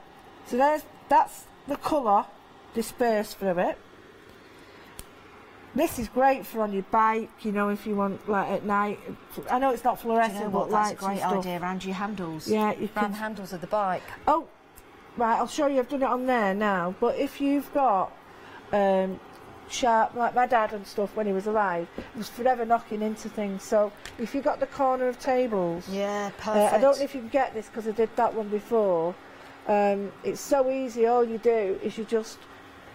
So that's the colour dispersed through it. This is great for on your bike, you know, if you want, like, at night. I know it's not fluorescent, but that's a great idea around your handles. Yeah, you around the handles of the bike. Oh, right, I'll show you. I've done it on there now. But if you've got sharp, like my dad and stuff when he was alive, was forever knocking into things. So if you got the corner of tables, yeah, perfect. I don't know if you can get this because I did that one before. It's so easy. All you do is you just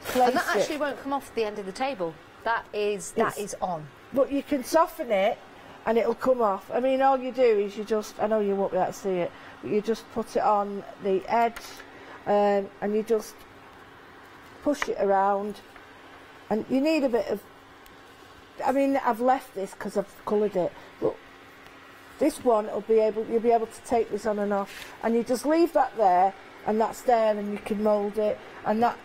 place and that actually it. won't come off the end of the table. That is on. But you can soften it, and it'll come off. I mean, all you do is you just, I know you won't be able to see it, but you just put it on the edge, and you just push it around. And you need a bit of, I mean, I've left this because I've coloured it, but this one you'll be able to take this on and off, and you just leave that there, and that's there, and you can mould it, and that,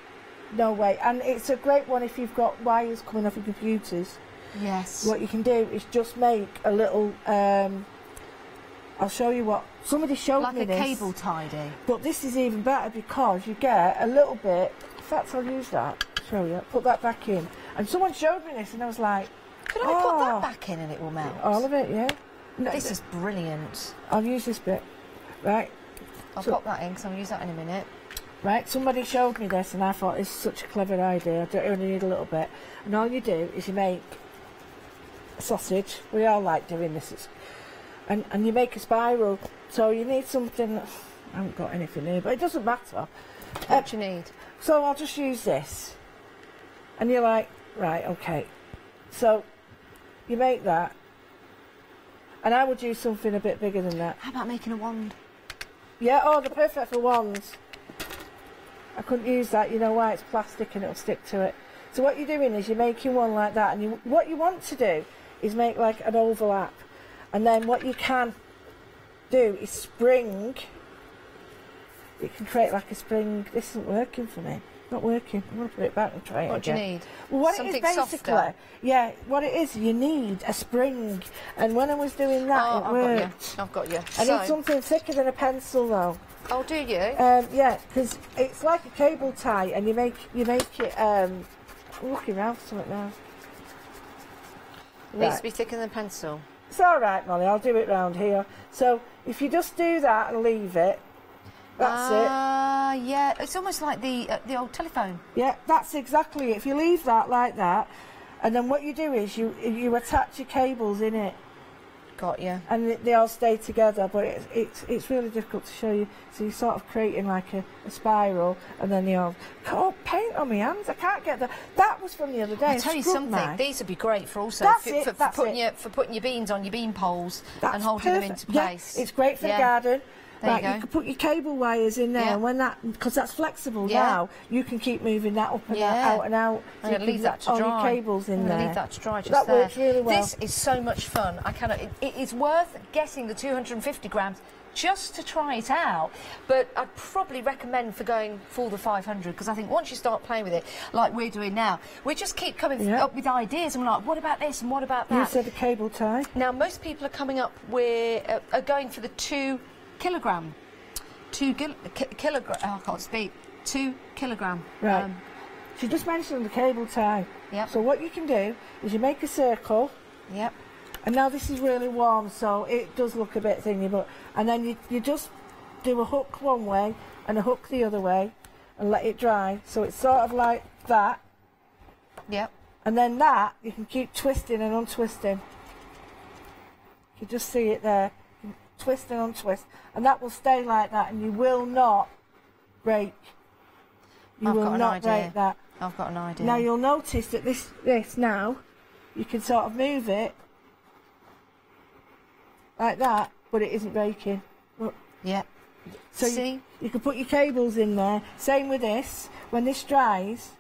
no way. And it's a great one if you've got wires coming off your computers. Yes. What you can do is just make a little, I'll show you what, somebody showed me this. Like a cable tidy. But this is even better because you get a little bit, in fact I'll use that, show you, put that back in. And someone showed me this and I was like, could I put that back in and it will melt? All of it, yeah. No, this is brilliant. I'll use this bit, right. I'll pop that in because I'll use that in a minute. Right, somebody showed me this and I thought this is such a clever idea, I don't only need a little bit. And all you do is you make a sausage, we all like doing this, and you make a spiral. So you need something, I haven't got anything here, but it doesn't matter. What do you need? So I'll just use this. And you're like, right, okay. So you make that, and I would use something a bit bigger than that. How about making a wand? Yeah, oh, they're perfect for wands. I couldn't use that, you know why? It's plastic and it'll stick to it. So what you're doing is you're making one like that, and what you want to do is make like an overlap. And then what you can do is spring. You can create like a spring. This isn't working for me. Not working. I'm going to put it back and try it again. What do you need? Well, what something it is basically, softer. yeah, what it is, you need a spring. And when I was doing that, it worked. I've got you. I need something thicker than a pencil though. Oh, do you? Yeah, because it's like a cable tie, and you make it. I'm looking around for something now. It needs to be thicker than a pencil. It's all right, Molly. I'll do it round here. So if you just do that and leave it, that's it. Yeah, it's almost like the old telephone. Yeah, that's exactly it. If you leave that like that, and then what you do is you attach your cables in it. Got you. And they all stay together, but it's really difficult to show you. So you're sort of creating like a spiral, and then you have paint on my hands. I can't get that. That was from the other day. I'll tell you something. These would be great for also for putting your beans on your bean poles and holding them into place. Yeah, it's great for the garden. There you go. You can put your cable wires in there, and when because that's flexible now, you can keep moving that up and out and out. I'm going to leave that to dry. All your cables in there. Leave that to dry just that there. Works really well. This is so much fun. I cannot. It is worth getting the 250 grams just to try it out. But I'd probably recommend for going for the 500 because I think once you start playing with it, like we're doing now, we just keep coming up with ideas and we're like, what about this and what about that? You said a cable tie. Now most people are coming up with are going for the 2 kilogram. 2 kilogram. Oh, I can't speak. 2 kilogram. Right. She just mentioned the cable tie. Yep. So what you can do is you make a circle. Yep. And now this is really warm, so it does look a bit thingy, but and then you just do a hook one way and a hook the other way, and let it dry. So it's sort of like that. Yep. And then that you can keep twisting and untwisting. You just see it there. Twist and untwist, and that will stay like that, and you will not break. You will not break that. I've got an idea. Now you'll notice that this now, you can sort of move it like that, but it isn't breaking. Look. Yeah. So see, you can put your cables in there. Same with this. When this dries,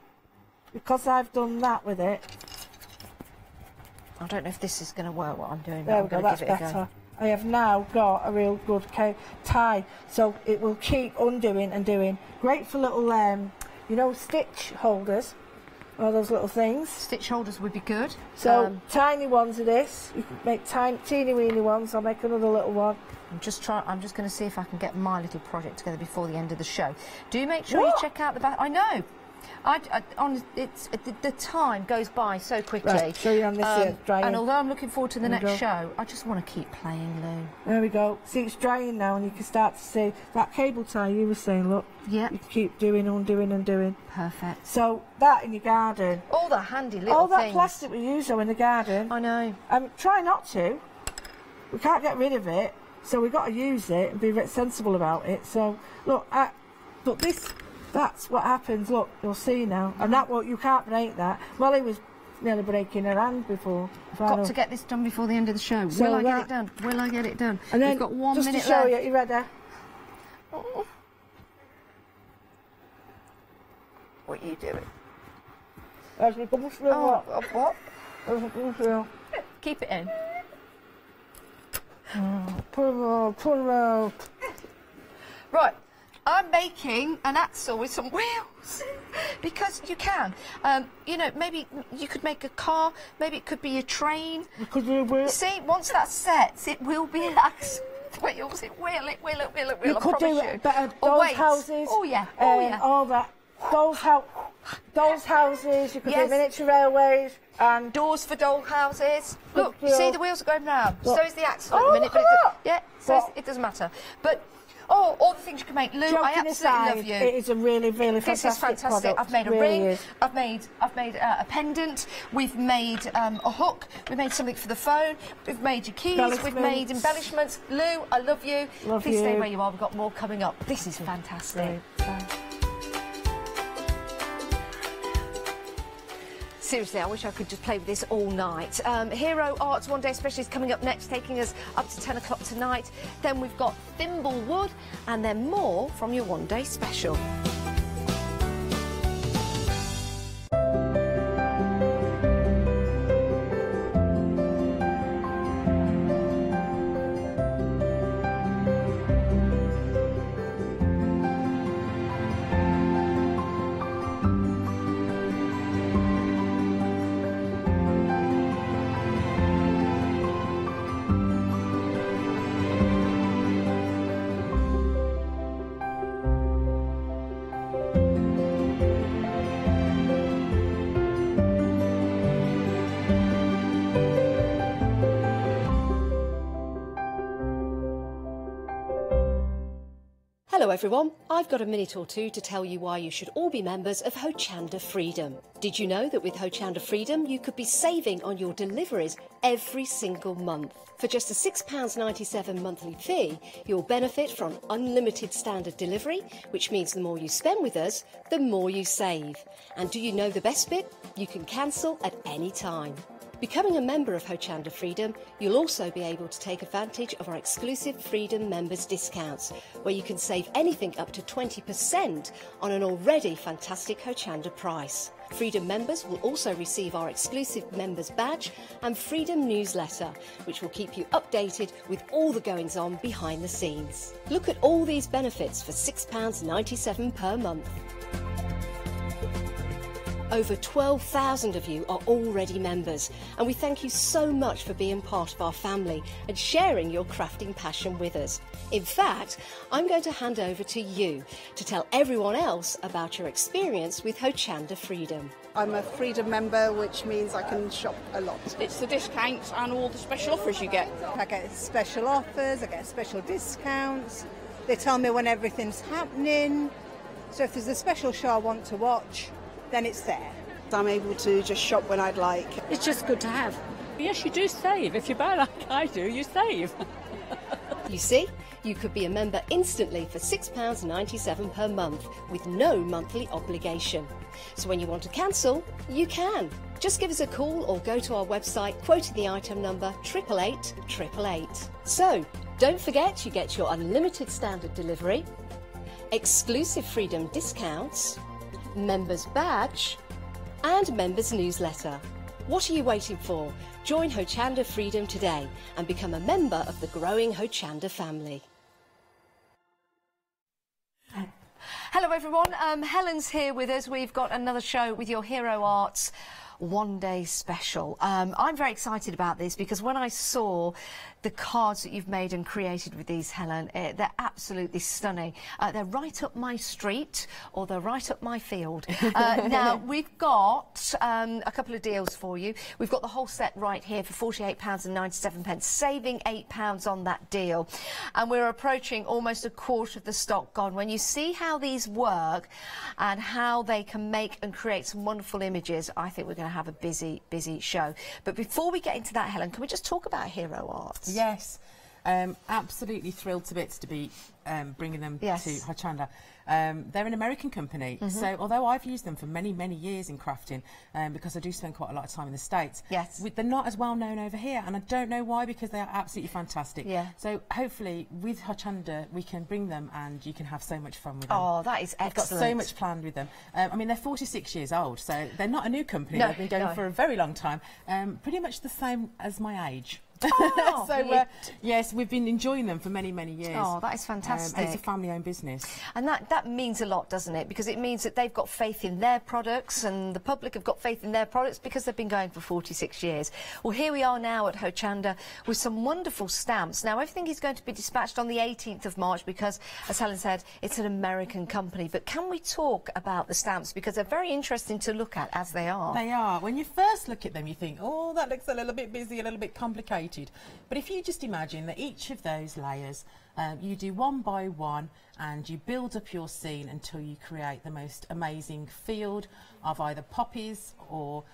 because I've done that with it. I don't know if this is going to work. What I'm doing. There we go. That's better. I have now got a real good tie, so it will keep undoing and doing. Great for little, you know, stitch holders, all those little things. Stitch holders would be good. So tiny ones of this. You can make teeny weeny ones. I'll make another little one. I'm just going to see if I can get my little project together before the end of the show. Do make sure you check out the back. I know. The time goes by so quickly. Right, show you on this here, it's drying. And although I'm looking forward to the There we next go. show, I just want to keep playing, Lou. There we go. See, it's drying now, and you can start to see that cable tie you were saying, look. Yeah. You can keep doing, undoing, and doing. Perfect. So, that in your garden. All the handy little All that things. plastic we use, though, in the garden. I know. Try not to. We can't get rid of it, so we've got to use it and be sensible about it. So, look, that's what happens. Look, you'll see now. And you can't break that. Molly was nearly breaking her hand before. Got to get this done before the end of the show. So Will I get it done? Will I get it done? And then, we've got 1 just minute to show left. you ready? Oh. What are you doing? As we come through. What? As we come through. Keep it in. Pull them out. Right, I'm making an axle with some wheels because you can. You know, maybe you could make a car. Maybe it could be a train. It could be a wheel. See, once that sets, it will be an axle. Wheels. It will. You I could do promise better you. doll's Weights. houses. Oh yeah. Oh yeah. All that. Doll's houses. You could Yes. do miniature railways and doors for doll houses. Look, you Look. see the wheels are going round. Look. So is the axle at Oh, the minute. look But at that. What? it doesn't matter. But all the things you can make, Lou. I Joking absolutely aside, love you. it is a really, really This fantastic is fantastic. product. I've made a Really ring. is. I've made a pendant. We've made a hook. We've made something for the phone. We've made your keys. We've made embellishments. Lou, I love you. Love Please stay you. where you are. We've got more coming up. This is fantastic. Seriously, I wish I could just play with this all night. Hero Arts One Day Special is coming up next, taking us up to 10 o'clock tonight. Then we've got Thimblewood, and then more from your One Day Special. Hello everyone, I've got a minute or two to tell you why you should all be members of Hochanda Freedom. Did you know that with Hochanda Freedom you could be saving on your deliveries every single month? For just a £6.97 monthly fee, you'll benefit from unlimited standard delivery, which means the more you spend with us, the more you save. And do you know the best bit? You can cancel at any time. Becoming a member of Hochanda Freedom, you'll also be able to take advantage of our exclusive Freedom members discounts, where you can save anything up to 20% on an already fantastic Hochanda price. Freedom members will also receive our exclusive members badge and Freedom newsletter, which will keep you updated with all the goings on behind the scenes. Look at all these benefits for £6.97 per month. Over 12,000 of you are already members, and we thank you so much for being part of our family and sharing your crafting passion with us. In fact, I'm going to hand over to you to tell everyone else about your experience with Hochanda Freedom. I'm a Freedom member, which means I can shop a lot. It's the discounts and all the special offers you get. I get special offers, I get special discounts. They tell me when everything's happening. So if there's a special show I want to watch, then it's there. I'm able to just shop when I'd like. It's just good to have. Yes, you do save. If you buy like I do, you save. You see, you could be a member instantly for £6.97 per month with no monthly obligation. So when you want to cancel, you can. Just give us a call or go to our website quoting the item number 888 So, don't forget you get your unlimited standard delivery, exclusive Freedom discounts, members badge and members newsletter. What are you waiting for? Join Hochanda Freedom today and become a member of the growing Hochanda family. Hello everyone, Helen's here with us. We've got another show with your Hero Arts one-day special. I'm very excited about this because when I saw the cards that you've made and created with these, Helen, they're absolutely stunning. They're right up my street, or they're right up my field. Now, we've got a couple of deals for you. We've got the whole set right here for £48.97, saving £8 on that deal. And we're approaching almost a quarter of the stock gone. When you see how these work and how they can make and create some wonderful images, I think we're going to have a busy, busy show. But before we get into that, Helen, can we just talk about Hero Arts? Yes, absolutely thrilled to bits to be bringing them to Hochanda. They're an American company, so although I've used them for many, many years in crafting, because I do spend quite a lot of time in the States, they're not as well known over here, and I don't know why, because they are absolutely fantastic. So hopefully with Hochanda we can bring them and you can have so much fun with them. Oh, that is excellent. I've got so much planned with them. I mean, they're 46 years old, so they're not a new company. They've been going for a very long time, pretty much the same as my age. Oh, so yes, we've been enjoying them for many, many years. Oh, that is fantastic. It's a family-owned business, and that means a lot, doesn't it? Because it means that they've got faith in their products, and the public have got faith in their products because they've been going for 46 years. Well, here we are now at Hochanda with some wonderful stamps. Now, everything is going to be dispatched on the 18th of March because, as Helen said, it's an American company. But can we talk about the stamps, because they're very interesting to look at as they are. They are. When you first look at them, you think, oh, that looks a little bit busy, a little bit complicated. But if you just imagine that each of those layers, you do one by one, and you build up your scene until you create the most amazing field of either poppies or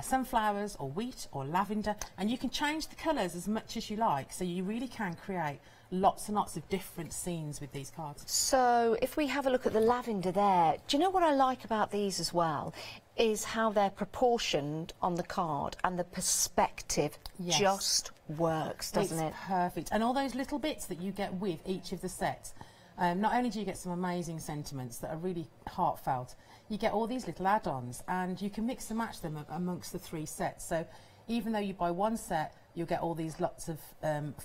sunflowers or wheat or lavender, and you can change the colours as much as you like, so you really can create lots and lots of different scenes with these cards. So if we have a look at the lavender there, do you know what I like about these as well? Is how they're proportioned on the card, and the perspective just works, doesn't it? It's perfect. And all those little bits that you get with each of the sets, not only do you get some amazing sentiments that are really heartfelt, you get all these little add-ons, and you can mix and match them amongst the 3 sets. So even though you buy one set, you'll get all these lots of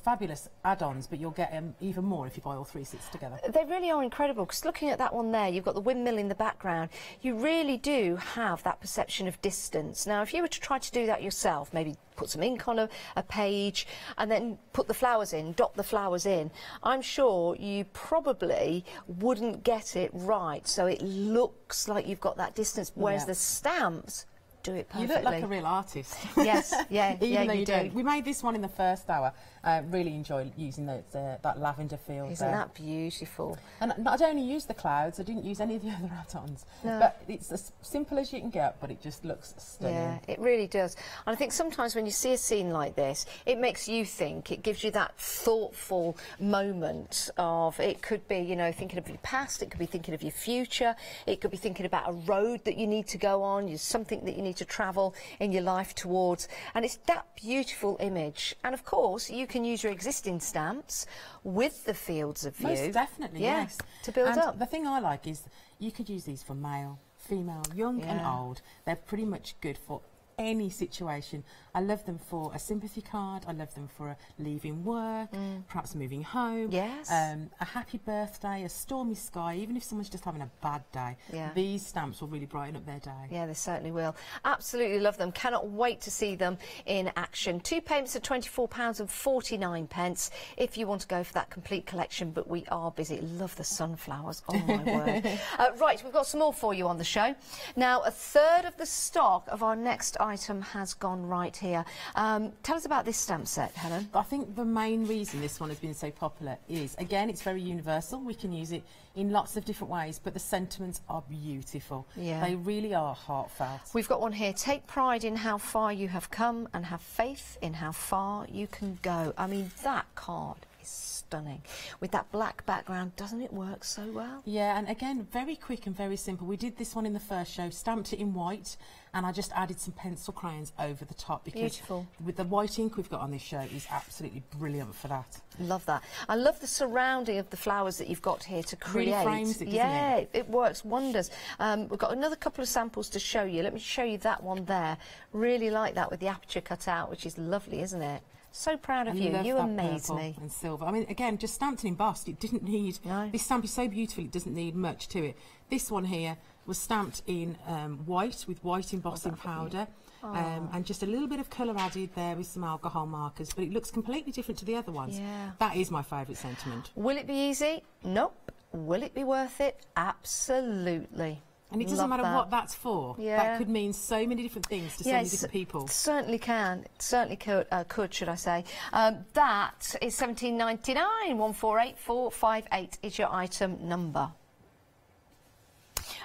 fabulous add-ons, but you'll get even more if you buy all 3 sets together. They really are incredible, because looking at that one there, you've got the windmill in the background. You really do have that perception of distance. Now, if you were to try to do that yourself, maybe put some ink on a page and then put the flowers in, dot the flowers in, I'm sure you probably wouldn't get it right. So it looks like you've got that distance, whereas the stamps do it perfectly. You look like a real artist. Yes, Even though you do. We made this one in the first hour. Really enjoyed using that lavender field. Isn't that beautiful? And I'd only used the clouds. I didn't use any of the other add-ons. But it's as simple as you can get, but it just looks stunning. Yeah, it really does. And I think sometimes when you see a scene like this, it makes you think. It gives you that thoughtful moment of, it could be, you know, thinking of your past, it could be thinking of your future, it could be thinking about a road that you need to go on, something that you need to travel in your life towards. And it's that beautiful image. And of course, you can use your existing stamps with the fields of view. Most definitely, yes. To build and up. The thing I like is you could use these for male, female, young and old. They're pretty much good for any situation. I love them for a sympathy card. I love them for a leaving work, perhaps moving home. Yes. A happy birthday, a stormy sky, even if someone's just having a bad day. These stamps will really brighten up their day. Yeah, they certainly will. Absolutely love them. Cannot wait to see them in action. 2 payments of £24.49 if you want to go for that complete collection, but we are busy. Love the sunflowers. Oh, my word. Right, we've got some more for you on the show. Now, a third of the stock of our next item has gone right here. Tell us about this stamp set, Helen. I think the main reason this one has been so popular is, again, it's very universal. We can use it in lots of different ways, but the sentiments are beautiful. Yeah. They really are heartfelt. We've got one here. Take pride in how far you have come and have faith in how far you can go. I mean, that card is stunning. With that black background, doesn't it work so well? Yeah, and again, very quick and very simple. We did this one in the first show, stamped it in white, and I just added some pencil crayons over the top, because beautiful. With the white ink we've got on this show is absolutely brilliant for that. Love that. I love the surrounding of the flowers that you've got here to create. Really frames it, doesn't it? It works wonders. We've got another couple of samples to show you. Let me show you that one there. Really like that with the aperture cut out, which is lovely, isn't it? So proud of you. You amaze me. And silver. I mean, again, just stamped and embossed. It didn't need. This stamp is so beautiful. It doesn't need much to it. This one here was stamped in white with white embossing powder. and just a little bit of colour added there with some alcohol markers, but it looks completely different to the other ones. Yeah. That is my favourite sentiment. Will it be easy? Nope. Will it be worth it? Absolutely. And it doesn't matter what that's for. Yeah. That could mean so many different things to so many different people. It certainly can. It certainly could, should I say. That is $17.99. 148458 is your item number.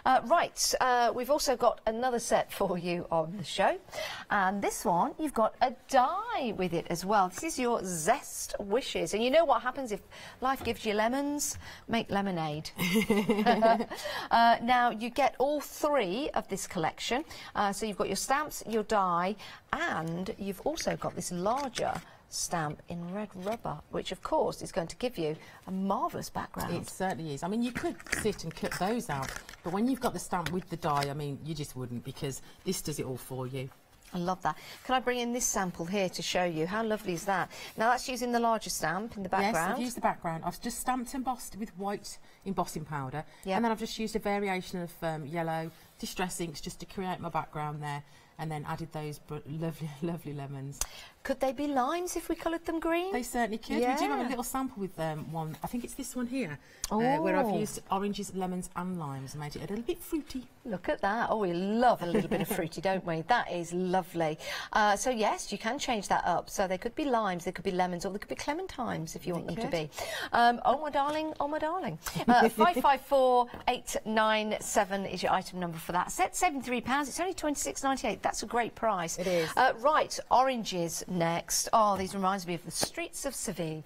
Right, we've also got another set for you on the show, and this one you've got a die with it as well. This is your Zest Wishes, and you know what happens if life gives you lemons? Make lemonade. Now you get all three of this collection, so you've got your stamps, your die, and you've also got this larger stamp in red rubber, which of course is going to give you a marvellous background. It certainly is. I mean, you could sit and cut those out, but when you've got the stamp with the die, I mean, you just wouldn't, because this does it all for you. I love that. Can I bring in this sample here to show you? How lovely is that? Now that's using the larger stamp in the background. Yes, I've used the background. I've just stamped and embossed with white embossing powder, and then I've just used a variation of yellow distress inks just to create my background there, and then added those lovely, lovely lemons. Could they be limes if we coloured them green? They certainly could. Yeah. We do have a little sample with one. I think it's this one here, where I've used oranges, lemons and limes and made it a little bit fruity. Look at that. Oh, we love a little bit of fruity, don't we? That is lovely. So, yes, you can change that up. So they could be limes, they could be lemons, or they could be clementines if you want them to be. Oh, my darling, oh, my darling. 554897 is your item number for that set. £73. It's only £26.98. That's a great price. It is. Right, oranges next. Oh, these reminds me of the streets of Seville.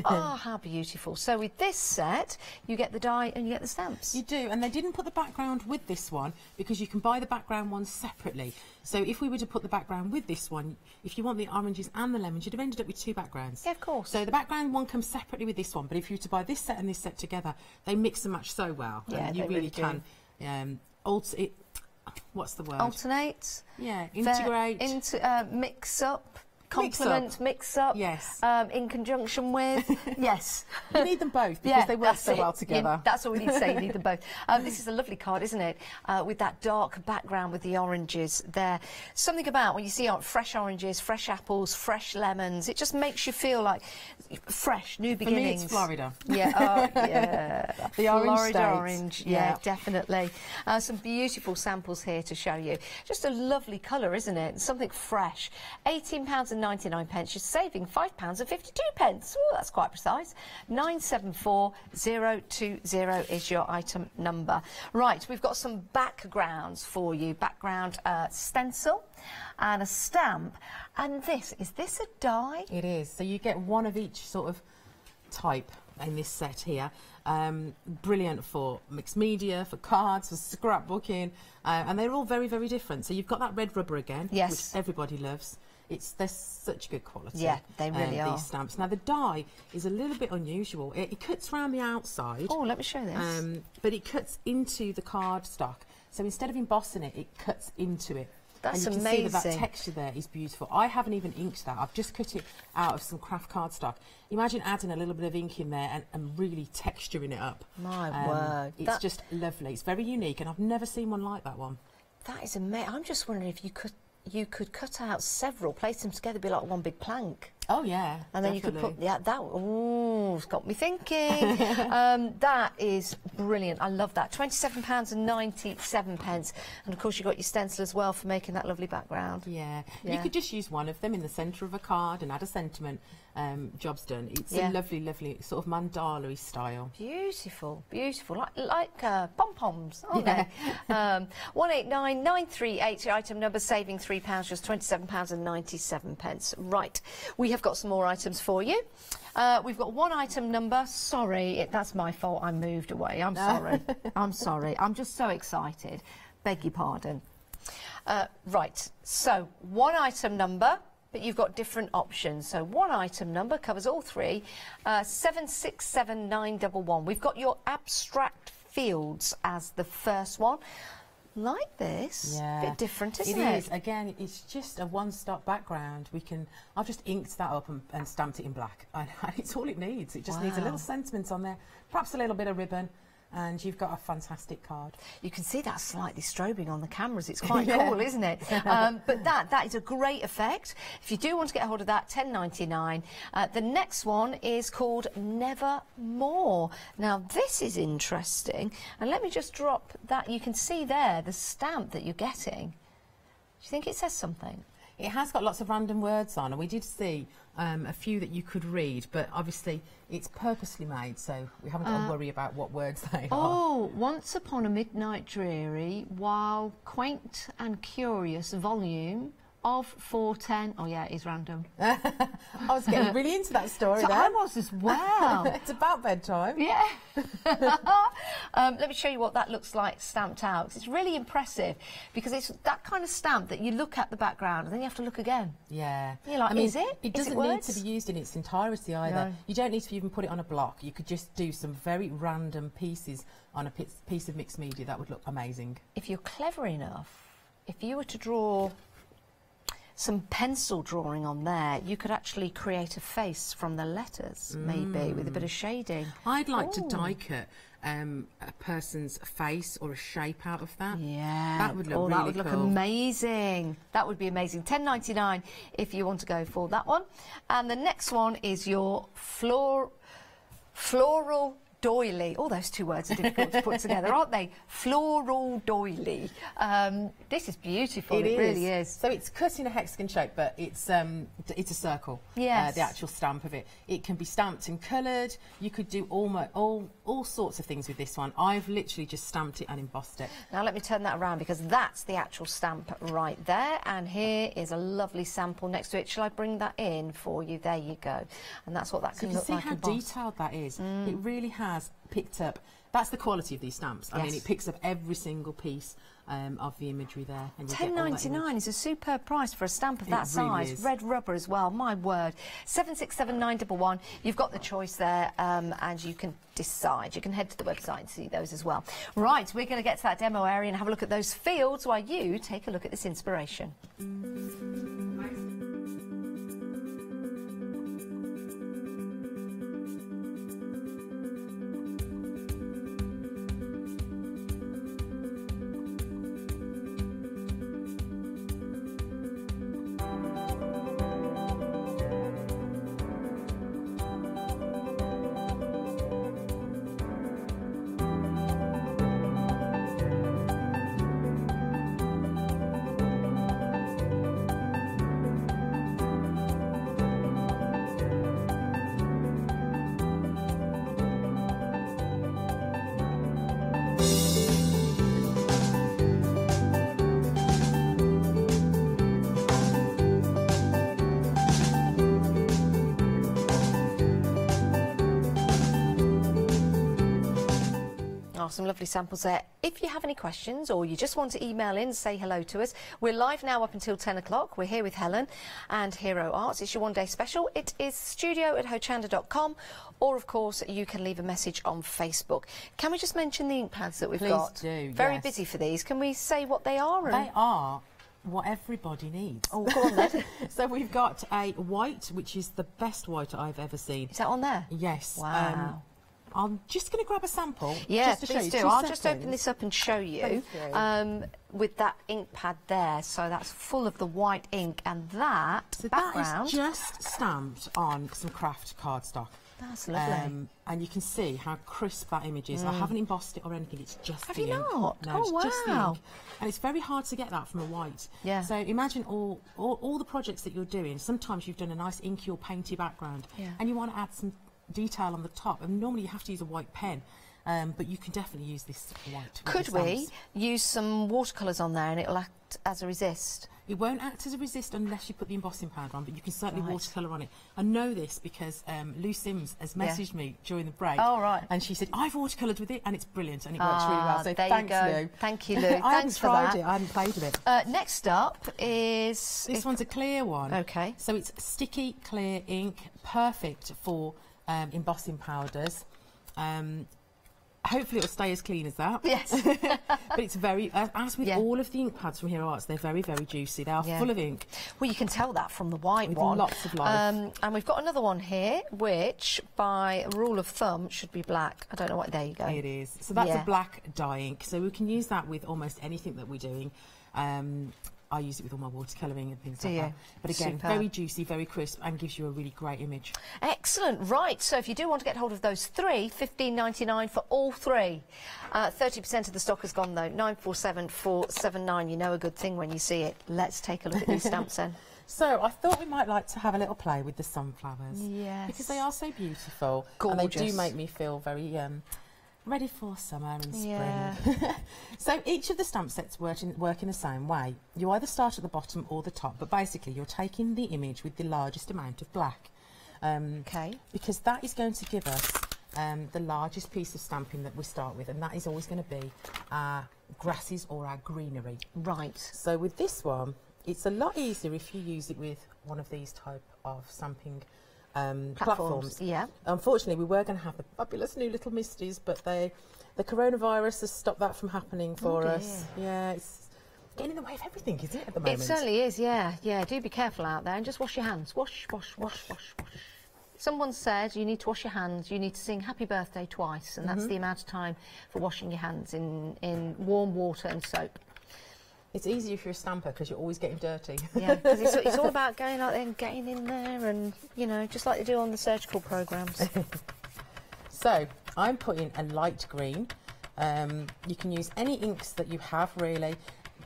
Oh, how beautiful. So with this set, you get the die and you get the stamps. You do, and they didn't put the background with this one because you can buy the background ones separately. So if we were to put the background with this one, if you want the oranges and the lemons, you'd have ended up with two backgrounds. Yeah, of course. So the background one comes separately with this one, but if you were to buy this set and this set together, they mix and match so well. Yeah, and you really can. What's the word? Alternate. Yeah, integrate. Mix up. Complement, mix up. Yes. In conjunction with. Yes. You need them both because they work so well together. That's all we need to say. You need them both. This is a lovely card, isn't it? With that dark background with the oranges there. Something about when you see fresh oranges, fresh apples, fresh lemons, it just makes you feel like fresh, new beginnings. For me, it's Florida. Yeah. Yeah. The orange Florida states. orange. Yeah, definitely. Some beautiful samples here to show you. Just a lovely colour, isn't it? Something fresh. £18.99. You're saving £5.52. Oh, that's quite precise. 974020 is your item number. Right, we've got some backgrounds for you. Background stencil and a stamp. And is this a die? It is. So you get one of each sort of type in this set here. Brilliant for mixed media, for cards, for scrapbooking, and they're all very, very different. So you've got that red rubber again, which everybody loves. They're such good quality. Yeah, they really are. These stamps. Now the die is a little bit unusual. It cuts around the outside. Oh, let me show this. But it cuts into the cardstock. So instead of embossing it, it cuts into it. That's and you can amazing. see that texture there is beautiful. I haven't even inked that. I've just cut it out of some craft cardstock. Imagine adding a little bit of ink in there and really texturing it up. My word. It's just lovely. It's very unique, and I've never seen one like that one. That is amazing. I'm just wondering if you could cut out several, place them together, be like one big plank. Oh yeah, and then you could put it's got me thinking. That is brilliant. I love that. £27.97, and of course you got your stencil as well for making that lovely background. Yeah. You could just use one of them in the centre of a card and add a sentiment. Job's done. It's a lovely, lovely sort of mandala-y style. Beautiful, beautiful, like pom-poms, aren't they? 189938, item number, saving £3, just £27.97. Right, we have got some more items for you. We've got one item number. Sorry, that's my fault. I moved away. I'm sorry. I'm sorry. I'm just so excited. Beg your pardon. Right, so one item number. But you've got different options. So one item number covers all three. 767911. We've got your abstract fields as the first one. Like this. Yeah. Bit different, isn't it? It is. Again, it's just a one-stop background. I've just inked that up and stamped it in black. And it's all it needs. It just needs a little sentiment on there, perhaps a little bit of ribbon, and you've got a fantastic card. You can see that slightly strobing on the cameras. It's quite cool, isn't it? But that is a great effect. If you do want to get a hold of that, £10.99. The next one is called Nevermore. Now, this is interesting. And let me just drop that. You can see there the stamp that you're getting. Do you think it says something? It has got lots of random words on, and we did see a few that you could read, but obviously it's purposely made, so we haven't got to worry about what words they are. Oh, Once Upon a Midnight Dreary, while quaint and curious volume of 410. Oh yeah, it is random. I was getting really into that story so then. I was as well. It's about bedtime. Yeah. Let me show you what that looks like stamped out. It's really impressive because it's that kind of stamp that you look at the background and then you have to look again. Yeah. You're like, is it? It doesn't need to be used in its entirety either. No. You don't need to even put it on a block. You could just do some very random pieces on a piece of mixed media. That would look amazing. If you're clever enough, if you were to draw some pencil drawing on there, you could actually create a face from the letters, maybe, with a bit of shading. I'd like to die cut a person's face or a shape out of that. Yeah. That would look really that would look cool. Amazing. That would be amazing. £10.99 if you want to go for that one. And the next one is your floral doily. Oh, those two words are difficult to put together, aren't they? Floral doily. This is beautiful. It really is. So it's cut in a hexagon shape, but it's a circle. Yes. The actual stamp of it. It can be stamped and coloured. You could do all sorts of things with this one. I've literally just stamped it and embossed it. Now let me turn that around because that's the actual stamp right there. And here is a lovely sample next to it. Shall I bring that in for you? There you go. And that's what that can look like. You can see how detailed that is. It really has picked up. That's the quality of these stamps. I mean, it picks up every single piece of the imagery there. And £10.99 is a superb price for a stamp of that size. Really is. Red rubber as well, my word. 767911. You've got the choice there, and you can decide. You can head to the website and see those as well. Right, we're going to get to that demo area and have a look at those fields while you take a look at this inspiration. Some lovely samples there. If you have any questions or you just want to email in, say hello to us. We're live now up until 10 o'clock. We're here with Helen and Hero Arts. It's your one-day special. It is studio@hochanda.com, or of course you can leave a message on Facebook. Can we just mention the ink pads that we've got? Please do. Very busy for these. Can we say what they are? They are what everybody needs. Oh, go on then. So we've got a white, which is the best white I've ever seen. Is that on there? Yes. Wow. I'm just going to grab a sample. Yes, just to please show you. do. I'll just open this up and show you. Thank you. With that ink pad there, so that's full of the white ink, and that background. That is just stamped on some craft cardstock. That's lovely. And you can see how crisp that image is. I haven't embossed it or anything, it's just Have the you ink. not? No, Oh, it's just the wow. ink. And it's very hard to get that from a white. Yeah. So imagine all the projects that you're doing. Sometimes you've done a nice inky or painty background, and you want to add some detail on the top, and normally you have to use a white pen, but you can definitely use this white. Could we use some watercolours on there and it'll act as a resist? It won't act as a resist unless you put the embossing pad on, but you can certainly watercolour on it. I know this because Lou Sims has messaged me during the break. Oh, right. And she said, I've watercoloured with it and it's brilliant and it works really well. So there thanks, you go. Lou. Thank you, Lou. I haven't Thanks for tried that. it, I haven't played with it. Next up is... This one's a clear one. Okay. So it's sticky, clear ink, perfect for embossing powders. hopefully it'll stay as clean as that. Yes. But it's very, as with all of the ink pads from Hero Arts, they're very, very juicy. They are full of ink. Well, you can tell that from the white with one. Lots of life. And we've got another one here, which, by rule of thumb, should be black. I don't know what, there you go. It is. So that's a black dye ink. So we can use that with almost anything that we're doing. I use it with all my watercolouring and things like that. But again, very juicy, very crisp, and gives you a really great image. Excellent. Right, so if you do want to get hold of those three, $15.99 for all three. 30% of the stock has gone, though. 947479. You know a good thing when you see it. Let's take a look at these stamps then. So I thought we might like to have a little play with the sunflowers. Yes. Because they are so beautiful. Gorgeous. And they do make me feel very... ready for summer and spring. So each of the stamp sets work in the same way. You either start at the bottom or the top, but basically you're taking the image with the largest amount of black. Because that is going to give us the largest piece of stamping that we start with, and that is always going to be our grasses or our greenery. Right. So with this one, it's a lot easier if you use it with one of these type of stamping platforms. Yeah. Unfortunately, we were going to have the fabulous new little Misties, but the coronavirus has stopped that from happening for us. Yeah, it's getting in the way of everything, isn't it, at the moment? It certainly is, yeah. Yeah, do be careful out there and just wash your hands. Wash, wash, wash, wash, wash. Someone said you need to wash your hands, you need to sing Happy Birthday twice, and that's the amount of time for washing your hands in warm water and soap. It's easier if you're a stamper because you're always getting dirty. Yeah, because it's all about going out there and getting in there and, you know, just like they do on the surgical programmes. So, I'm putting a light green. You can use any inks that you have, really.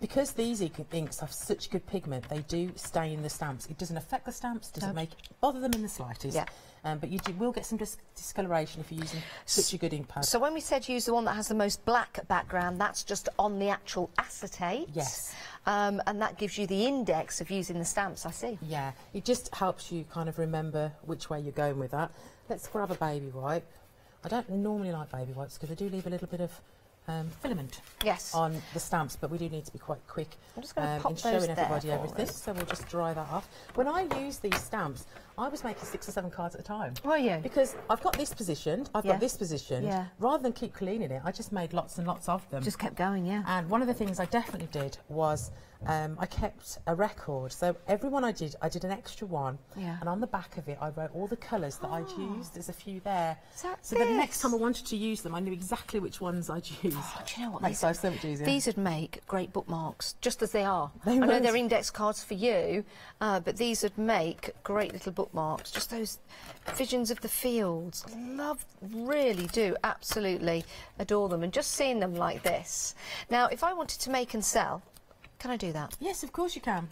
Because these inks have such good pigment, they do stay in the stamps. It doesn't affect the stamps, doesn't bother them in the slightest. Yeah. But you will get some discoloration if you're using such a good ink pad. So when we said use the one that has the most black background, that's just on the actual acetate. Yes. And that gives you the index of using the stamps, I see. Yeah, it just helps you kind of remember which way you're going with that. Let's grab a baby wipe. I don't normally like baby wipes because they do leave a little bit of filament on the stamps, but we do need to be quite quick I'm just going to pop in showing those everybody everything. So we'll just dry that off. When I use these stamps, I was making 6 or 7 cards at a time. Were you? Because I've got this positioned, I've got this positioned. Yeah. Rather than keep cleaning it, I just made lots and lots of them. Just kept going, yeah. And one of the things I definitely did was I kept a record. So every one I did an extra one. Yeah. And on the back of it, I wrote all the colours that I'd used. There's a few there. So the next time I wanted to use them, I knew exactly which ones I'd use. Oh, do you know what? Makes life so much easier. These would make great bookmarks, just as they are. I know they're index cards for you, but these would make great little bookmarks. Just those visions of the fields. Really do absolutely adore them. And just seeing them like this. Now, if I wanted to make and sell, can I do that? Yes, of course you can.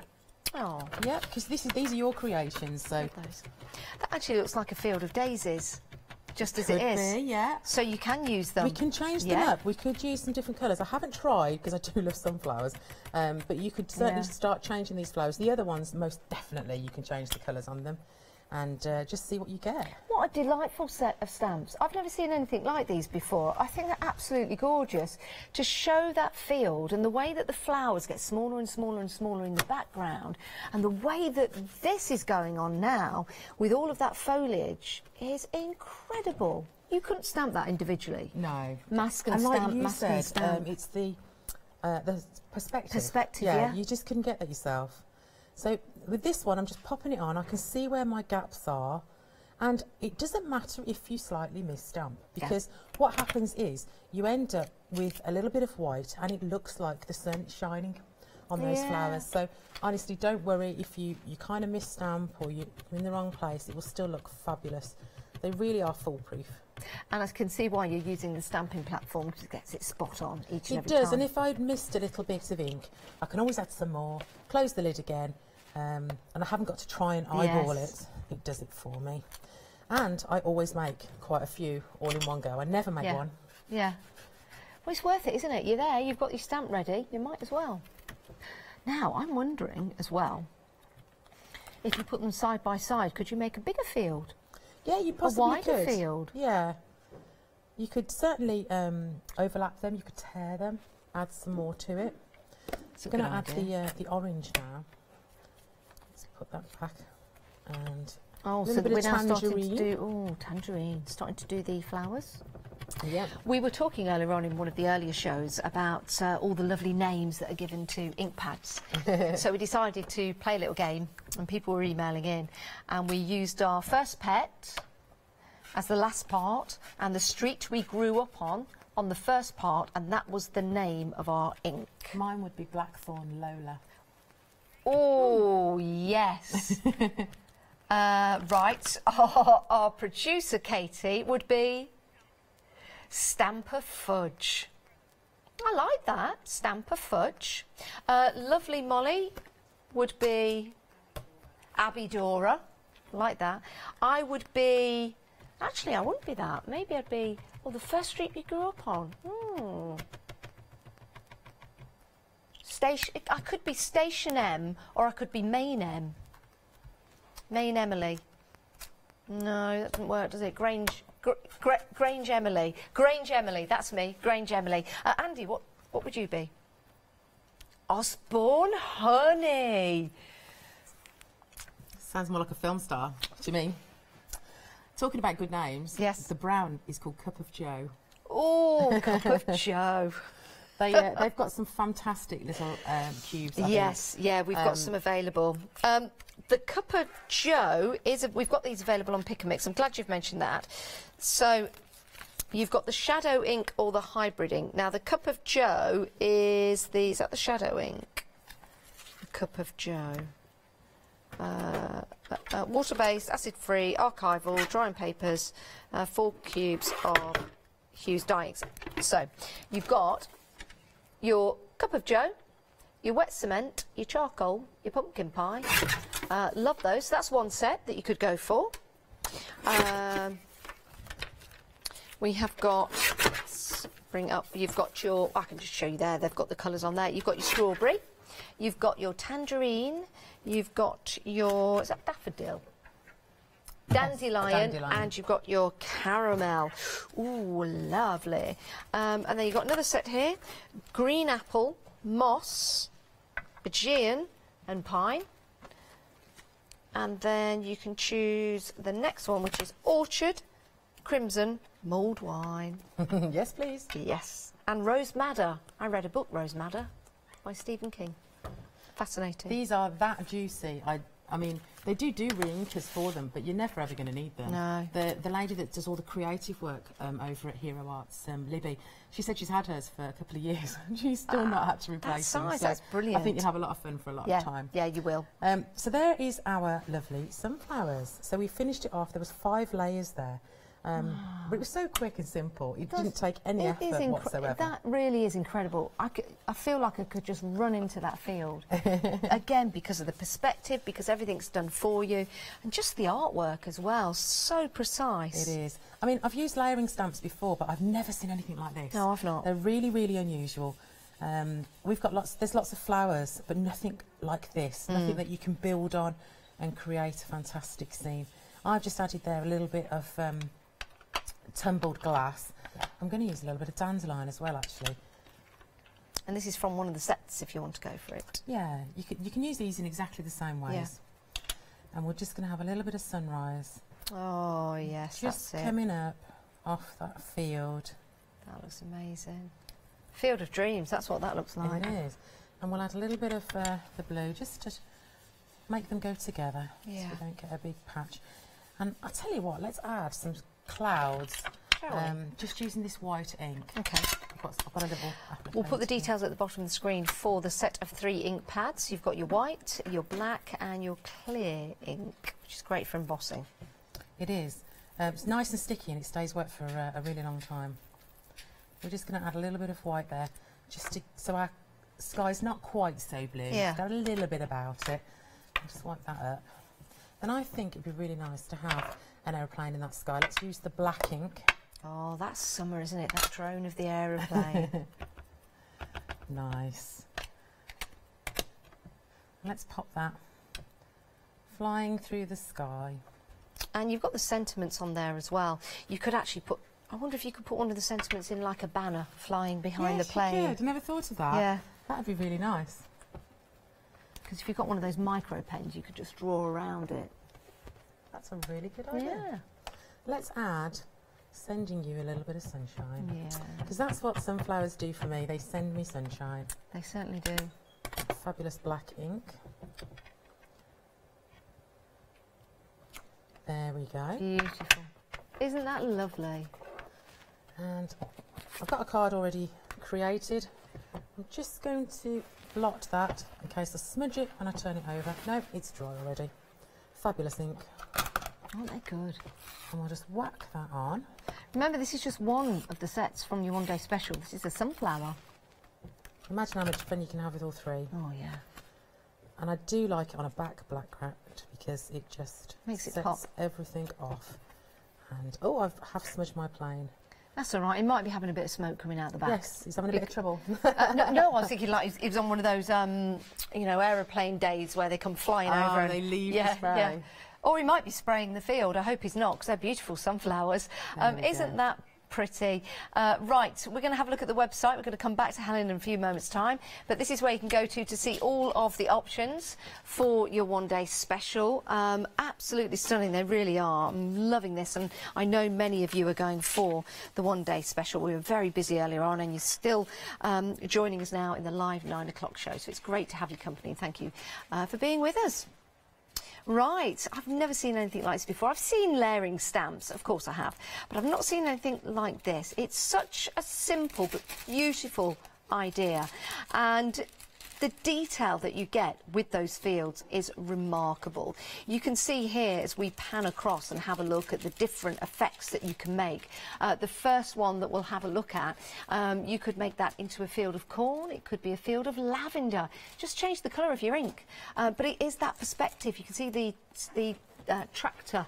Oh. Yeah, because these are your creations. So that actually looks like a field of daisies, just as it is. Could be, yeah. So you can use them. We can change them up. We could use some different colours. I haven't tried because I do love sunflowers, but you could certainly start changing these flowers. The other ones, most definitely, you can change the colours on them. And just see what you get. What a delightful set of stamps. I've never seen anything like these before. I think they're absolutely gorgeous. To show that field and the way that the flowers get smaller and smaller and smaller in the background, and the way that this is going on now with all of that foliage is incredible. You couldn't stamp that individually. No. Mask and and stamp, like you mask said, and stamp. it's the perspective. Perspective, yeah. You just couldn't get that yourself. So with this one, I'm just popping it on. I can see where my gaps are. And it doesn't matter if you slightly miss-stamp, because what happens is you end up with a little bit of white and it looks like the sun is shining on those flowers. So honestly, don't worry if you kind of miss-stamp or you're in the wrong place. It will still look fabulous. They really are foolproof. And I can see why you're using the stamping platform, because it gets it spot on each and every time. It does, time. and if I'd missed a little bit of ink, I can always add some more, close the lid again, and I haven't got to try and eyeball it. It does it for me. And I always make quite a few all in one go. I never make one. Yeah. Well, it's worth it, isn't it? You're there, you've got your stamp ready, you might as well. Now, I'm wondering as well, if you put them side by side, could you make a bigger field? Yeah, you possibly could. A wider field? Yeah. You could certainly overlap them, you could tear them, add some more to it. So I'm going to add the orange now. Let's put that back. And so we're now starting to do, tangerine, starting to do the flowers. Yeah. We were talking earlier on in one of the earlier shows about all the lovely names that are given to ink pads. So we decided to play a little game, and people were emailing in, and we used our first pet as the last part, and the street we grew up on the first part, and that was the name of our ink. Mine would be Blackthorn Lola. Oh, yes. Right, our producer, Katie, would be Stamper Fudge. I like that, Stamper Fudge. Lovely Molly would be Abby Dora. Like that. I would be... Actually, I wouldn't be that. Maybe I'd be... Well, the first street we grew up on. I could be Station M, or I could be Main M. Main Emily. No, that doesn't work, does it? Grange Emily. Grange Emily, that's me. Grange Emily. Andy, what would you be? Osborne Honey. Sounds more like a film star to me. Talking about good names, yes. The brown is called Cup of Joe. Oh, Cup of Joe. They've got some fantastic little cubes. Yes, yeah, we've got some available. The Cup of Joe we've got these available on Pick and Mix. I'm glad you've mentioned that. So you've got the shadow ink or the hybrid ink. Now the Cup of Joe is that the shadow ink? The Cup of Joe. Water-based, acid-free, archival, drawing papers, 4 cubes of Hughes dye inks. So you've got your Cup of Joe, your wet cement, your charcoal, your pumpkin pie. Love those. So that's one set that you could go for. We have got, let's bring up, you've got your, I can just show you there, they've got the colours on there. You've got your strawberry, you've got your tangerine, you've got your, is that daffodil? Dandelion, and you've got your caramel. Ooh, lovely. And then you've got another set here, green apple, moss, Aegean and pine. And then you can choose the next one, which is orchard, crimson, mulled wine. Yes, please. Yes. And Rose Madder. I read a book, Rose Madder, by Stephen King. Fascinating. These are that juicy. I mean, they do re-inkers for them, but you're never ever going to need them. No. The lady that does all the creative work over at Hero Arts, Libby, she said she's had hers for a couple of years and she's still not had to replace them. So that's brilliant. I think you'll have a lot of fun for a lot of time. Yeah, you will. So there is our lovely sunflowers. So we finished it off. There was 5 layers there. But it was so quick and simple. It didn't take any effort whatsoever. That really is incredible. I feel like I could just run into that field. Again, because of the perspective, because everything's done for you, and just the artwork as well. So precise. It is. I mean, I've used layering stamps before, but I've never seen anything like this. No, I've not. They're really, really unusual. We've got there's lots of flowers, but nothing like this. Nothing that you can build on and create a fantastic scene. I've just added there a little bit of tumbled glass. I'm going to use a little bit of dandelion as well, actually. And this is from one of the sets, if you want to go for it. Yeah, you can use these in exactly the same ways. Yeah. And we're just going to have a little bit of sunrise. Oh, yes, just that's it. Coming up off that field. That looks amazing. Field of Dreams, that's what that looks like. It is. And we'll add a little bit of the blue, just to make them go together, so we don't get a big patch. And I'll tell you what, let's add some clouds, just using this white ink. Okay. I've got a little we'll put the details at the bottom of the screen for the set of 3 ink pads. You've got your white, your black and your clear ink, which is great for embossing. It is. It's nice and sticky and it stays wet for a really long time. We're just going to add a little bit of white there, so our sky's not quite so blue. Yeah. Got a little bit about it. I'll just wipe that up. Then I think it'd be really nice to have an aeroplane in that sky. Let's use the black ink. Oh, that's summer, isn't it? That drone of the aeroplane. Nice. Let's pop that flying through the sky. And you've got the sentiments on there as well. You could actually put, I wonder if you could put one of the sentiments in like a banner flying behind the plane. Yes, you could. I never thought of that. Yeah. That'd be really nice. Because if you've got one of those micro pens, you could just draw around it. That's a really good idea. Yeah. Let's add sending you a little bit of sunshine. Yeah. Because that's what sunflowers do for me. They send me sunshine. They certainly do. Fabulous black ink. There we go. Beautiful. Isn't that lovely? And I've got a card already created. I'm just going to blot that in case I smudge it when I turn it over. No, it's dry already. Fabulous ink. Aren't they good? And we'll just whack that on. Remember, this is just one of the sets from your one-day special. This is a sunflower. Imagine how much fun you can have with all three. Oh, yeah. And I do like it on a back background because it just makes it sets pop everything off. And, oh, I have smudged my plane. That's all right. He might be having a bit of smoke coming out the back. Yes, he's having a bit of trouble. No, I was thinking like he was on one of those, you know, aeroplane days where they come flying over. And they leave the spray. Yeah. Or he might be spraying the field. I hope he's not, because they're beautiful sunflowers. Isn't that pretty? Right, we're going to have a look at the website. We're going to come back to Helen in a few moments' time. But this is where you can go to see all of the options for your one-day special. Absolutely stunning, they really are. I'm loving this, and I know many of you are going for the one-day special. We were very busy earlier on, and you're still joining us now in the live 9 o'clock show. So it's great to have your company, and thank you for being with us. Right, I've never seen anything like this before. I've seen layering stamps, of course I have, but I've not seen anything like this. It's such a simple but beautiful idea, and the detail that you get with those fields is remarkable. You can see here as we pan across and have a look at the different effects that you can make. The first one that we'll have a look at, you could make that into a field of corn. It could be a field of lavender. Just change the colour of your ink. But it is that perspective. You can see the tractor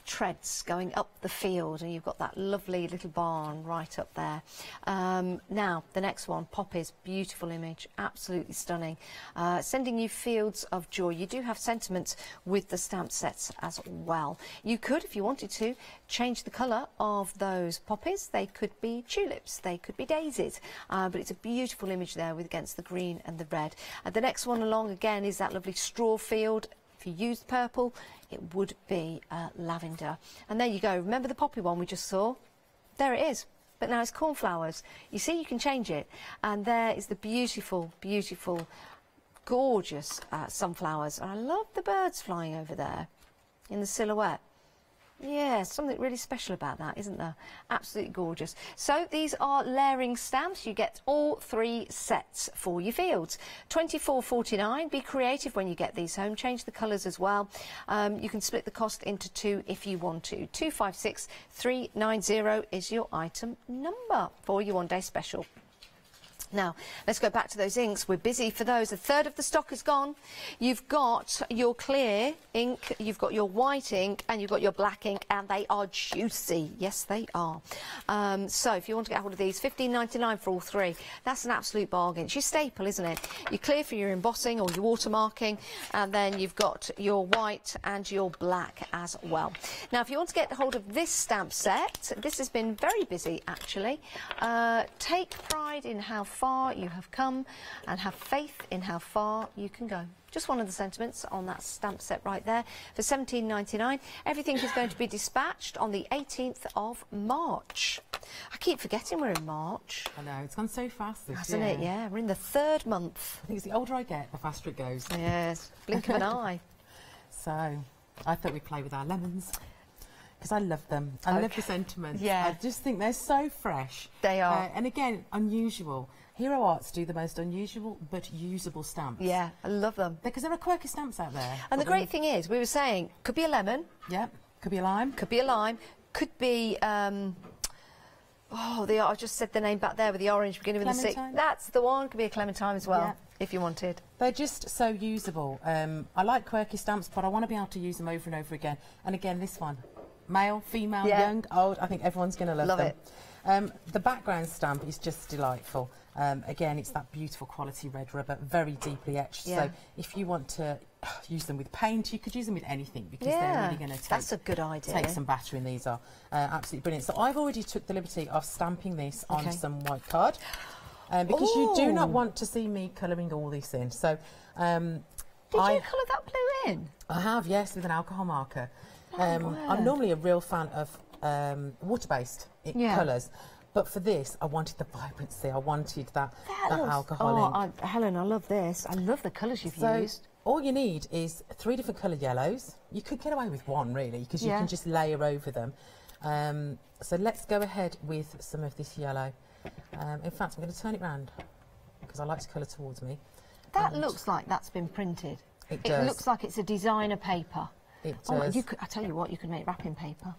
treads going up the field, and you've got that lovely little barn right up there. Now the next one, poppies, beautiful image, absolutely stunning, sending you fields of joy. You do have sentiments with the stamp sets as well. You could, if you wanted to, change the colour of those poppies. They could be tulips, they could be daisies, but it's a beautiful image there with against the green and the red. The next one along again is that lovely straw field. If you used purple, it would be lavender. And there you go. Remember the poppy one we just saw? There it is. But now it's cornflowers. You see, you can change it. And there is the beautiful, beautiful, gorgeous sunflowers. And I love the birds flying over there in the silhouette. Yeah, something really special about that, isn't there? Absolutely gorgeous. So these are layering stamps. You get all 3 sets for your fields. £24.49. Be creative when you get these home. Change the colours as well. You can split the cost into 2 if you want to. 256390 is your item number for your one-day special. Now, let's go back to those inks. We're busy for those. A third of the stock is gone. You've got your clear ink, you've got your white ink, and you've got your black ink, and they are juicy. Yes, they are. So if you want to get hold of these, £15.99 for all 3. That's an absolute bargain. It's your staple, isn't it? You're clear for your embossing or your watermarking, and then you've got your white and your black as well. Now, if you want to get hold of this stamp set, this has been very busy, actually. Take pride in how far you have come and have faith in how far you can go. Just one of the sentiments on that stamp set right there for £17.99. Everything is going to be dispatched on the 18th of March. I keep forgetting we're in March. I know, it's gone so fast this Hasn't year. it? Yeah, we're in the 3rd month. I think it's the older I get, the faster it goes. Yes, blink of an eye. So, I thought we'd play with our lemons, because I love them. I love the sentiments. Yeah. I just think they're so fresh. They are. And again, unusual. Hero Arts do the most unusual but usable stamps. Yeah, I love them. Because there are quirky stamps out there. And the great thing is, we were saying, could be a lemon. Yeah, could be a lime. Could be a lime. Could be, I just said the name back there with the orange beginning with the C. That's the one. Could be a clementine as well, if you wanted. They're just so usable. I like quirky stamps, but I want to be able to use them over and over again. And again, this one, male, female, young, old, I think everyone's going to love them. The background stamp is just delightful. Again, it's that beautiful quality red rubber, very deeply etched. So if you want to use them with paint, you could use them with anything, because they're really going to take, that's a good idea. Take some battering. These are absolutely brilliant. So I've already took the liberty of stamping this on some white card, because you do not want to see me colouring all this in. So did you colour that blue in? I have, yes, with an alcohol marker. I'm normally a real fan of water-based Yeah. colours. But for this, I wanted the vibrancy. I wanted that alcohol in. Oh, Helen, I love this. I love the colours you've used. All you need is 3 different coloured yellows. You could get away with 1, really, because you can just layer over them. So let's go ahead with some of this yellow. In fact, I'm going to turn it round because I like to colour towards me. That looks like that's been printed. It does. It looks like it's a designer paper. It Oh, does. I tell you what, you could make wrapping paper.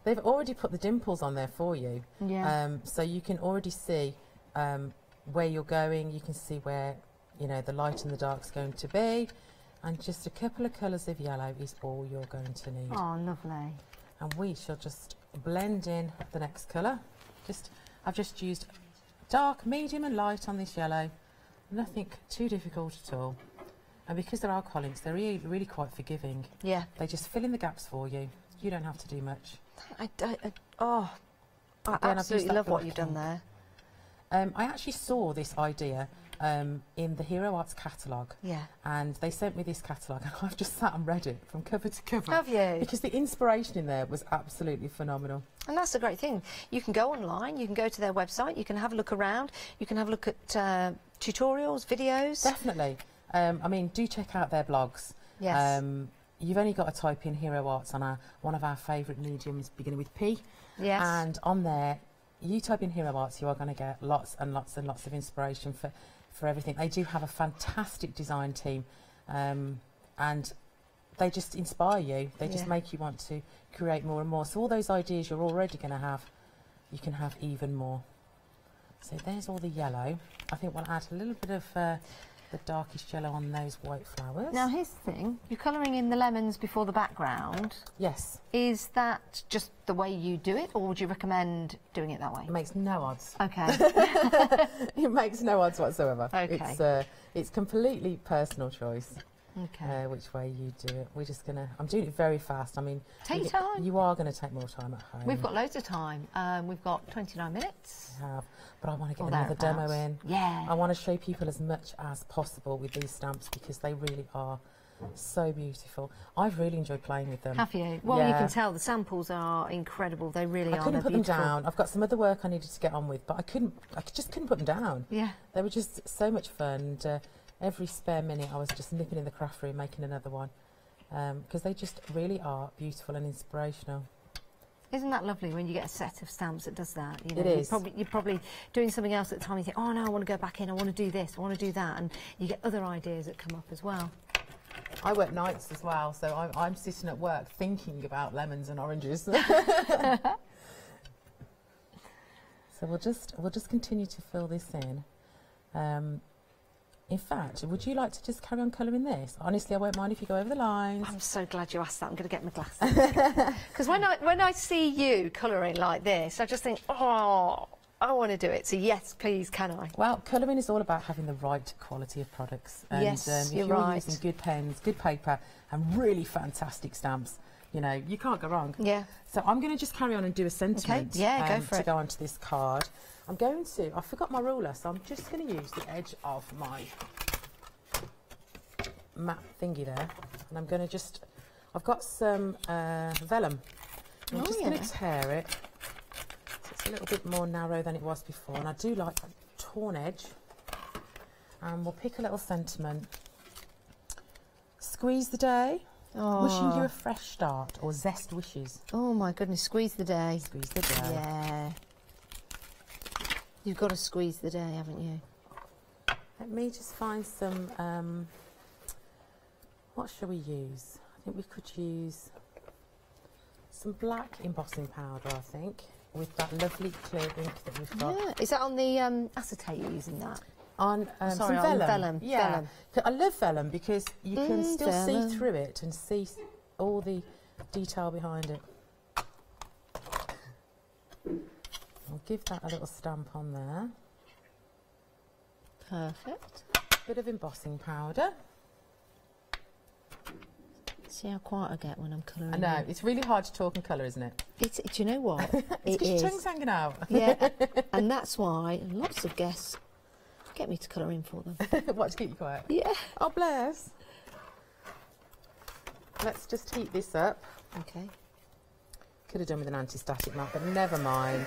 They've already put the dimples on there for you. Yeah. So you can already see where you're going. You can see where, you know, the light and the dark's going to be. And just a couple of colours of yellow is all you're going to need. Oh, lovely. And we shall just blend in the next colour. I've just used dark, medium and light on this yellow. Nothing too difficult at all. And because they're alcoholics, they're really quite forgiving. Yeah. They just fill in the gaps for you. You don't have to do much. I absolutely love what you've done there. I actually saw this idea in the Hero Arts catalogue. Yeah. And they sent me this catalogue and I've just sat and read it from cover to cover. Have you? Because the inspiration in there was absolutely phenomenal. And that's the great thing. You can go online, you can go to their website, you can have a look around, you can have a look at tutorials, videos. Definitely. I mean, do check out their blogs. Yes. You've only got to type in Hero Arts on one of our favourite mediums beginning with P. Yes. And on there, you type in Hero Arts, you are going to get lots and lots and lots of inspiration for everything. They do have a fantastic design team, and they just inspire you. They just make you want to create more and more. So all those ideas you're already going to have, you can have even more. So there's all the yellow. I think we'll add a little bit of the darkest yellow on those white flowers. Now here's the thing, you're colouring in the lemons before the background. Yes. Is that just the way you do it, or would you recommend doing it that way? It makes no odds. Okay. It makes no odds whatsoever. Okay. It's completely personal choice. Okay. Which way you do it. We're just going to... I'm doing it very fast. I mean... Take your time. You are going to take more time at home. We've got loads of time. We've got 29 minutes. We have. But I want to get Or another demo thereabouts. in. Yeah. I want to show people as much as possible with these stamps because they really are so beautiful. I've really enjoyed playing with them. Have you? Well, you can tell the samples are incredible. They really are. I couldn't put beautiful. them down. I've got some other work I needed to get on with, but I just couldn't put them down. Yeah. They were just so much fun. And, every spare minute I was just nipping in the craft room making another one because they just really are beautiful and inspirational. Isn't that lovely when you get a set of stamps that does that? You know, It is. You're probably doing something else at the time. You think, oh no, I want to go back in. I want to do this. I want to do that, and you get other ideas that come up as well. I work nights as well, so I'm sitting at work thinking about lemons and oranges. So we'll just continue to fill this in. In fact, would you like to just carry on colouring this? Honestly, I won't mind if you go over the lines. I'm so glad you asked that. I'm going to get my glasses. Because when I see you colouring like this, I just think, oh, I want to do it. So yes, please, can I? Well, colouring is all about having the right quality of products. And Yes, if you're you're right. using good pens, good paper, and really fantastic stamps, you know, you can't go wrong. Yeah. So I'm going to just carry on and do a sentiment. Okay. Yeah, go for to it. go onto this card. I forgot my ruler, so I'm just going to use the edge of my matte thingy there, and I'm going to I've got some vellum. I'm just going to tear it. So it's a little bit more narrow than it was before, and I do like that torn edge. And we'll pick a little sentiment. Squeeze the day. Oh. Wishing you a fresh start, or zest wishes. Oh my goodness, squeeze the day. Squeeze the day. Yeah. You've got to squeeze the day, haven't you? Let me just find some, what shall we use? I think we could use some black embossing powder, I think, with that lovely clear ink that we've got. Yeah. Is that on the acetate you're using that? On Sorry, some on vellum. vellum. Yeah. Vellum. I love vellum because you can still vellum. see through it and see all the detail behind it. I'll give that a little stamp on there. Perfect. Bit of embossing powder. See how quiet I get when I'm colouring. I know, it's really hard to talk and colour, isn't it? Do you know what? It's because your tongue's hanging out. Yeah, and that's why lots of guests get me to colour in for them. What, to keep you quiet? Yeah. Oh, bless. Let's just heat this up. Okay. Could have done with an anti-static mat, but never mind.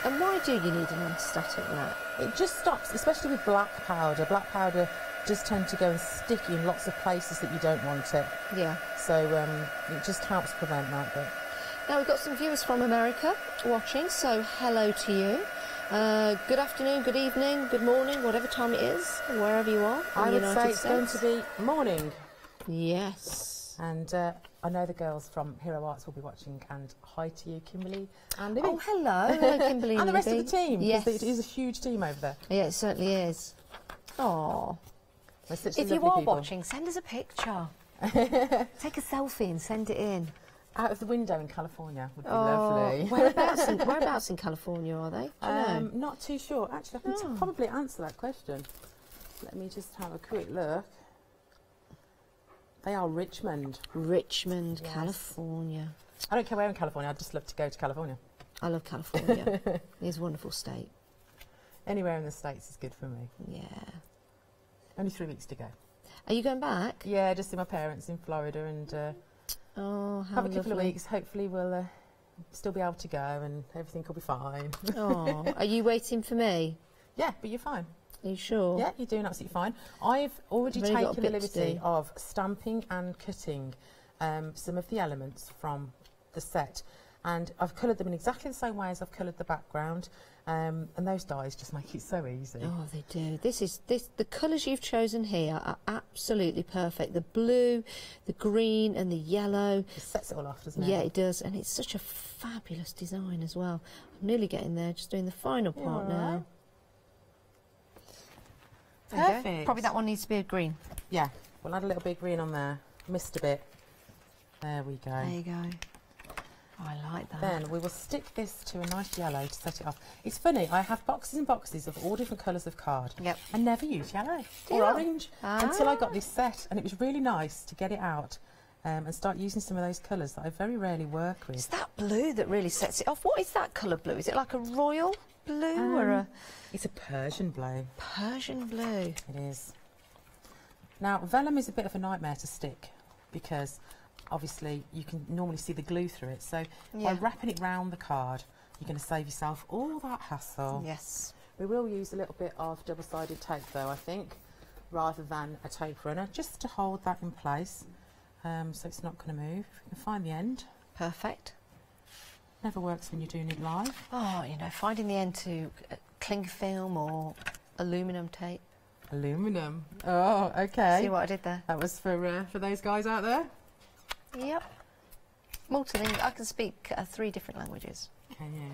And why do you need an anti-static mat? It just stops, especially with black powder. Black powder does tend to go and stick in lots of places that you don't want it. Yeah. So it just helps prevent that bit. Now, we've got some viewers from America watching, so hello to you. Good afternoon, good evening, good morning, whatever time it is, wherever you are. I would say it's going to be morning. Yes. And I know the girls from Hero Arts will be watching, and hi to you, Kimberly and Libby. Oh, hello. Hello, Kimberly and the rest of Libby. the team, Yes. because it is a huge team over there. Yeah, it certainly is. Oh. If you are watching, send us a picture. Take a selfie and send it in. Out of the window in California would be lovely. Whereabouts in California are they? Do you know? Not too sure. Actually, I can probably answer that question. Let me just have a quick look. They are Richmond. Richmond, yes. California. I don't care where in California, I'd just love to go to California. I love California. It's a wonderful state. Anywhere in the States is good for me. Yeah. Only 3 weeks to go. Are you going back? Yeah, just see my parents in Florida and have a couple of weeks. Hopefully we'll still be able to go and everything will be fine. Oh, are you waiting for me? Yeah, but you're fine. Are you sure? Yeah, you're doing absolutely fine. I've already taken the liberty of stamping and cutting some of the elements from the set, and I've coloured them in exactly the same way as I've coloured the background, and those dyes just make it so easy. Oh, they do. The colours you've chosen here are absolutely perfect. The blue, the green and the yellow. It sets it all off, doesn't it? Yeah, it does, and it's such a fabulous design as well. I'm nearly getting there, just doing the final part now. Perfect. Probably that one needs to be a green. Yeah, we'll add a little bit of green on there. Missed a bit. There we go. There you go. Oh, I like that. Then we will stick this to a nice yellow to set it off. It's funny, I have boxes and boxes of all different colours of card. Yep. I never use yellow or orange until I got this set, and it was really nice to get it out and start using some of those colours that I very rarely work with. It's that blue that really sets it off. What is that colour blue? Is it like a royal blue or a... It's a Persian blue. Persian blue. It is. Now, vellum is a bit of a nightmare to stick because obviously you can normally see the glue through it. So by wrapping it round the card, you're going to save yourself all that hassle. Yes. We will use a little bit of double-sided tape though, I think, rather than a tape runner, just to hold that in place so it's not going to move. If we can find the end. Perfect. Never works when you're doing it live. Oh, you know, finding the end to cling film or aluminium tape. Aluminium. Oh, okay. See what I did there? That was for those guys out there. Yep. Multilingual. I can speak 3 different languages. Can you?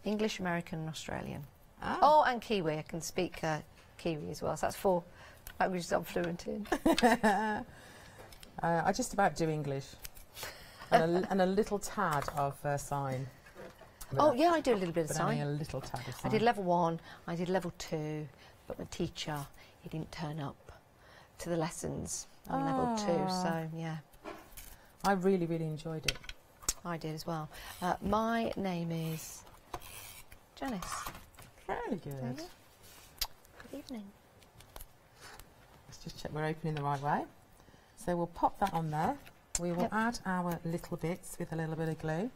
English, American, and Australian. Oh, and Kiwi. I can speak Kiwi as well. So that's 4 languages I'm fluent in. I just about do English. And a little tad of sign. Oh, yeah, I do a little bit of sign. Only a little tad of sign. I did level 1, I did level 2, but my teacher, he didn't turn up to the lessons on level 2, so, yeah. I really, really enjoyed it. I did as well. My name is Janice. Very good. Good evening. Let's just check we're opening the right way. So we'll pop that on there. We will add our little bits with a little bit of glue.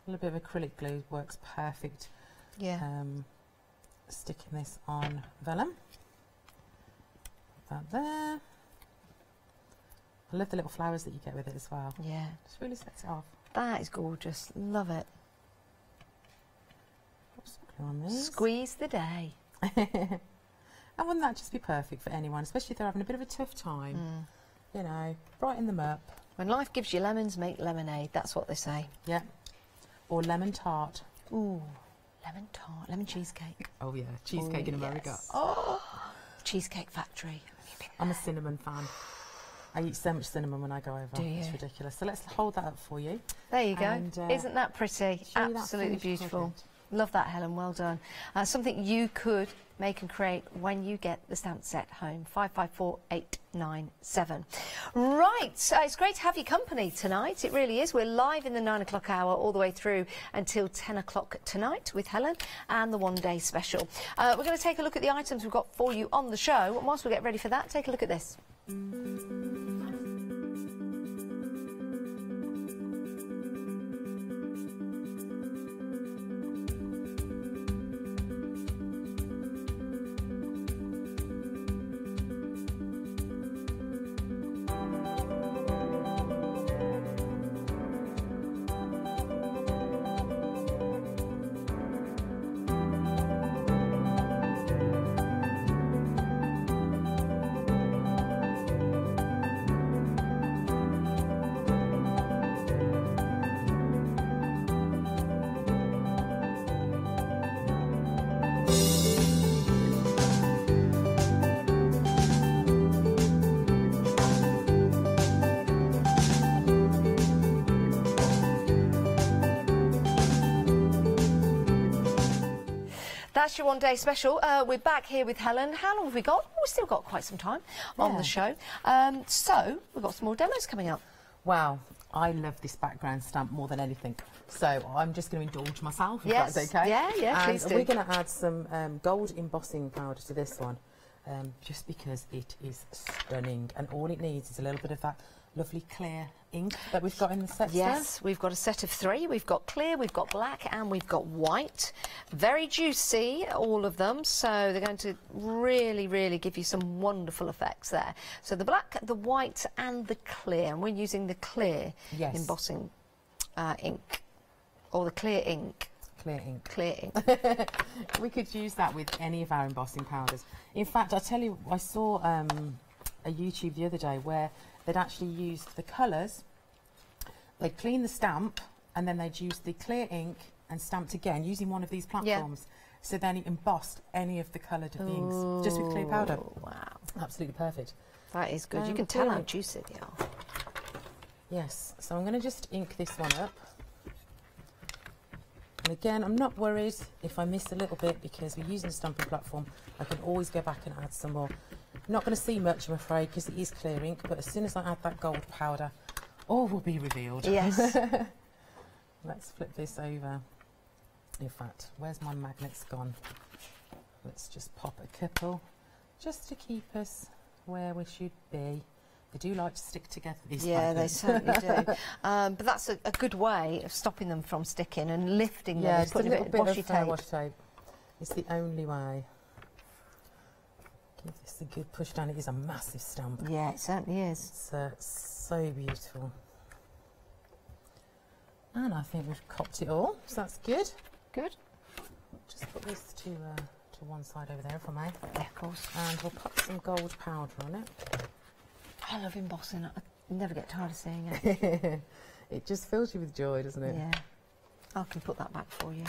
A little bit of acrylic glue works perfect. Yeah. Sticking this on vellum. Put that there. I love the little flowers that you get with it as well. Yeah. Just really sets it off. That is gorgeous. Love it. On these. Squeeze the day. And wouldn't that just be perfect for anyone, especially if they're having a bit of a tough time? You know, brighten them up. When life gives you lemons, make lemonade. That's what they say. Yeah. Or lemon tart. Ooh, lemon tart, lemon cheesecake. Oh yeah, cheesecake in America. Yes. Oh, Cheesecake Factory. I'm a cinnamon fan. I eat so much cinnamon when I go over. Do you? It's ridiculous. So let's hold that up for you. There you go. And, isn't that pretty? Absolutely beautiful. Project. Love that, Helen. Well done. Something you could make and create when you get the stamp set home. 554897. Right, it's great to have your company tonight. It really is. We're live in the 9 o'clock hour all the way through until 10 o'clock tonight with Helen and the one-day special. We're going to take a look at the items we've got for you on the show. And whilst we get ready for that, take a look at this. that's your one-day special. We're back here with Helen. How long have we got? We've still got quite some time on the show. So we've got some more demos coming up. Wow, I love this background stamp more than anything. So I'm just going to indulge myself, if that's okay. Yeah, please do. We're going to add some gold embossing powder to this one, just because it is stunning. And all it needs is a little bit of that lovely clear ink that we've got in the set. Yes, we've got a set of 3. We've got clear, we've got black, and we've got white. Very juicy, all of them. So they're going to really, really give you some wonderful effects there. So the black, the white, and the clear. And we're using the clear embossing ink, or the clear ink. Clear ink. Clear ink. We could use that with any of our embossing powders. In fact, I tell you, I saw a YouTube the other day where they'd actually used the colours, they'd clean the stamp, and then they'd use the clear ink and stamped again using one of these platforms. So then it embossed any of the coloured inks just with clear powder. Wow. Absolutely perfect. That is good. You can tell how juicy they are. Yes. So I'm going to just ink this one up. And again, I'm not worried if I miss a little bit because we're using a stamping platform. I can always go back and add some more. Not going to see much, I'm afraid, because it is clear ink, but as soon as I add that gold powder, all will be revealed. Yes. Let's flip this over. In fact, where's my magnets gone? Let's just pop a couple, just to keep us where we should be. They do like to stick together, these magnets. They certainly do. But that's a good way of stopping them from sticking and lifting them. Yeah, Putting a little bit of washi tape. washi tape. It's the only way. Give this a good push down. It is a massive stamp. Yeah, it certainly is. It's so beautiful. And I think we've copped it all, so that's good. Good. Just put this to one side over there, if I may. Yeah, of course. And we'll put some gold powder on it. I love embossing. I never get tired of seeing it. It just fills you with joy, doesn't it? Yeah. I can put that back for you.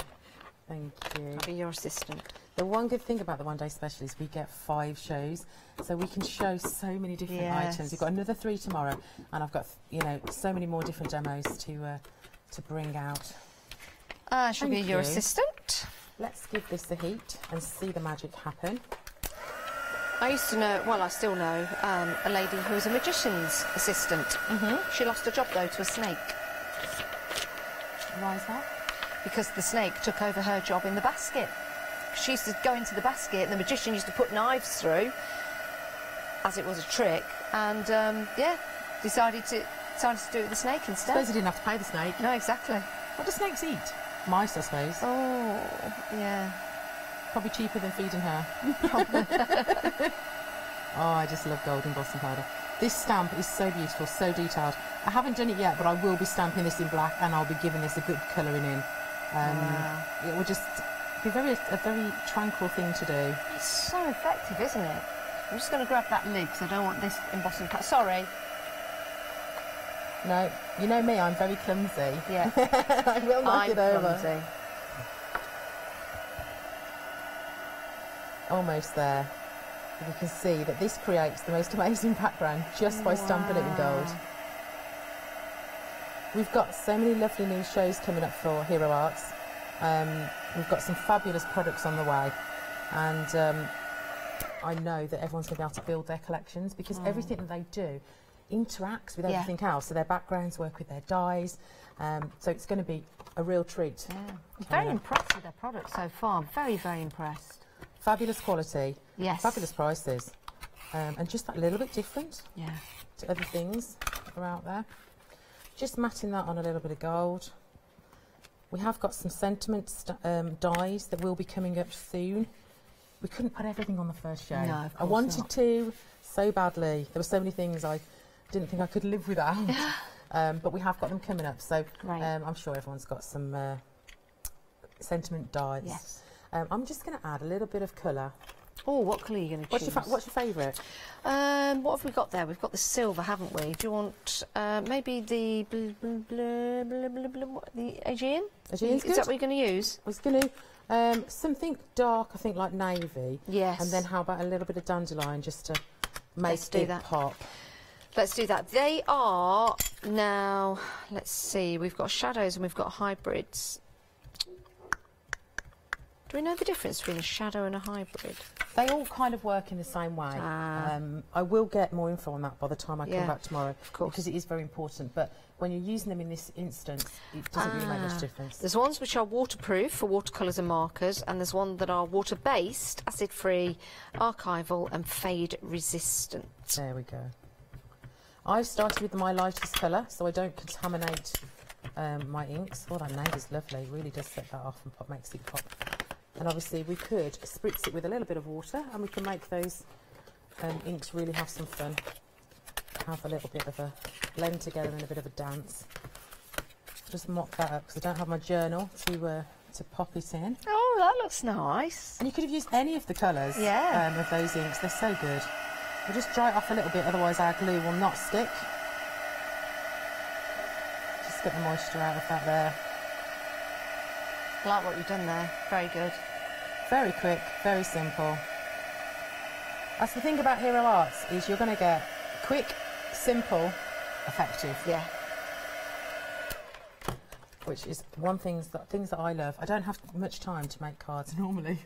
Thank you. I'll be your assistant. The one good thing about the one day special is we get 5 shows, so we can show so many different items. We've got another 3 tomorrow, and I've got, you know, so many more different demos to bring out. I shall be your assistant. Let's give this a heat and see the magic happen. I used to know, well, I still know, a lady who was a magician's assistant. She lost her job, though, to a snake. Why is that? Because the snake took over her job in the basket. She used to go into the basket, and the magician used to put knives through, as it was a trick, and, yeah, decided to do it with the snake instead. I suppose he didn't have to pay the snake. No, exactly. What do snakes eat? Mice, I suppose. Oh, yeah. Probably cheaper than feeding her. Oh, I just love gold embossing powder. This stamp is so beautiful, so detailed. I haven't done it yet, but I will be stamping this in black, and I'll be giving this a good colouring in. Wow. It will just be a very tranquil thing to do. It's so effective, isn't it? I'm just going to grab that lid because I don't want this embossing powder. Sorry. No, you know me, I'm very clumsy. Yeah. I will knock it over. Clumsy. Almost there. You can see that this creates the most amazing background just by stamping it in gold. We've got so many lovely new shows coming up for Hero Arts. We've got some fabulous products on the way, and I know that everyone's going to be able to build their collections because everything that they do interacts with everything else. So their backgrounds work with their dies, so it's going to be a real treat. Yeah. I'm very impressed with their products so far. Very, very impressed. Fabulous quality, fabulous prices, and just that little bit different to other things that are out there. Just matting that on a little bit of gold. We have got some sentiment dies that will be coming up soon. We couldn't put everything on the first show. No, of course I wanted to so badly. There were so many things I didn't think I could live without. But we have got them coming up, so I'm sure everyone's got some sentiment dies. Yes. I'm just going to add a little bit of colour. Oh, what colour are you going to choose? What's your favourite? What have we got there? We've got the silver, haven't we? Do you want maybe the the Aegean? Aegean's good. Is that what you're going to use? I was going to something dark, I think, like navy. Yes. And then how about a little bit of dandelion just to make it pop? Let's do that. They are now. Let's see. We've got shadows and we've got hybrids. Do we know the difference between a shadow and a hybrid? They all kind of work in the same way. I will get more info on that by the time I come back tomorrow, of course, because it is very important. But when you're using them in this instance, it doesn't really make much difference. There's ones which are waterproof for watercolours and markers, and there's one that are water-based, acid-free, archival and fade-resistant. There we go. I've started with my lightest colour, so I don't contaminate my inks. Oh, that name is lovely. It really does set that off and makes it pop. And obviously we could spritz it with a little bit of water, and we can make those inks really have some fun. Have a little bit of a blend together and a bit of a dance. Just mop that up because I don't have my journal to pop it in. Oh, that looks nice. And you could have used any of the colours of those inks. They're so good. We'll just dry it off a little bit, otherwise our glue will not stick. Just get the moisture out of that there. I like what you've done there. Very good. Very quick, very simple. That's the thing about Hero Arts, is you're going to get quick, simple, effective. Yeah. Which is things that I love. I don't have much time to make cards normally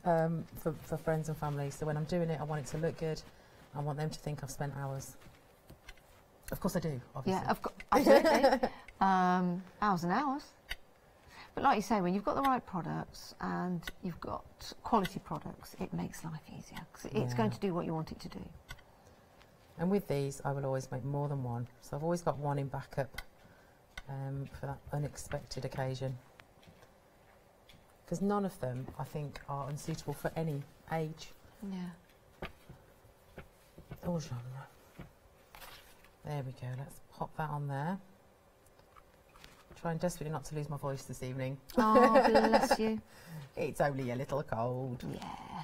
for friends and family. So when I'm doing it, I want it to look good. I want them to think I've spent hours. Of course I do, obviously. Yeah, absolutely. Hours and hours. But like you say, when you've got the right products and you've got quality products, it makes life easier because it's going to do what you want it to do. And with these, I will always make more than one. So I've always got one in backup for that unexpected occasion. Because none of them, I think, are unsuitable for any age. Yeah. Or genre. There we go. Let's pop that on there. Trying desperately not to lose my voice this evening. Oh, bless you. It's only a little cold. Yeah.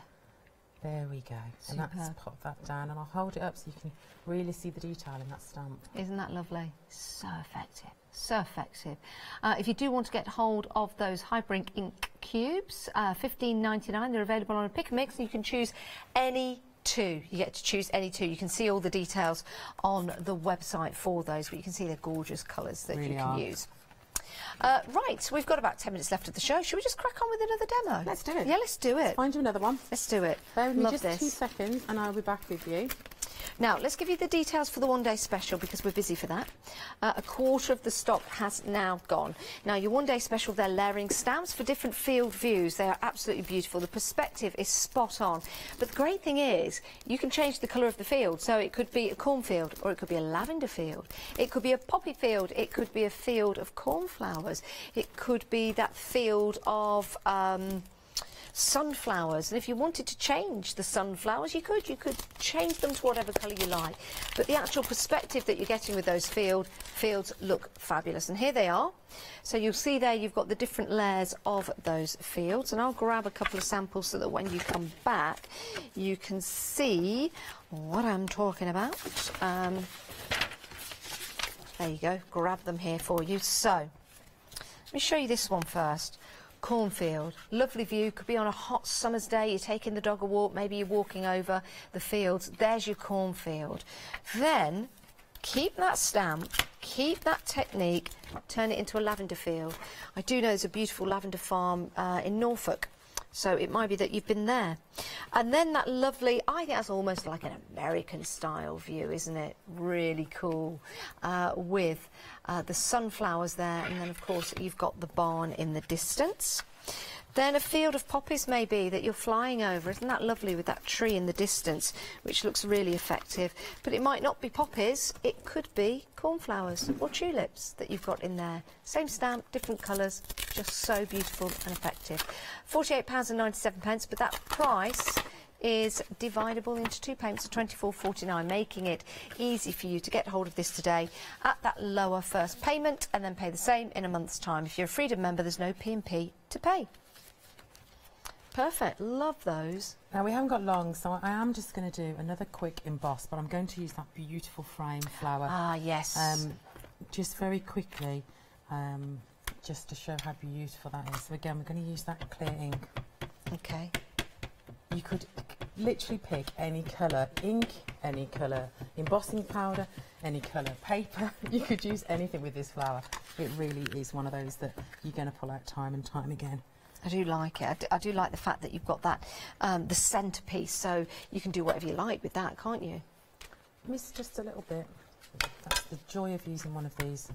There we go. And let's pop that down, and I'll hold it up so you can really see the detail in that stamp. Isn't that lovely? So effective. So effective. If you do want to get hold of those Hyperink ink cubes, $15.99. They're available on a pick and mix, and you can choose any two. You get to choose any two. You can see all the details on the website for those, but you can see they're gorgeous colours that you can use. Right, we've got about 10 minutes left of the show. Should we just crack on with another demo? Let's do it. Yeah, let's do it. Let's find you another one. Let's do it. Bear with me Love just this. 2 seconds and I'll be back with you. Now, let's give you the details for the one-day special because we're busy for that. A quarter of the stock has now gone. Now, your one-day special, they're layering stamps for different field views. They are absolutely beautiful. The perspective is spot on. But the great thing is, you can change the colour of the field. So it could be a cornfield, or it could be a lavender field. It could be a poppy field. It could be a field of cornflowers. It could be that field of sunflowers, and if you wanted to change the sunflowers, you could change them to whatever colour you like. But the actual perspective that you're getting with those fields look fabulous, and here they are. So you'll see there you've got the different layers of those fields, and I'll grab a couple of samples so that when you come back you can see what I'm talking about. There you go, grab them here for you. So let me show you this one first. Cornfield, lovely view, could be on a hot summer's day, you're taking the dog a walk, maybe you're walking over the fields, there's your cornfield. Then keep that stamp, keep that technique, turn it into a lavender field. I do know there's a beautiful lavender farm in Norfolk, so it might be that you've been there. And then that lovely, I think that's almost like an American style view, isn't it? Really cool, with the sunflowers there, and then of course you've got the barn in the distance. Then a field of poppies maybe that you're flying over. Isn't that lovely with that tree in the distance, which looks really effective? But it might not be poppies, it could be cornflowers or tulips that you've got in there. Same stamp, different colours, just so beautiful and effective. £48.97, but that price is dividable into 2 payments of £24.49, making it easy for you to get hold of this today at that lower first payment and then pay the same in a month's time. If you're a Freedom member, there's no P&P to pay. Perfect, love those. Now we haven't got long, so I am just going to do another quick emboss, but I'm going to use that beautiful frame flower. Ah, yes. Just very quickly, just to show how beautiful that is. So again, we're going to use that clear ink. Okay. You could literally pick any colour ink, any colour embossing powder, any colour paper. You could use anything with this flower. It really is one of those that you're going to pull out time and time again. I do like it. I do like the fact that you've got that, the centrepiece, so you can do whatever you like with that, can't you? Miss just a little bit. That's the joy of using one of these.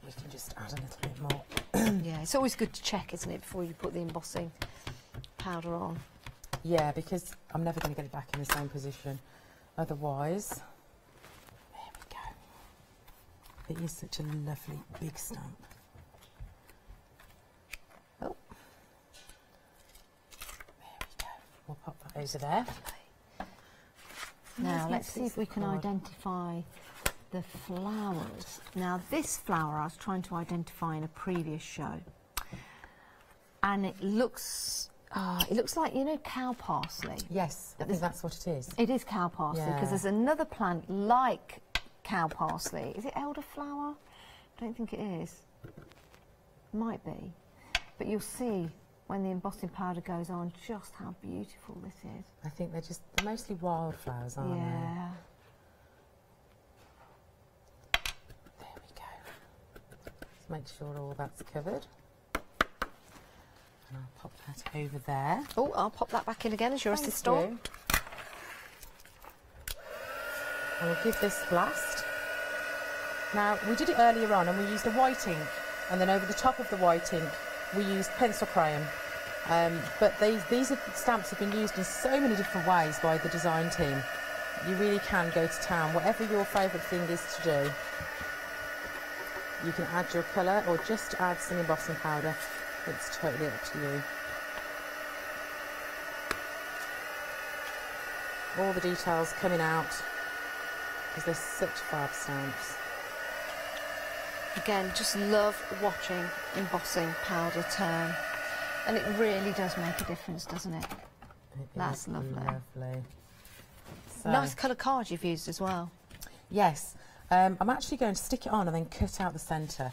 We can just add a little bit more. Yeah, it's always good to check, isn't it, before you put the embossing powder on. Yeah, because I'm never going to get it back in the same position. Otherwise, there we go. It is such a lovely big stamp. Oh. There we go. We'll pop that over there. Now, let's see if we can identify the flowers. Now, this flower I was trying to identify in a previous show. And it looks like, you know, cow parsley. Yes, I think that's what it is. It is cow parsley, because there's another plant like cow parsley. Is it elderflower? I don't think it is. Might be. But you'll see when the embossing powder goes on just how beautiful this is. I think they're mostly wildflowers, aren't they? Yeah. There we go. Let's make sure all that's covered. And I'll pop that over there. Oh, I'll pop that back in again as your assistant. And we'll give this blast. Now, we did it earlier on and we used a white ink, and then over the top of the white ink we used pencil crayon. But these stamps have been used in so many different ways by the design team. You really can go to town. Whatever your favourite thing is to do, you can add your colour or just add some embossing powder. It's totally up to you. All the details coming out because they're such fab stamps. Again, just love watching embossing powder turn. And it really does make a difference, doesn't it? That's lovely. So, nice colour card you've used as well. Yes. I'm actually going to stick it on and then cut out the centre.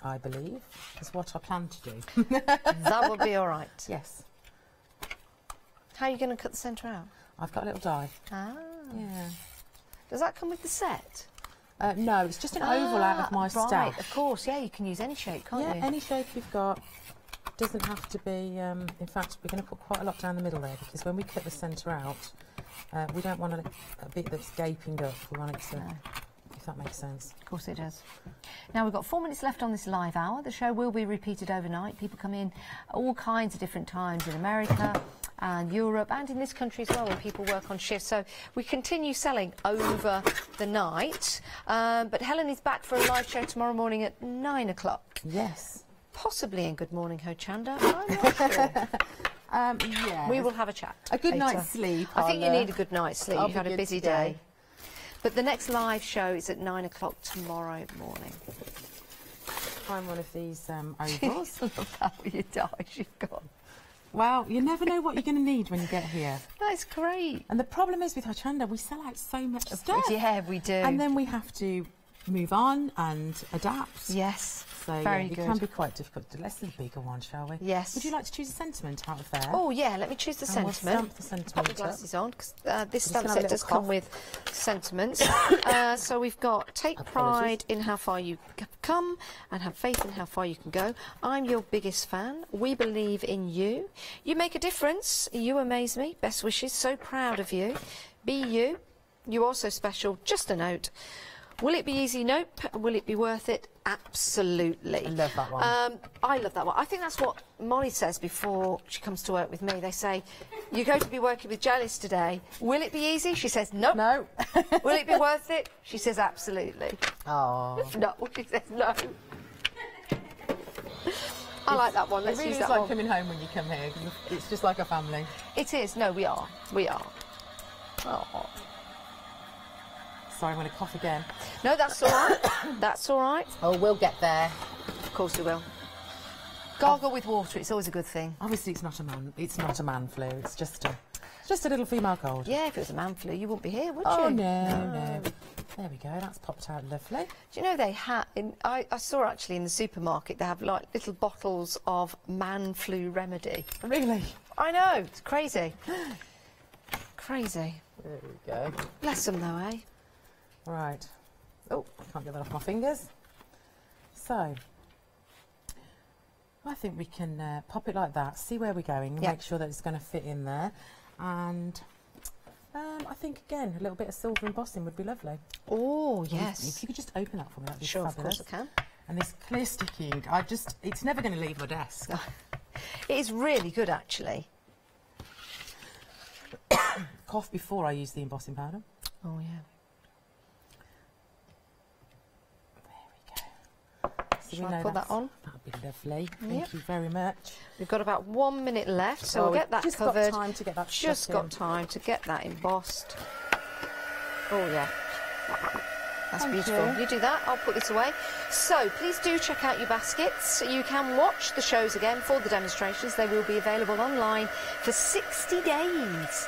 I believe is what I plan to do. That would be all right. Yes. How are you going to cut the centre out? I've got a little die. Ah. Yeah. Does that come with the set? No, it's just an oval out of my stash. Right, of course, yeah, you can use any shape, can't you? Yeah, any shape you've got. Doesn't have to be, in fact, we're going to put quite a lot down the middle there, because when we cut the centre out, we don't want a bit that's gaping up. We want it to, if that makes sense. Of course it does. Now, we've got 4 minutes left on this live hour. The show will be repeated overnight. People come in all kinds of different times in America and Europe and in this country as well, where people work on shifts. So we continue selling over the night. But Helen is back for a live show tomorrow morning at 9 o'clock. Yes. Possibly in Good Morning Hochanda. I'm not sure. Yeah. We will have a chat. A good later. night's sleep. I think you need a good night's sleep. You've had a busy today. day. But the next live show is at 9 o'clock tomorrow morning. Find one of these ovals. Love that with your dies you've got. Well, you never know what you're going to need when you get here. That's great. And the problem is with Hochanda, we sell out so much stuff. Yeah, we do. And then we have to move on and adapt. Yes. So very it good. can be quite difficult. Let's do the bigger one, shall we? Yes. Would you like to choose a sentiment out of there? Oh yeah, let me choose the sentiment. We'll stamp the sentiment. Pop the glasses on, because this I'm stamp set does come with sentiments. So we've got take pride in how far you come and have faith in how far you can go. I'm your biggest fan. We believe in you. You make a difference. You amaze me. Best wishes. So proud of you. Be you. You're also special. Just a note. Will it be easy? Nope. Will it be worth it? Absolutely. I love that one. I love that one. I think that's what Molly says before she comes to work with me. They say, you're going to be working with Janice today. Will it be easy? She says, nope. No. Will it be worth it? She says, absolutely. Oh. No, she says, no. I like that one. Let's it really use is that like one. coming home when you come here. It's just like a family. It is. No, we are. We are. Oh. Sorry, I'm going to cough again. No, that's all right. That's all right. Oh, we'll get there. Of course we will. Gargle with water. It's always a good thing. Obviously, it's not a man. It's not a man flu. It's just a little female cold. Yeah, if it was a man flu, you wouldn't be here, would Oh you? no. There we go. That's popped out lovely. Do you know they have? I saw actually in the supermarket they have like little bottles of man flu remedy. Really? I know. It's crazy. Crazy. There we go. Bless them though, eh? Right. Oh, I can't get that off my fingers. So, I think we can pop it like that, see where we're going, make sure that it's going to fit in there. And I think, again, a little bit of silver embossing would be lovely. Oh, yes. If you could just open that for me, that'd be fabulous. fabulous. Of course I can. And this clear sticky ink, it's never going to leave my desk. It is really good, actually. Cough before I use the embossing powder. Oh, yeah. So Shall I put that on? That'd be lovely. Thank you very much. We've got about 1 minute left, so we'll get that just covered. Got time to get that just got time to get that embossed. Oh, yeah. That's beautiful. You do that, I'll put this away. So please do check out your baskets. You can watch the shows again for the demonstrations. They will be available online for 60 days,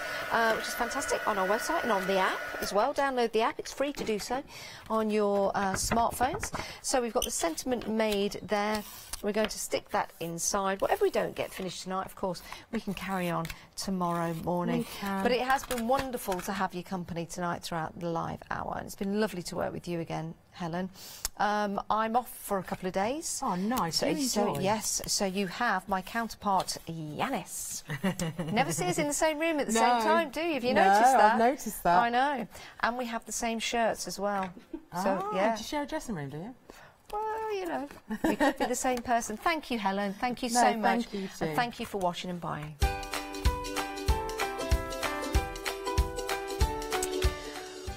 which is fantastic, on our website and on the app as well. Download the app, it's free to do so on your smartphones. So we've got the sentiment made there. We're going to stick that inside. Whatever we don't get finished tonight, of course, we can carry on tomorrow morning. But it has been wonderful to have your company tonight throughout the live hour. And it's been lovely to work with you again, Helen. I'm off for a couple of days. Oh, nice. So yes, so you have my counterpart, Yanis. Never see us in the same room at the same time, do you? Have you noticed that? I've noticed that. I know. And we have the same shirts as well. So, yeah. Do you share a dressing room, do you? Well, you know, we could be the same person. Thank you, Helen. Thank you so much. Thank you too. And thank you for watching and buying.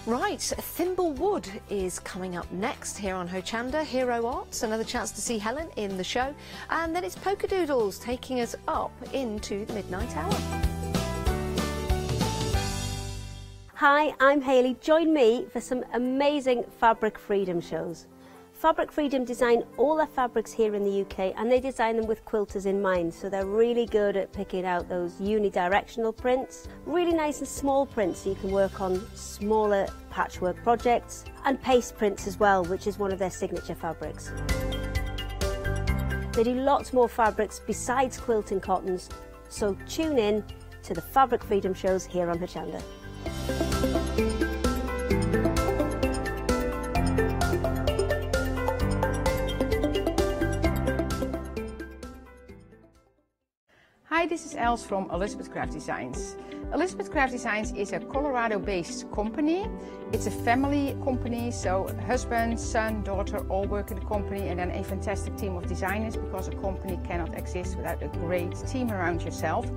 Right, Thimblewood is coming up next here on Hochanda, Hero Arts, another chance to see Helen in the show. And then it's Polka Doodles taking us up into the midnight hour. Hi, I'm Hayley. Join me for some amazing Fabric Freedom shows. Fabric Freedom design all their fabrics here in the UK, and they design them with quilters in mind, so they're really good at picking out those unidirectional prints, really nice and small prints so you can work on smaller patchwork projects, and paste prints as well, which is one of their signature fabrics. They do lots more fabrics besides quilting cottons, so tune in to the Fabric Freedom shows here on Hochanda. Hi, this is Els from Elizabeth Craft Designs. Elizabeth Craft Designs is a Colorado-based company. It's a family company, so husband, son, daughter all work in the company, and then a fantastic team of designers, because a company cannot exist without a great team around yourself.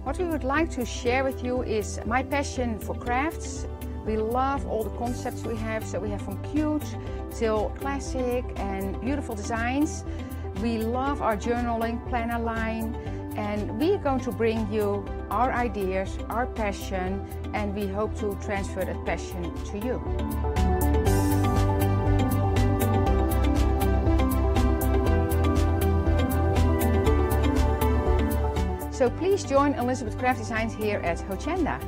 What we would like to share with you is my passion for crafts. We love all the concepts we have, so we have from cute till classic and beautiful designs. We love our journaling planner line, and we are going to bring you our ideas, our passion, and we hope to transfer that passion to you. So please join Elizabeth Craft Designs here at Hochanda.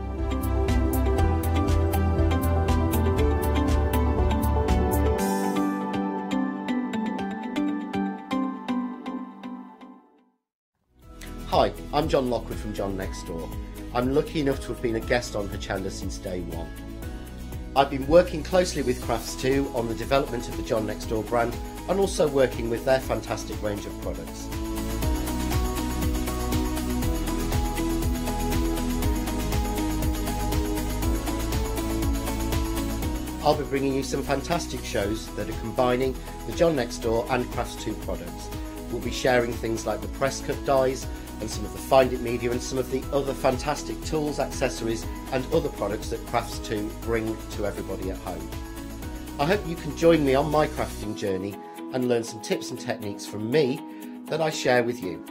Hi, I'm John Lockwood from John Next Door. I'm lucky enough to have been a guest on Hochanda since day one. I've been working closely with Crafts2 on the development of the John Next Door brand, and also working with their fantastic range of products. I'll be bringing you some fantastic shows that are combining the John Next Door and Crafts2 products. We'll be sharing things like the press cut dies, and some of the Find It media, and some of the other fantastic tools, accessories and other products that Crafts2 bring to everybody at home. I hope you can join me on my crafting journey and learn some tips and techniques from me that I share with you.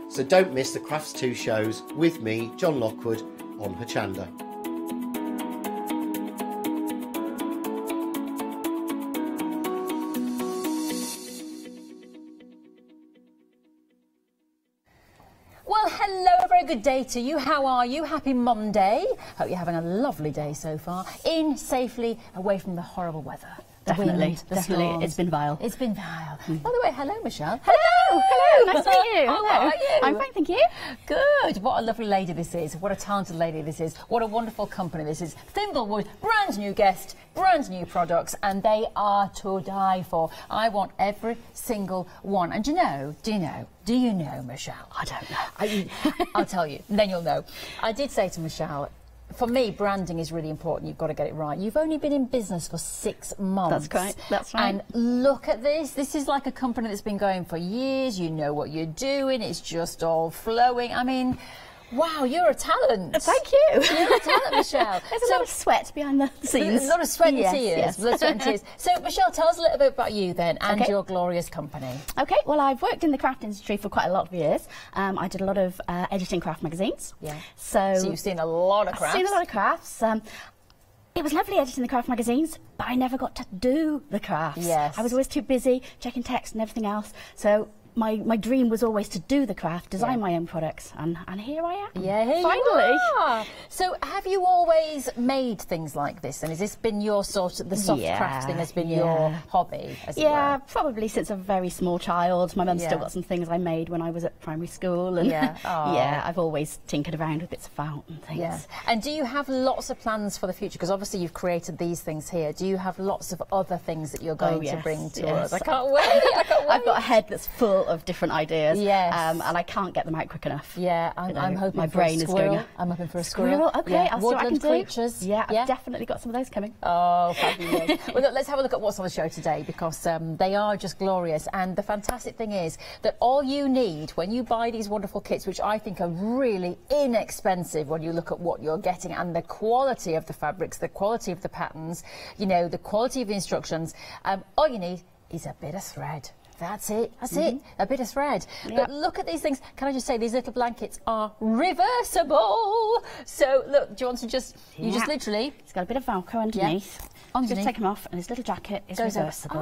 So don't miss the Crafts2 shows with me, John Lockwood, on Hochanda. Good day to you. How are you? Happy Monday. Hope you're having a lovely day so far. In safely, away from the horrible weather. Definitely. the storms. It's been vile. It's been vile. By the way, hello, Michelle. Hello, nice to meet you. Oh, Hello. how are you? I'm fine, thank you. Good. What a lovely lady this is. What a talented lady this is. What a wonderful company this is. Thimblewood, brand new guest, brand new products, and they are to die for. I want every single one. And do you know, Michelle? I don't know. I'll tell you, then you'll know. I did say to Michelle, for me, branding is really important. You've got to get it right. You've only been in business for 6 months. That's right. And look at this. This is like a company that's been going for years. You know what you're doing. It's just all flowing. I mean, wow, you're a talent. Thank you. You're a talent, Michelle. There's a lot of sweat behind the scenes. A lot of sweat and tears. Yes. Blood, sweat and tears. So, Michelle, tell us a little bit about you then and Okay. your glorious company. Okay, well, I've worked in the craft industry for quite a lot of years. I did a lot of editing craft magazines. Yeah. So you've seen a lot of crafts. I've seen a lot of crafts. It was lovely editing the craft magazines, but I never got to do the crafts. Yes. I was always too busy checking text and everything else. So my dream was always to do the craft, design my own products, and here I am. Yeah, here finally. you are. So have you always made things like this? And has this been your sort of, the soft craft thing has been your hobby, as it were? Probably since a very small child. My mum's still got some things I made when I was at primary school, and I've always tinkered around with bits of felt and things. Yeah. And do you have lots of plans for the future? Because obviously you've created these things here. Do you have lots of other things that you're going to bring to us? I can't wait. I can't wait. I've got a head that's full of different ideas. Yes. And I can't get them out quick enough. Yeah, I'm hoping my for brain a is squirrel. going. I'm hoping for a squirrel. Okay, I'll see what I can Woodland do. creatures. Yeah, I've definitely got some of those coming. Oh, fabulous. Well, look, let's have a look at what's on the show today, because they are just glorious. And the fantastic thing is that all you need when you buy these wonderful kits, which I think are really inexpensive when you look at what you're getting and the quality of the fabrics, the quality of the patterns, you know, the quality of the instructions, all you need is a bit of thread. That's it. That's it. A bit of thread. But look at these things. Can I just say, these little blankets are reversible. So look, do you want to just, you just literally... It's got a bit of Velcro underneath. Just take them off, and this little jacket is reversible.